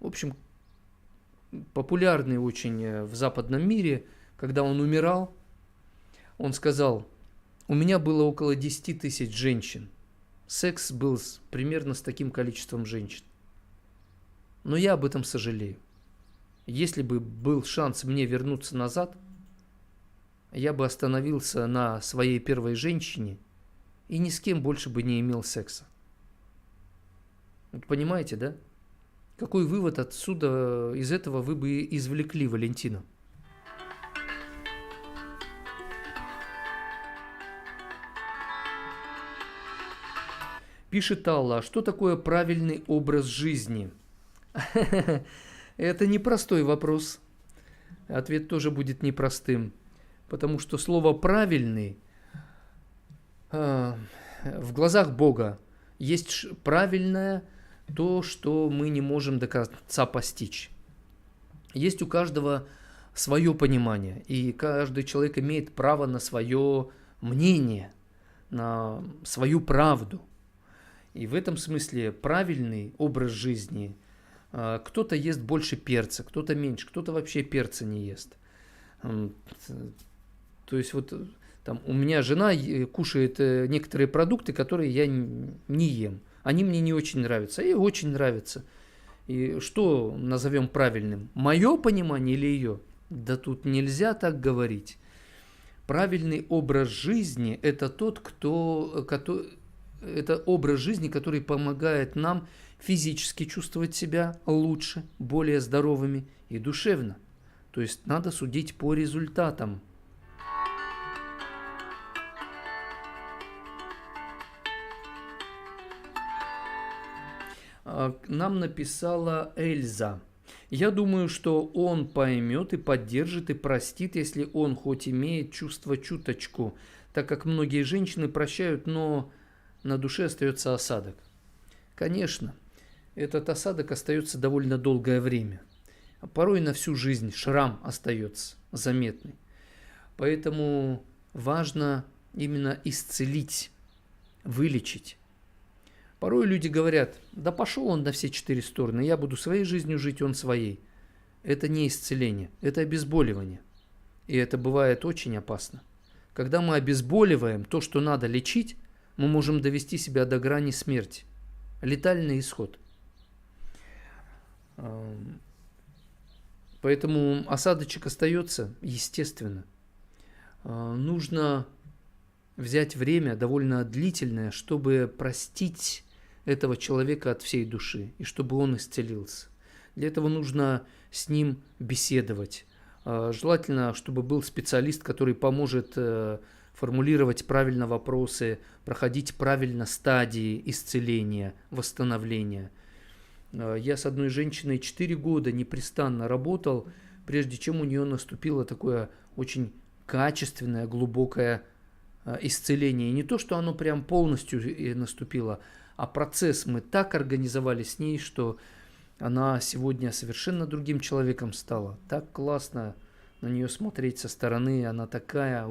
в общем, популярный очень в западном мире, когда он умирал, он сказал: у меня было около 10 тысяч женщин. Секс был примерно с таким количеством женщин. Но я об этом сожалею. Если бы был шанс мне вернуться назад, я бы остановился на своей первой женщине и ни с кем больше бы не имел секса. Вот понимаете, да? Какой вывод отсюда, из этого вы бы извлекли, Валентина? Пишет Алла: а что такое правильный образ жизни? Это непростой вопрос. Ответ тоже будет непростым. Потому что слово «правильный» в глазах Бога есть правильное то, что мы не можем до конца постичь. Есть у каждого свое понимание, и каждый человек имеет право на свое мнение, на свою правду. И в этом смысле правильный образ жизни: кто-то ест больше перца, кто-то меньше, кто-то вообще перца не ест. То есть вот там у меня жена кушает некоторые продукты, которые я не ем. Они мне не очень нравятся, ей очень нравятся. И что назовем правильным? Мое понимание или ее? Да тут нельзя так говорить. Правильный образ жизни – это это образ жизни, который помогает нам физически чувствовать себя лучше, более здоровыми и душевно. То есть надо судить по результатам. Нам написала Эльза: я думаю, что он поймет и поддержит и простит, если он хоть имеет чувство чуточку, так как многие женщины прощают, но на душе остается осадок. Конечно, этот осадок остается довольно долгое время. Порой на всю жизнь шрам остается заметный. Поэтому важно именно исцелить, вылечить. Порой люди говорят: да пошел он на все 4 стороны, я буду своей жизнью жить, он своей. Это не исцеление, это обезболивание. И это бывает очень опасно. Когда мы обезболиваем то, что надо лечить, мы можем довести себя до грани смерти. Летальный исход. Поэтому осадочек остается, естественно. Нужно взять время довольно длительное, чтобы простить этого человека от всей души, и чтобы он исцелился. Для этого нужно с ним беседовать. Желательно, чтобы был специалист, который поможет формулировать правильно вопросы, проходить правильно стадии исцеления, восстановления. Я с одной женщиной 4 года непрестанно работал, прежде чем у нее наступило такое очень качественное, глубокое исцеление. И не то, что оно прям полностью наступило, а процесс мы так организовали с ней, что она сегодня совершенно другим человеком стала. Так классно на нее смотреть со стороны. Она такая,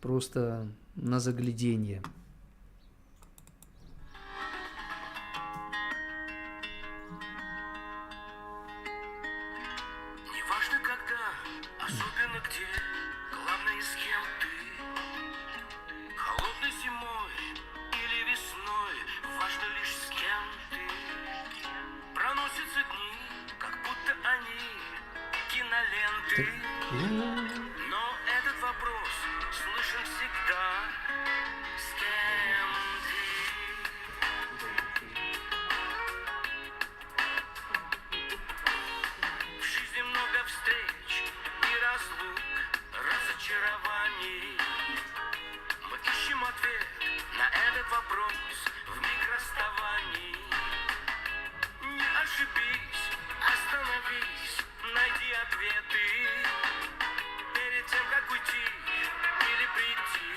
просто на загляденье. Неважно когда, особенно где, главное с кем ты. Холодной зимой или весной, важно лишь с кем ты. Проносятся дни, как будто они киноленты. Но этот вопрос слышен всегда: с кем ты? В жизни много встреч и разлук, разочарований. Мы ищем ответ на этот вопрос в миг расставаний. Не ошибись, остановись, найди ответы перед тем, как уйти или прийти.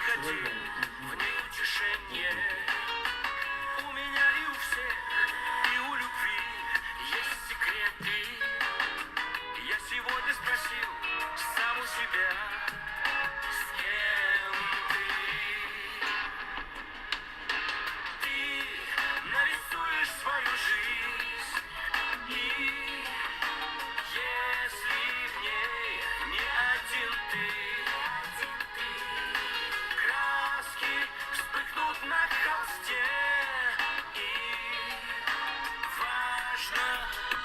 приходи, в ней утешение. У меня и у всех, и у любви есть секреты. Я сегодня спросил сам у себя, с кем ты? Ты нарисуешь свою жизнь, и если в ней не один ты, краски вспыхнут на холсте, и важно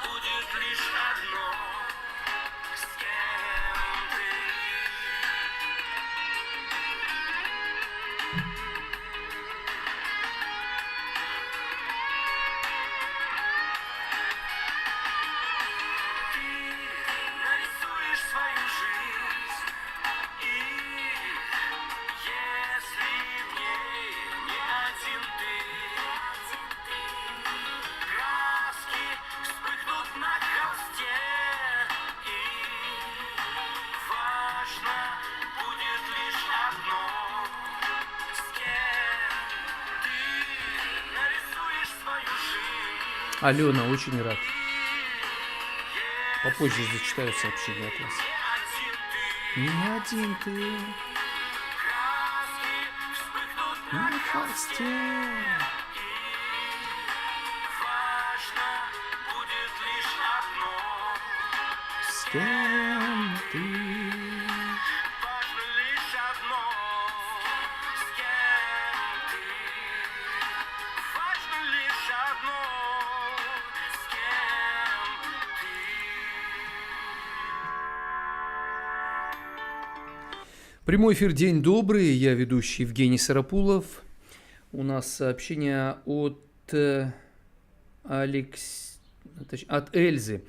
будет лишь одно, с кем ты. Ты нарисуешь свою жизнь, и если в ней не один ты, краски вспыхнут на холсте, и важно будет лишь одно, с кем ты нарисуешь свою жизнь. Алена, очень рад. Попозже зачитаю сообщение от вас. Не один ты. Не один ты Краски вспыхнут на на холсте. и важно будет лишь одно, С кем ты? важно лишь одно, с кем ты, важно лишь одно, с кем ты. Прямой эфир, день добрый, я ведущий Евгений Сарапулов. У нас сообщение от от Эльзы.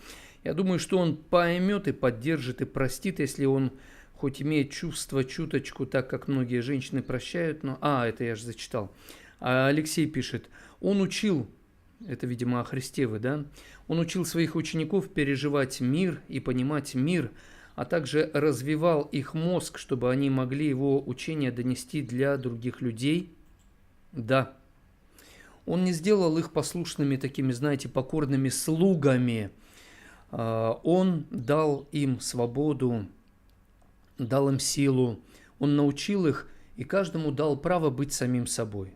Я думаю, что он поймет и поддержит и простит, если он хоть имеет чувство чуточку, так как многие женщины прощают, но... это я же зачитал. А Алексей пишет, он учил, это, видимо, о Христе вы, да? Он учил своих учеников переживать мир и понимать мир, а также развивал их мозг, чтобы они могли его учение донести для других людей. Да, он не сделал их послушными такими, знаете, покорными слугами. Он дал им свободу, дал им силу, он научил их и каждому дал право быть самим собой.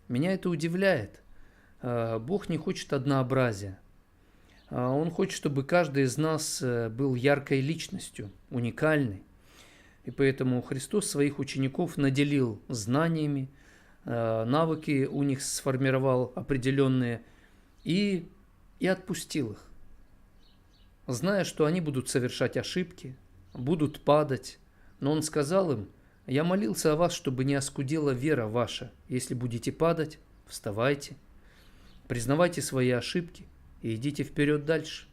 Меня это удивляет. Бог не хочет однообразия. Он хочет, чтобы каждый из нас был яркой личностью, уникальной. И поэтому Христос своих учеников наделил знаниями, навыки у них сформировал определенные и отпустил их, зная, что они будут совершать ошибки, будут падать. Но Он сказал им, я молился о вас, чтобы не оскудела вера ваша. Если будете падать, вставайте, признавайте свои ошибки и идите вперед дальше.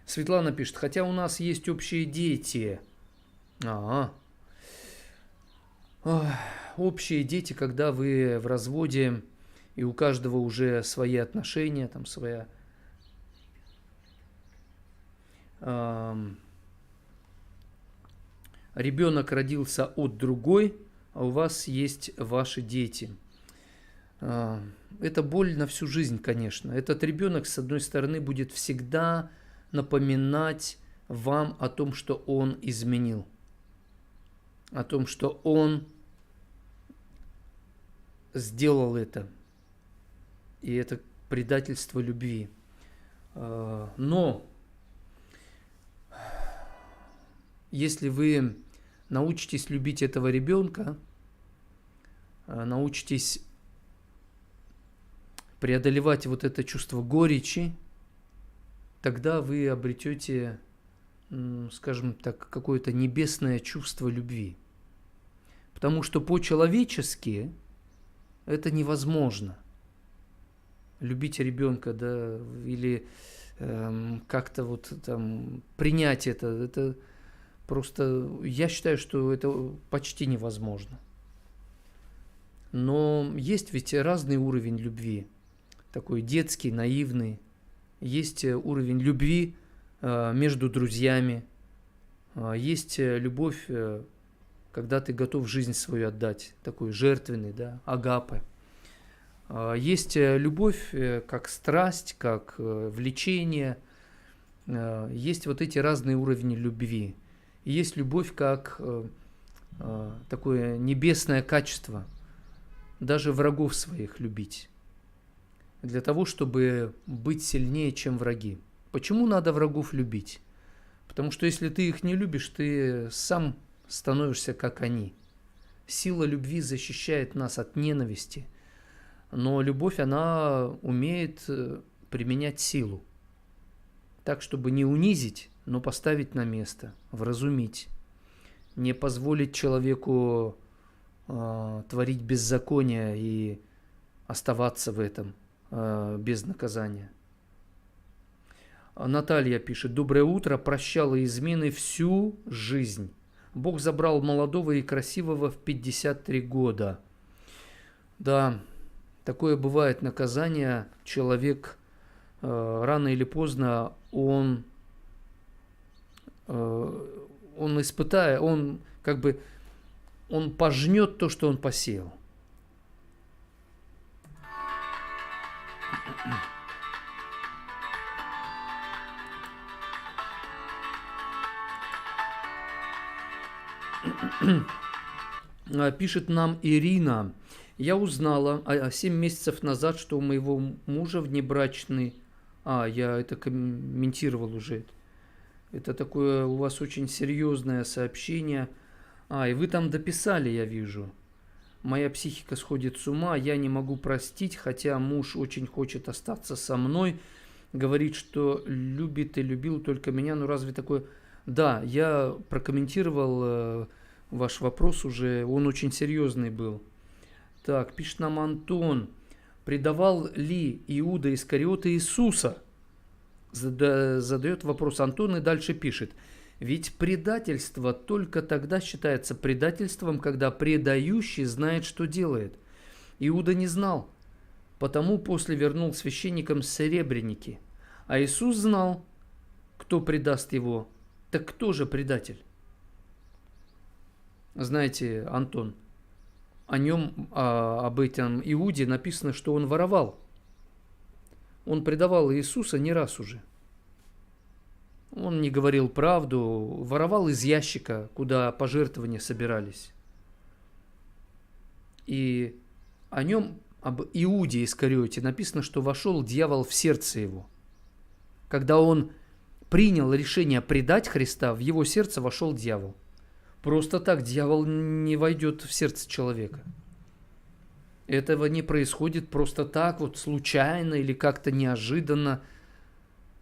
Светлана пишет, хотя у нас есть общие дети. Общие дети, когда вы в разводе, и у каждого уже свои отношения, там своя... Ребенок родился от другой, а у вас есть ваши дети. Это боль на всю жизнь, конечно. Этот ребенок, с одной стороны, будет всегда напоминать вам о том, что он изменил, о том, что он сделал это. И это предательство любви. Но если вы научитесь любить этого ребенка, научитесь преодолевать вот это чувство горечи, тогда вы обретете, скажем так, какое-то небесное чувство любви. Потому что по-человечески это невозможно. Любить ребенка, да, или как-то вот там принять это просто, я считаю, что это почти невозможно. Но есть ведь разный уровень любви. Такой детский, наивный. Есть уровень любви между друзьями. Есть любовь когда ты готов жизнь свою отдать, такой жертвенный, да, агапе. Есть любовь как страсть, как влечение, есть вот эти разные уровни любви. И есть любовь как такое небесное качество, даже врагов своих любить, для того, чтобы быть сильнее, чем враги. Почему надо врагов любить? Потому что если ты их не любишь, ты сам становишься как они. Сила любви защищает нас от ненависти, но любовь, она умеет применять силу, так, чтобы не унизить, но поставить на место, вразумить, не позволить человеку творить беззаконие и оставаться в этом без наказания. Наталья пишет: «Доброе утро, прощала измены всю жизнь. Бог забрал молодого и красивого в 53 года». Да, такое бывает наказание. Человек рано или поздно, он испытает, он пожнет то, что он посеял. Пишет нам Ирина: «Я узнала 7 месяцев назад, что у моего мужа внебрачный...» Я это комментировал уже. Это такое у вас очень серьезное сообщение. И вы там дописали, я вижу. «Моя психика сходит с ума, я не могу простить, хотя муж очень хочет остаться со мной. Говорит, что любит и любил только меня». Ну разве такое... Да, я прокомментировал ваш вопрос уже, он очень серьезный был. Так, пишет нам Антон: «Предавал ли Иуда Искариот Иисуса?» Задает вопрос Антон и дальше пишет: «Ведь предательство только тогда считается предательством, когда предающий знает, что делает. Иуда не знал, потому после вернул священникам серебряники. А Иисус знал, кто предаст его. Так кто же предатель?» Знаете, Антон, о нем, об этом Иуде написано, что он воровал. Он предавал Иисуса не раз уже. Он не говорил правду, воровал из ящика, куда пожертвования собирались. И о нем, об Иуде Искариоте, написано, что вошел дьявол в сердце его. Когда он принял решение предать Христа, в его сердце вошел дьявол. Просто так дьявол не войдет в сердце человека. Этого не происходит просто так, вот случайно или как-то неожиданно.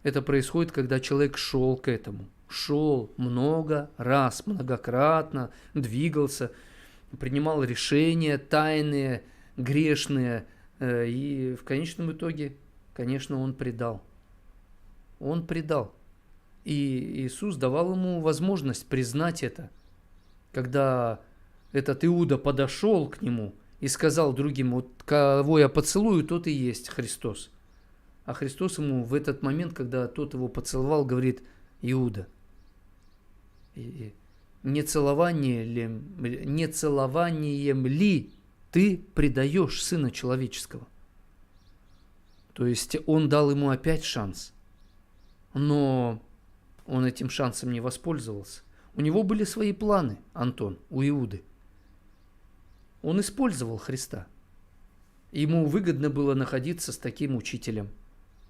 Это происходит, когда человек шел к этому. Шел много раз, многократно, двигался, принимал решения тайные, грешные. И в конечном итоге, конечно, он предал. Он предал. И Иисус давал ему возможность признать это. Когда этот Иуда подошел к нему и сказал другим: вот кого я поцелую, тот и есть Христос. А Христос ему в этот момент, когда тот его поцеловал, говорит: Иуда, нецелованием ли ты предаешь Сына Человеческого? То есть он дал ему опять шанс, но он этим шансом не воспользовался. У него были свои планы, Антон, у Иуды. Он использовал Христа. Ему выгодно было находиться с таким учителем.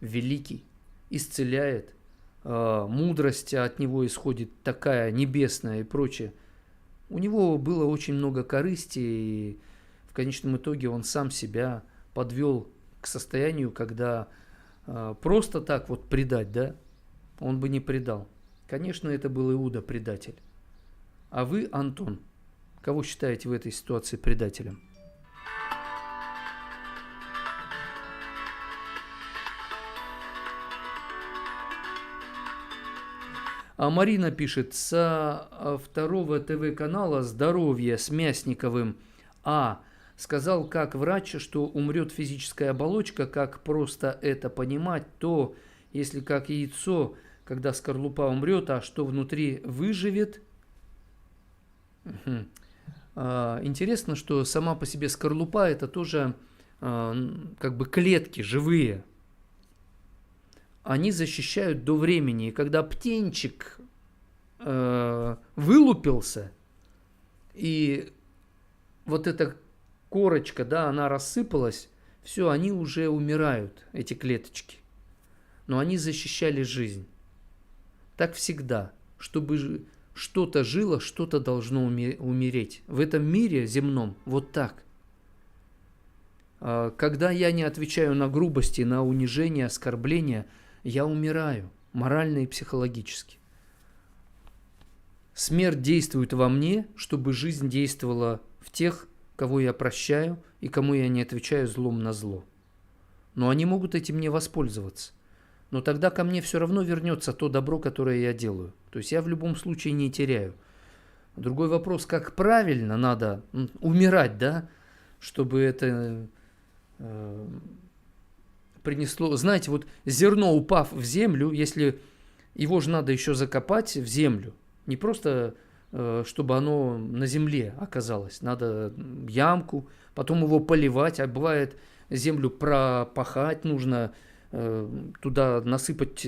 Великий, исцеляет, мудрость от него исходит такая небесная и прочее. У него было очень много корысти, и в конечном итоге он сам себя подвел к состоянию, когда просто так вот предать, да, он бы не предал. Конечно, это был Иуда предатель. А вы, Антон, кого считаете в этой ситуации предателем? А Марина пишет со второго ТВ-канала «Здоровье» с Мясниковым. Сказал, как врач, что умрет физическая оболочка, как просто это понимать, то, если как яйцо, когда скорлупа умрет, а что внутри выживет. Интересно, что сама по себе скорлупа это тоже как бы клетки живые. Они защищают до времени. И когда птенчик вылупился, и вот эта корочка, да, она рассыпалась, все, они уже умирают, эти клеточки. Но они защищали жизнь. Так всегда. Чтобы что-то жило, что-то должно умереть. В этом мире земном вот так. Когда я не отвечаю на грубости, на унижение, оскорбления, я умираю морально и психологически. Смерть действует во мне, чтобы жизнь действовала в тех, кого я прощаю и кому я не отвечаю злом на зло. Но они могут этим не воспользоваться. Но тогда ко мне все равно вернется то добро, которое я делаю. То есть я в любом случае не теряю. Другой вопрос, как правильно надо умирать, да, чтобы это принесло... Знаете, вот зерно, упав в землю, если его же надо еще закопать в землю, не просто чтобы оно на земле оказалось, надо ямку, потом его поливать, а бывает землю пропахать нужно, туда насыпать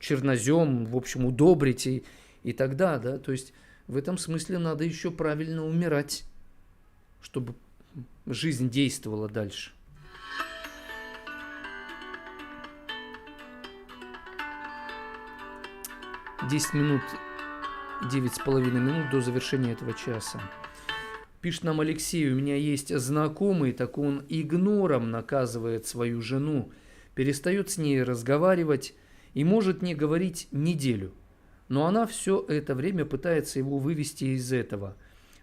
чернозем, в общем, удобрить и тогда, да, то есть в этом смысле надо еще правильно умирать, чтобы жизнь действовала дальше. Десять минут, 9,5 минут до завершения этого часа. Пишет нам Алексей: у меня есть знакомый, так он игнором наказывает свою жену, перестает с ней разговаривать и может не говорить неделю. Но она все это время пытается его вывести из этого.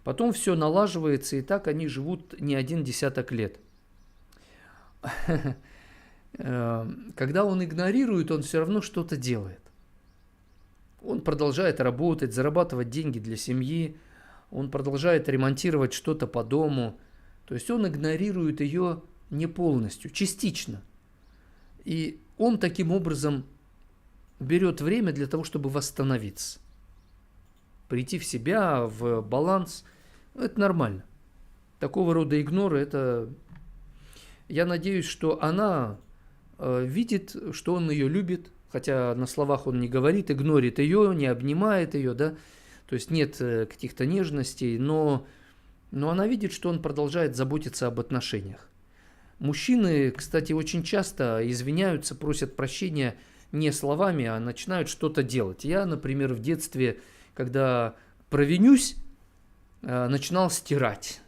Потом все налаживается, и так они живут не один десяток лет. Когда он игнорирует, он все равно что-то делает. Он продолжает работать, зарабатывать деньги для семьи, он продолжает ремонтировать что-то по дому. То есть он игнорирует ее не полностью, частично. И он таким образом берет время для того, чтобы восстановиться. Прийти в себя, в баланс. Это нормально. Такого рода игноры, это... Я надеюсь, что она видит, что он ее любит, хотя на словах он не говорит, игнорит ее, не обнимает ее, да, то есть нет каких-то нежностей, но она видит, что он продолжает заботиться об отношениях. Мужчины, кстати, очень часто извиняются, просят прощения не словами, а начинают что-то делать. Я, например, в детстве, когда провинюсь, начинал стирать.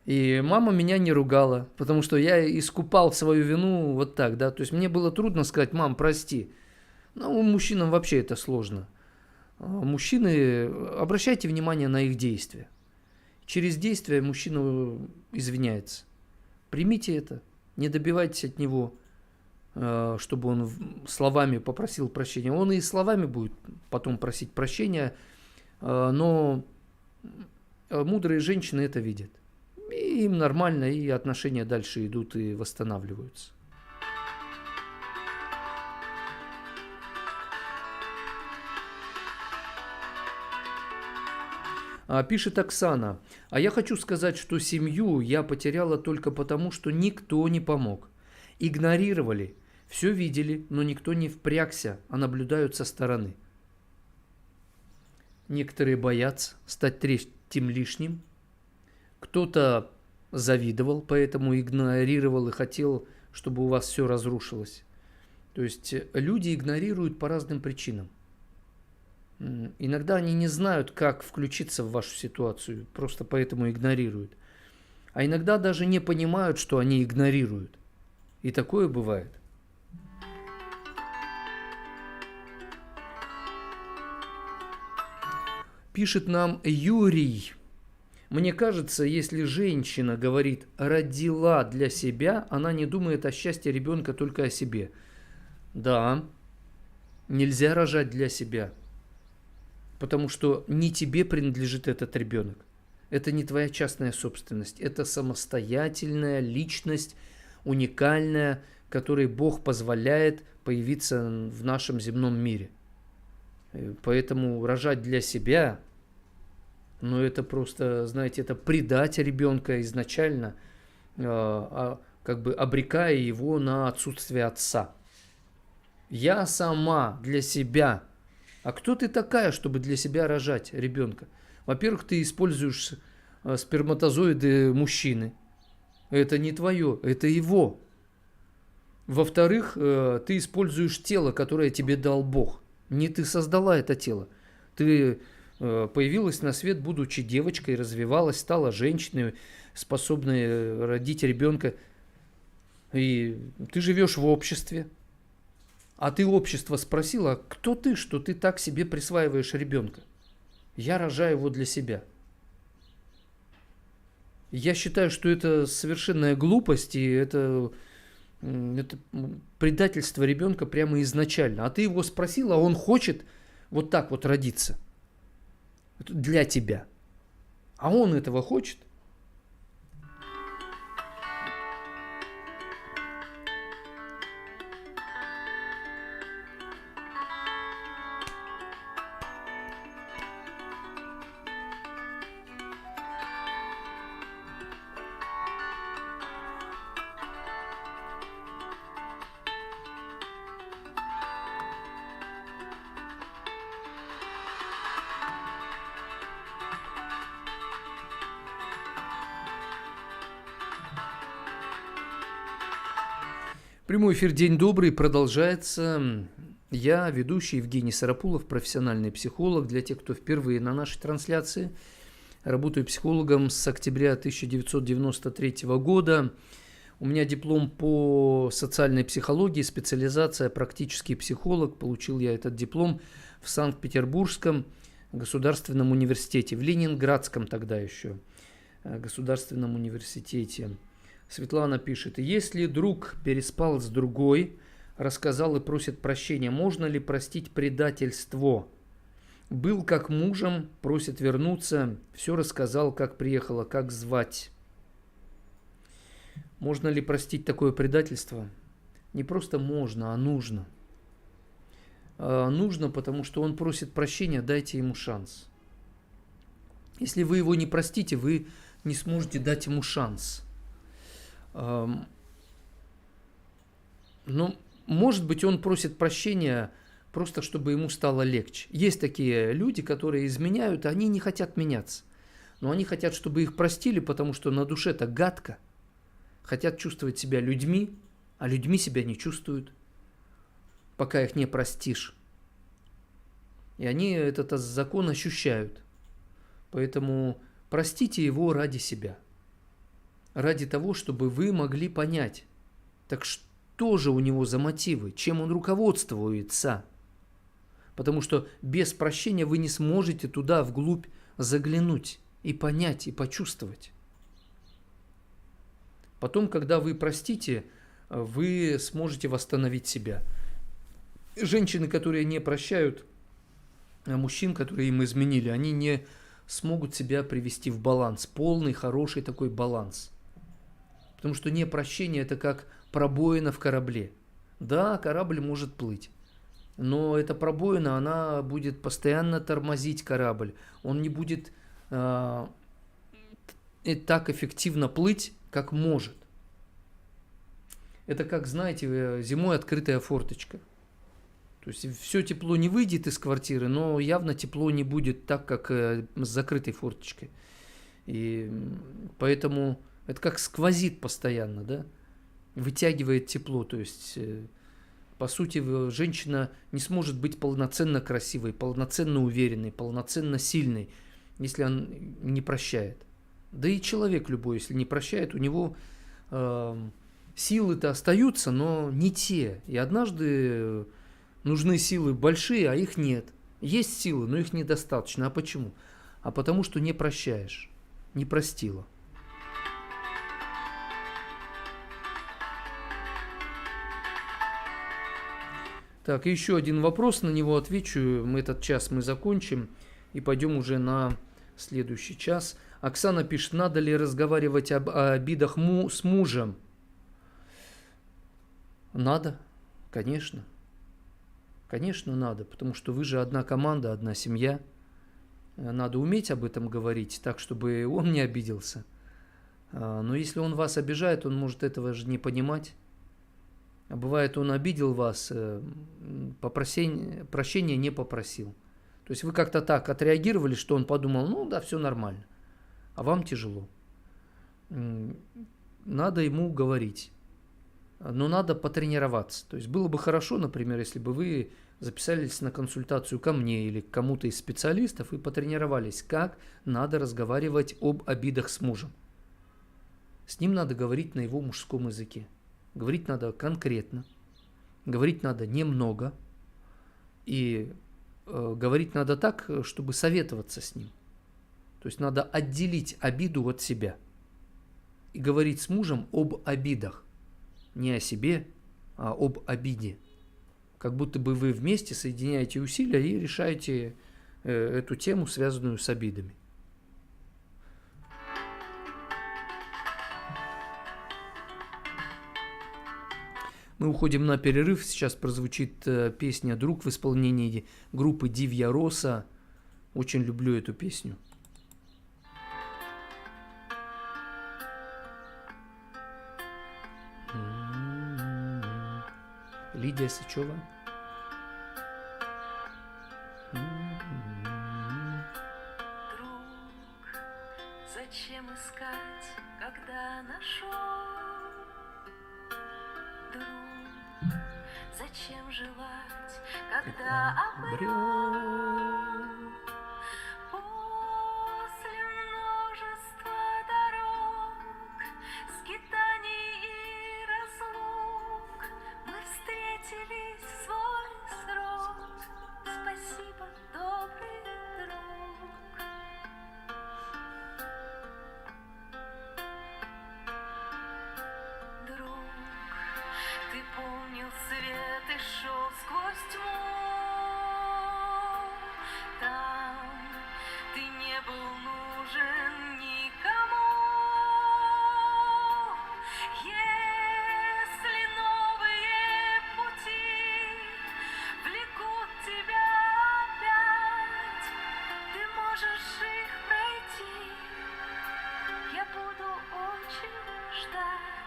И мама меня не ругала, потому что я искупал свою вину вот так, да. То есть мне было трудно сказать: мам, прости. Но мужчинам вообще это сложно. Мужчины, обращайте внимание на их действия. Через действия мужчина извиняется. Примите это, не добивайтесь от него, чтобы он словами попросил прощения. Он и словами будет потом просить прощения, но мудрые женщины это видят. И им нормально, и отношения дальше идут и восстанавливаются. Пишет Оксана: а я хочу сказать, что семью я потеряла только потому, что никто не помог. Игнорировали, все видели, но никто не впрягся, а наблюдают со стороны. Некоторые боятся стать третьим лишним. Кто-то завидовал, поэтому игнорировал и хотел, чтобы у вас все разрушилось. То есть люди игнорируют по разным причинам. Иногда они не знают, как включиться в вашу ситуацию, просто поэтому игнорируют. А иногда даже не понимают, что они игнорируют. И такое бывает. Пишет нам Юрий: мне кажется, если женщина говорит «родила для себя», она не думает о счастье ребенка, только о себе. Да, нельзя рожать для себя, потому что не тебе принадлежит этот ребенок. Это не твоя частная собственность, это самостоятельная личность, уникальная, которой Бог позволяет появиться в нашем земном мире. Поэтому рожать для себя Но это просто, знаете, это предать ребенка изначально, как бы обрекая его на отсутствие отца. Я сама для себя. А кто ты такая, чтобы для себя рожать ребенка? Во-первых, ты используешь сперматозоиды мужчины. Это не твое, это его. Во-вторых, ты используешь тело, которое тебе дал Бог. Не ты создала это тело. Ты появилась на свет, будучи девочкой, развивалась, стала женщиной, способной родить ребенка. И ты живешь в обществе. А ты общество спросила, кто ты, что ты так себе присваиваешь ребенка? Я рожаю его для себя. Я считаю, что это совершенная глупость, и это предательство ребенка прямо изначально. А ты его спросила, а он хочет вот так вот родиться. Для тебя. А он этого хочет? Прямой эфир «День добрый» продолжается. Я, ведущий Евгений Сарапулов, профессиональный психолог. Для тех, кто впервые на нашей трансляции, работаю психологом с октября 1993 года. У меня диплом по социальной психологии, специализация практический психолог. Получил я этот диплом в Санкт-Петербургском государственном университете, в Ленинградском тогда еще государственном университете. Светлана пишет, если друг переспал с другой, рассказал и просит прощения, можно ли простить предательство? Был как мужем, просит вернуться, все рассказал, как приехала, как звать. Можно ли простить такое предательство? Не просто можно, а нужно. Нужно, потому что он просит прощения, дайте ему шанс. Если вы его не простите, вы не сможете дать ему шанс. Но, может быть, он просит прощения просто, чтобы ему стало легче. Есть такие люди, которые изменяют, они не хотят меняться. Но они хотят, чтобы их простили, потому что на душе-то гадко. Хотят чувствовать себя людьми, а людьми себя не чувствуют, пока их не простишь. И они этот закон ощущают. Поэтому простите его ради себя. Ради того, чтобы вы могли понять, так что же у него за мотивы, чем он руководствуется. Потому что без прощения вы не сможете туда вглубь заглянуть и понять, и почувствовать. Потом, когда вы простите, вы сможете восстановить себя. Женщины, которые не прощают мужчин, которые им изменили, они не смогут себя привести в баланс, полный, хороший такой баланс. Потому что непрощение – это как пробоина в корабле. Да, корабль может плыть, но эта пробоина, она будет постоянно тормозить корабль. Он не будет так эффективно плыть, как может. Это как, знаете, зимой открытая форточка. То есть все тепло не выйдет из квартиры, но явно тепло не будет так, как с закрытой форточкой. И поэтому это как сквозит постоянно, да? Вытягивает тепло. То есть, по сути, женщина не сможет быть полноценно красивой, полноценно уверенной, полноценно сильной, если он не прощает. Да и человек любой, если не прощает, у него силы-то остаются, но не те. И однажды нужны силы большие, а их нет. Есть силы, но их недостаточно. А почему? А потому что не прощаешь, не простила. Так, и еще один вопрос, на него отвечу. Этот час мы закончим и пойдем уже на следующий час. Оксана пишет, надо ли разговаривать об обидах с мужем? Надо, конечно. Конечно, надо, потому что вы же одна команда, одна семья. Надо уметь об этом говорить так, чтобы он не обиделся. Но если он вас обижает, он может этого же не понимать. А бывает, он обидел вас, прощения не попросил. То есть вы как-то так отреагировали, что он подумал, ну да, все нормально, а вам тяжело. Надо ему говорить, но надо потренироваться. То есть было бы хорошо, например, если бы вы записались на консультацию ко мне или к кому-то из специалистов и потренировались, как надо разговаривать об обидах с мужем. С ним надо говорить на его мужском языке. Говорить надо конкретно, говорить надо немного, и говорить надо так, чтобы советоваться с ним. То есть надо отделить обиду от себя и говорить с мужем об обидах. Не о себе, а об обиде. Как будто бы вы вместе соединяете усилия и решаете эту тему, связанную с обидами. Мы уходим на перерыв. Сейчас прозвучит песня «Друг» в исполнении группы Дивья Роса. Очень люблю эту песню. Лидия Сычева. Друг, зачем искать, когда нашел? Друг, зачем желать, когда обрел? После множества дорог, скитаний и разлук мы встретились в свой срок. Спасибо, добрый друг. Друг, ты помнил свет и шел сквозь тьму. Там ты не был нужен никому. Если новые пути влекут тебя опять, ты можешь их пройти. Я буду очень ждать.